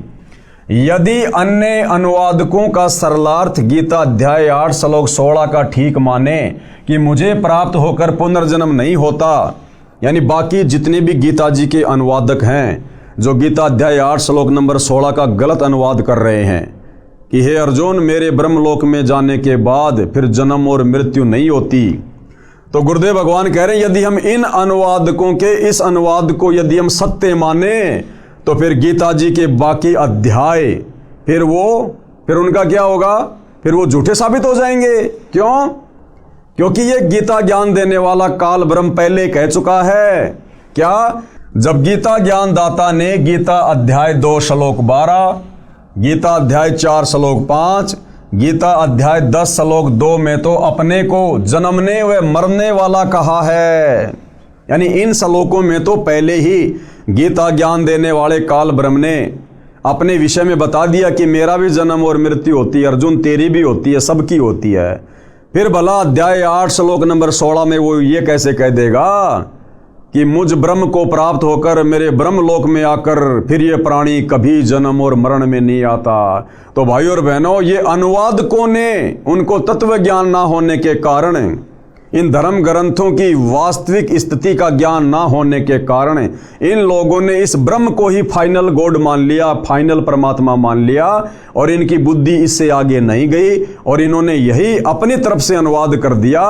यदि अन्य अनुवादकों का सरलार्थ गीता अध्याय 8 श्लोक 16 का ठीक माने कि मुझे प्राप्त होकर पुनर्जन्म नहीं होता, यानी बाकी जितने भी गीता जी के अनुवादक हैं जो गीता अध्याय 8 श्लोक नंबर 16 का गलत अनुवाद कर रहे हैं कि हे अर्जुन, मेरे ब्रह्मलोक में जाने के बाद फिर जन्म और मृत्यु नहीं होती, तो गुरुदेव भगवान कह रहे हैं यदि हम इन अनुवादकों के इस अनुवाद को यदि हम सत्य माने तो फिर गीता जी के बाकी अध्याय फिर उनका क्या होगा? फिर वो झूठे साबित हो जाएंगे। क्यों? क्योंकि ये गीता ज्ञान देने वाला काल ब्रह्म पहले कह चुका है। क्या? जब गीता ज्ञान दाता ने गीता अध्याय 2 श्लोक 12, गीता अध्याय 4 श्लोक 5, गीता अध्याय 10 श्लोक 2 में तो अपने को जन्मने व मरने वाला कहा है, यानी इन श्लोकों में तो पहले ही गीता ज्ञान देने वाले काल ब्रह्म ने अपने विषय में बता दिया कि मेरा भी जन्म और मृत्यु होती है, अर्जुन तेरी भी होती है, सबकी होती है। फिर भला अध्याय 8 श्लोक नंबर 16 में वो ये कैसे कह देगा कि मुझ ब्रह्म को प्राप्त होकर मेरे ब्रह्म लोक में आकर फिर ये प्राणी कभी जन्म और मरण में नहीं आता। तो भाइयों और बहनों, ये अनुवादकों ने उनको तत्व ज्ञान ना होने के कारण, इन धर्म ग्रंथों की वास्तविक स्थिति का ज्ञान ना होने के कारण इन लोगों ने इस ब्रह्म को ही फाइनल गॉड मान लिया, फाइनल परमात्मा मान लिया, और इनकी बुद्धि इससे आगे नहीं गई और इन्होंने यही अपनी तरफ से अनुवाद कर दिया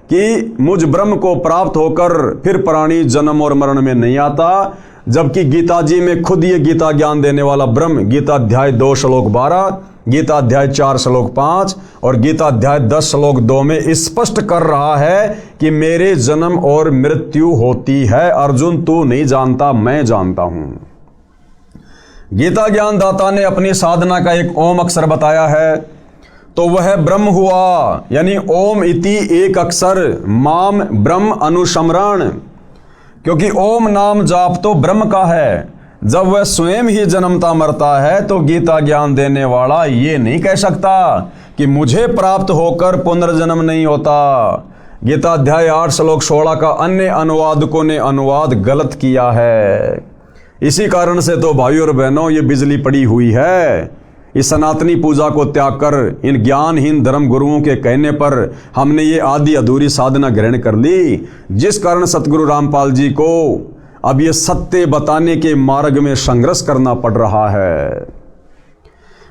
कि मुझ ब्रह्म को प्राप्त होकर फिर प्राणी जन्म और मरण में नहीं आता, जबकि गीता जी में खुद ये गीता ज्ञान देने वाला ब्रह्म गीता अध्याय 2 श्लोक 12, गीता अध्याय 4 श्लोक 5 और गीता अध्याय 10 श्लोक 2 में स्पष्ट कर रहा है कि मेरे जन्म और मृत्यु होती है। अर्जुन तू नहीं जानता, मैं जानता हूं। गीता ज्ञान दाता ने अपनी साधना का एक ओम अक्षर बताया है, तो वह ब्रह्म हुआ, यानी ओम इति एक अक्षर माम ब्रह्म अनुस्मरण, क्योंकि ओम नाम जाप तो ब्रह्म का है। जब वह स्वयं ही जन्मता मरता है तो गीता ज्ञान देने वाला ये नहीं कह सकता कि मुझे प्राप्त होकर पुनर्जन्म नहीं होता। गीता अध्याय 8 श्लोक 16 का अन्य अनुवादकों ने अनुवाद गलत किया है। इसी कारण से तो भाइयों और बहनों ये बिजली पड़ी हुई है। इस सनातनी पूजा को त्याग कर इन ज्ञानहीन धर्म गुरुओं के कहने पर हमने ये आधी अधूरी साधना ग्रहण कर ली, जिस कारण सतगुरु रामपाल जी को अब ये सत्य बताने के मार्ग में संघर्ष करना पड़ रहा है।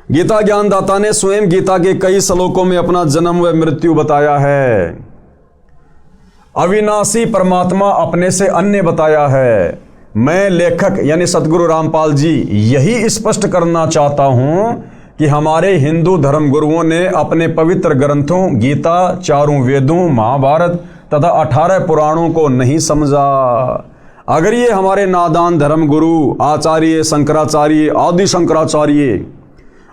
गीता ज्ञानदाता ने स्वयं गीता के कई श्लोकों में अपना जन्म व मृत्यु बताया है। अविनाशी परमात्मा अपने से अन्य बताया है। मैं लेखक यानी सतगुरु रामपाल जी यही स्पष्ट करना चाहता हूं कि हमारे हिंदू धर्म गुरुओं ने अपने पवित्र ग्रंथों गीता, चारों वेदों, महाभारत तथा 18 पुराणों को नहीं समझा। अगर ये हमारे नादान धर्म गुरु आचार्य शंकराचार्य, आदि शंकराचार्य,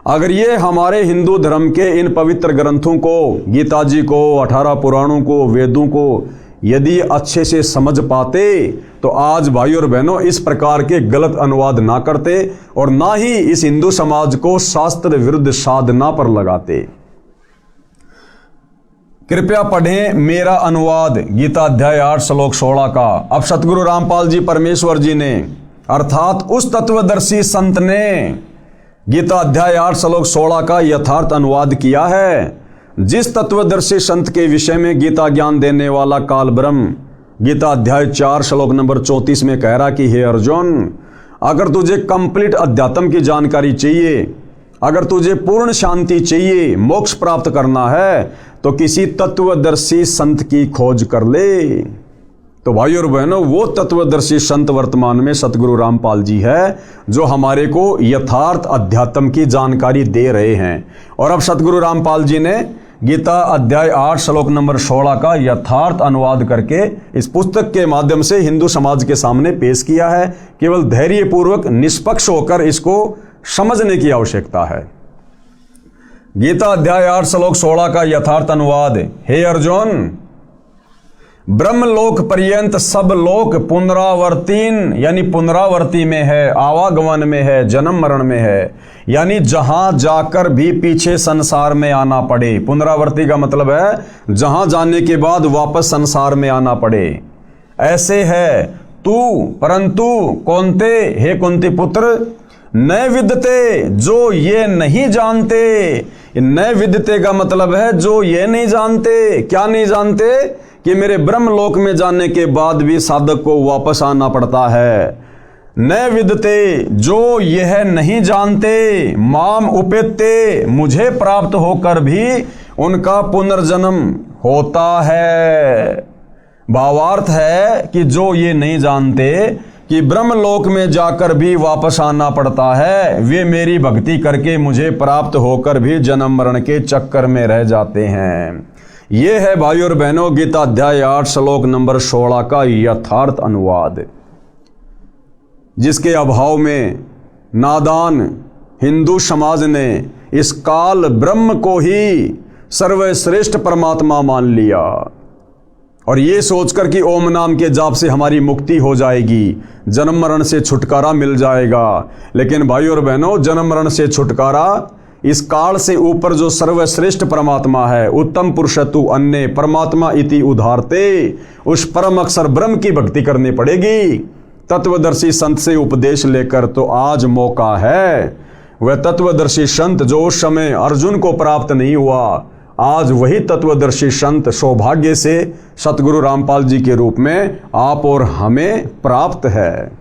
अगर ये हमारे हिंदू धर्म के इन पवित्र ग्रंथों को, गीता जी को, 18 पुराणों को, वेदों को यदि अच्छे से समझ पाते तो आज भाइयों और बहनों इस प्रकार के गलत अनुवाद ना करते और ना ही इस हिंदू समाज को शास्त्र विरुद्ध साधना पर लगाते। कृपया पढ़ें मेरा अनुवाद गीता अध्याय 8 श्लोक 16 का। अब सतगुरु रामपाल जी परमेश्वर जी ने अर्थात उस तत्वदर्शी संत ने गीता अध्याय 8 श्लोक 16 का यथार्थ अनुवाद किया है। जिस तत्वदर्शी संत के विषय में गीता ज्ञान देने वाला काल ब्रह्म गीता अध्याय 4 श्लोक नंबर 34 में कह रहा कि हे अर्जुन, अगर तुझे कंप्लीट अध्यात्म की जानकारी चाहिए, अगर तुझे पूर्ण शांति चाहिए, मोक्ष प्राप्त करना है तो किसी तत्वदर्शी संत की खोज कर ले। तो भाइयों और बहनों, वो तत्वदर्शी संत वर्तमान में सतगुरु रामपाल जी है जो हमारे को यथार्थ अध्यात्म की जानकारी दे रहे हैं। और अब सतगुरु रामपाल जी ने गीता अध्याय 8 श्लोक नंबर 16 का यथार्थ अनुवाद करके इस पुस्तक के माध्यम से हिंदू समाज के सामने पेश किया है। केवल धैर्यपूर्वक निष्पक्ष होकर इसको समझने की आवश्यकता है। गीता अध्याय 8 श्लोक 16 का यथार्थ अनुवाद। हे अर्जुन, ब्रह्मलोक पर्यंत सब लोक पुनरावर्तीन यानी पुनरावर्ती में है, आवागमन में है, जन्म मरण में है, यानी जहां जाकर भी पीछे संसार में आना पड़े। पुनरावर्ती का मतलब है जहां जाने के बाद वापस संसार में आना पड़े। ऐसे है तू, परंतु कौनते, हे कुंती पुत्र, न विदते, जो ये नहीं जानते। न विदते का मतलब है जो ये नहीं जानते। क्या नहीं जानते? कि मेरे ब्रह्मलोक में जाने के बाद भी साधक को वापस आना पड़ता है। न विदते, जो यह नहीं जानते, माम उपेते, मुझे प्राप्त होकर भी उनका पुनर्जन्म होता है। भावार्थ है कि जो ये नहीं जानते कि ब्रह्मलोक में जाकर भी वापस आना पड़ता है, वे मेरी भक्ति करके मुझे प्राप्त होकर भी जन्म मरण के चक्कर में रह जाते हैं। ये है भाई और बहनों गीता अध्याय 8 श्लोक नंबर 16 का यथार्थ अनुवाद, जिसके अभाव में नादान हिंदू समाज ने इस काल ब्रह्म को ही सर्वश्रेष्ठ परमात्मा मान लिया और ये सोचकर कि ओम नाम के जाप से हमारी मुक्ति हो जाएगी, जन्म मरण से छुटकारा मिल जाएगा। लेकिन भाई और बहनों, जन्म मरण से छुटकारा इस काल से ऊपर जो सर्वश्रेष्ठ परमात्मा है, उत्तम पुरुषतु अन्य परमात्मा इति उधारते, उस परम अक्षर ब्रह्म की भक्ति करनी पड़ेगी तत्वदर्शी संत से उपदेश लेकर। तो आज मौका है, वह तत्वदर्शी संत जो उस समय अर्जुन को प्राप्त नहीं हुआ, आज वही तत्वदर्शी संत सौभाग्य से सतगुरु रामपाल जी के रूप में आप और हमें प्राप्त है।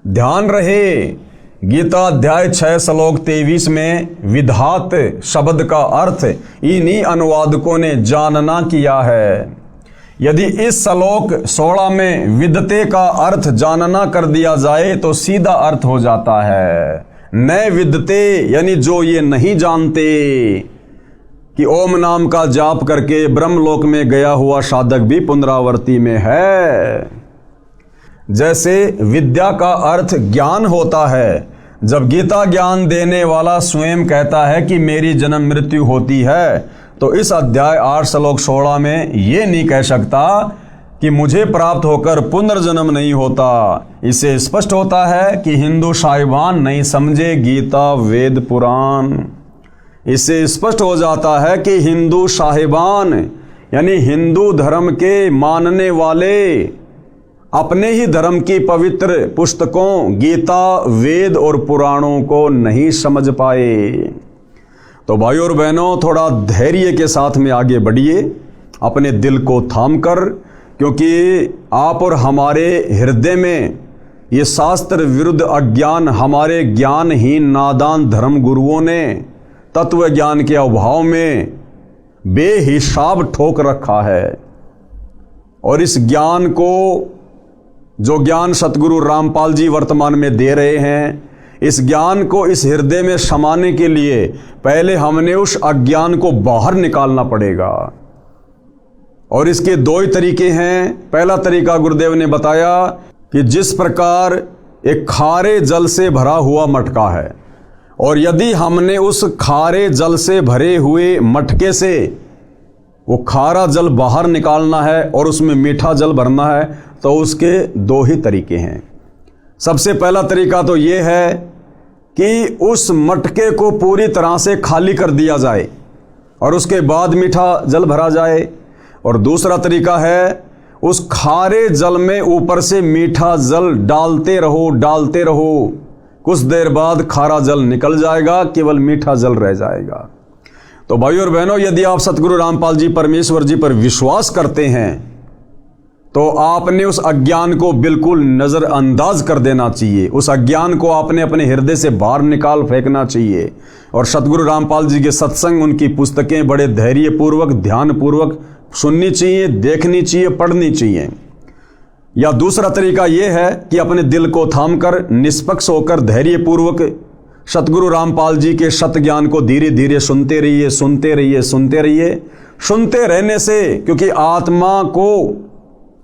ध्यान रहे, गीता अध्याय 6 श्लोक 23 में विधात शब्द का अर्थ इन्हीं अनुवादकों ने जानना किया है। यदि इस श्लोक 16 में विदते का अर्थ जानना कर दिया जाए तो सीधा अर्थ हो जाता है न विदते, यानी जो ये नहीं जानते कि ओम नाम का जाप करके ब्रह्मलोक में गया हुआ साधक भी पुनरावर्ती में है। जैसे विद्या का अर्थ ज्ञान होता है, जब गीता ज्ञान देने वाला स्वयं कहता है कि मेरी जन्म मृत्यु होती है, तो इस अध्याय 8 श्लोक 16 में ये नहीं कह सकता कि मुझे प्राप्त होकर पुनर्जन्म नहीं होता। इससे स्पष्ट होता है कि हिंदू साहिबान नहीं समझे गीता वेद पुराण। इससे स्पष्ट हो जाता है कि हिंदू साहिबान यानी हिंदू धर्म के मानने वाले अपने ही धर्म की पवित्र पुस्तकों गीता वेद और पुराणों को नहीं समझ पाए। तो भाई और बहनों, थोड़ा धैर्य के साथ में आगे बढ़िए, अपने दिल को थाम कर, क्योंकि आप और हमारे हृदय में ये शास्त्र विरुद्ध अज्ञान हमारे ज्ञानहीन नादान धर्म गुरुओं ने तत्व ज्ञान के अभाव में बेहिसाब ठोक रखा है। और इस ज्ञान को, जो ज्ञान सतगुरु रामपाल जी वर्तमान में दे रहे हैं, इस ज्ञान को इस हृदय में समाने के लिए पहले हमने उस अज्ञान को बाहर निकालना पड़ेगा। और इसके दो ही तरीके हैं। पहला तरीका गुरुदेव ने बताया कि जिस प्रकार एक खारे जल से भरा हुआ मटका है, और यदि हमने उस खारे जल से भरे हुए मटके से वो खारा जल बाहर निकालना है और उसमें मीठा जल भरना है, तो उसके दो ही तरीके हैं। सबसे पहला तरीका तो ये है कि उस मटके को पूरी तरह से खाली कर दिया जाए और उसके बाद मीठा जल भरा जाए। और दूसरा तरीका है उस खारे जल में ऊपर से मीठा जल डालते रहो, कुछ देर बाद खारा जल निकल जाएगा, केवल मीठा जल रह जाएगा। तो भाइयों और बहनों, यदि आप सतगुरु रामपाल जी परमेश्वर जी पर विश्वास करते हैं तो आपने उस अज्ञान को बिल्कुल नज़रअंदाज कर देना चाहिए। उस अज्ञान को आपने अपने हृदय से बाहर निकाल फेंकना चाहिए। और सतगुरु रामपाल जी के सत्संग, उनकी पुस्तकें बड़े धैर्यपूर्वक ध्यानपूर्वक सुननी चाहिए, देखनी चाहिए, पढ़नी चाहिए। या दूसरा तरीका यह है कि अपने दिल को थामकर निष्पक्ष होकर धैर्यपूर्वक सतगुरु रामपाल जी के सत ज्ञान को धीरे धीरे सुनते रहिए। सुनते रहने से, क्योंकि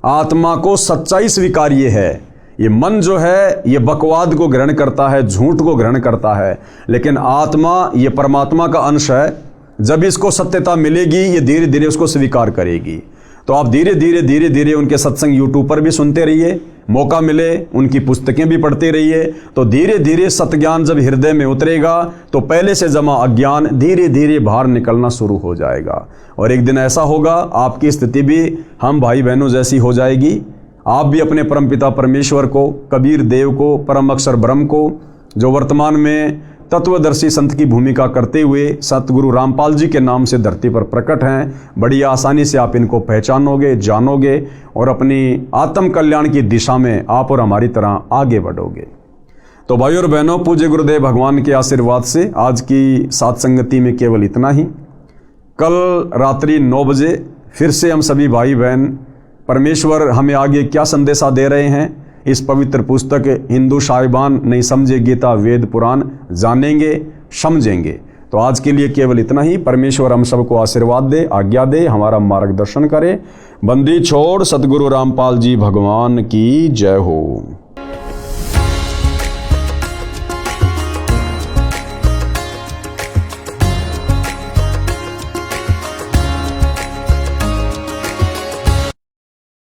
आत्मा को सच्चाई स्वीकार्य है। ये मन जो है ये बकवाद को ग्रहण करता है, झूठ को ग्रहण करता है, लेकिन आत्मा ये परमात्मा का अंश है। जब इसको सत्यता मिलेगी ये धीरे धीरे उसको स्वीकार करेगी। तो आप धीरे धीरे उनके सत्संग यूट्यूब पर भी सुनते रहिए, मौका मिले उनकी पुस्तकें भी पढ़ते रहिए। तो धीरे धीरे सतज्ञान जब हृदय में उतरेगा तो पहले से जमा अज्ञान धीरे धीरे बाहर निकलना शुरू हो जाएगा, और एक दिन ऐसा होगा आपकी स्थिति भी हम भाई बहनों जैसी हो जाएगी। आप भी अपने परमपिता परमेश्वर को, कबीर देव को, परम अक्षर ब्रह्म को, जो वर्तमान में तत्वदर्शी संत की भूमिका करते हुए सतगुरु रामपाल जी के नाम से धरती पर प्रकट हैं, बड़ी आसानी से आप इनको पहचानोगे, जानोगे और अपनी आत्म कल्याण की दिशा में आप और हमारी तरह आगे बढ़ोगे। तो भाइयों और बहनों, पूज्य गुरुदेव भगवान के आशीर्वाद से आज की साथ संगति में केवल इतना ही। कल रात्रि 9 बजे फिर से हम सभी भाई बहन परमेश्वर हमें आगे क्या संदेशा दे रहे हैं इस पवित्र पुस्तक हिंदू साहिबान नहीं समझे गीता वेद पुराण जानेंगे, समझेंगे। तो आज के लिए केवल इतना ही। परमेश्वर हम सबको आशीर्वाद दे, आज्ञा दे, हमारा मार्गदर्शन करे। बंदी छोड़ सतगुरु रामपाल जी भगवान की जय हो।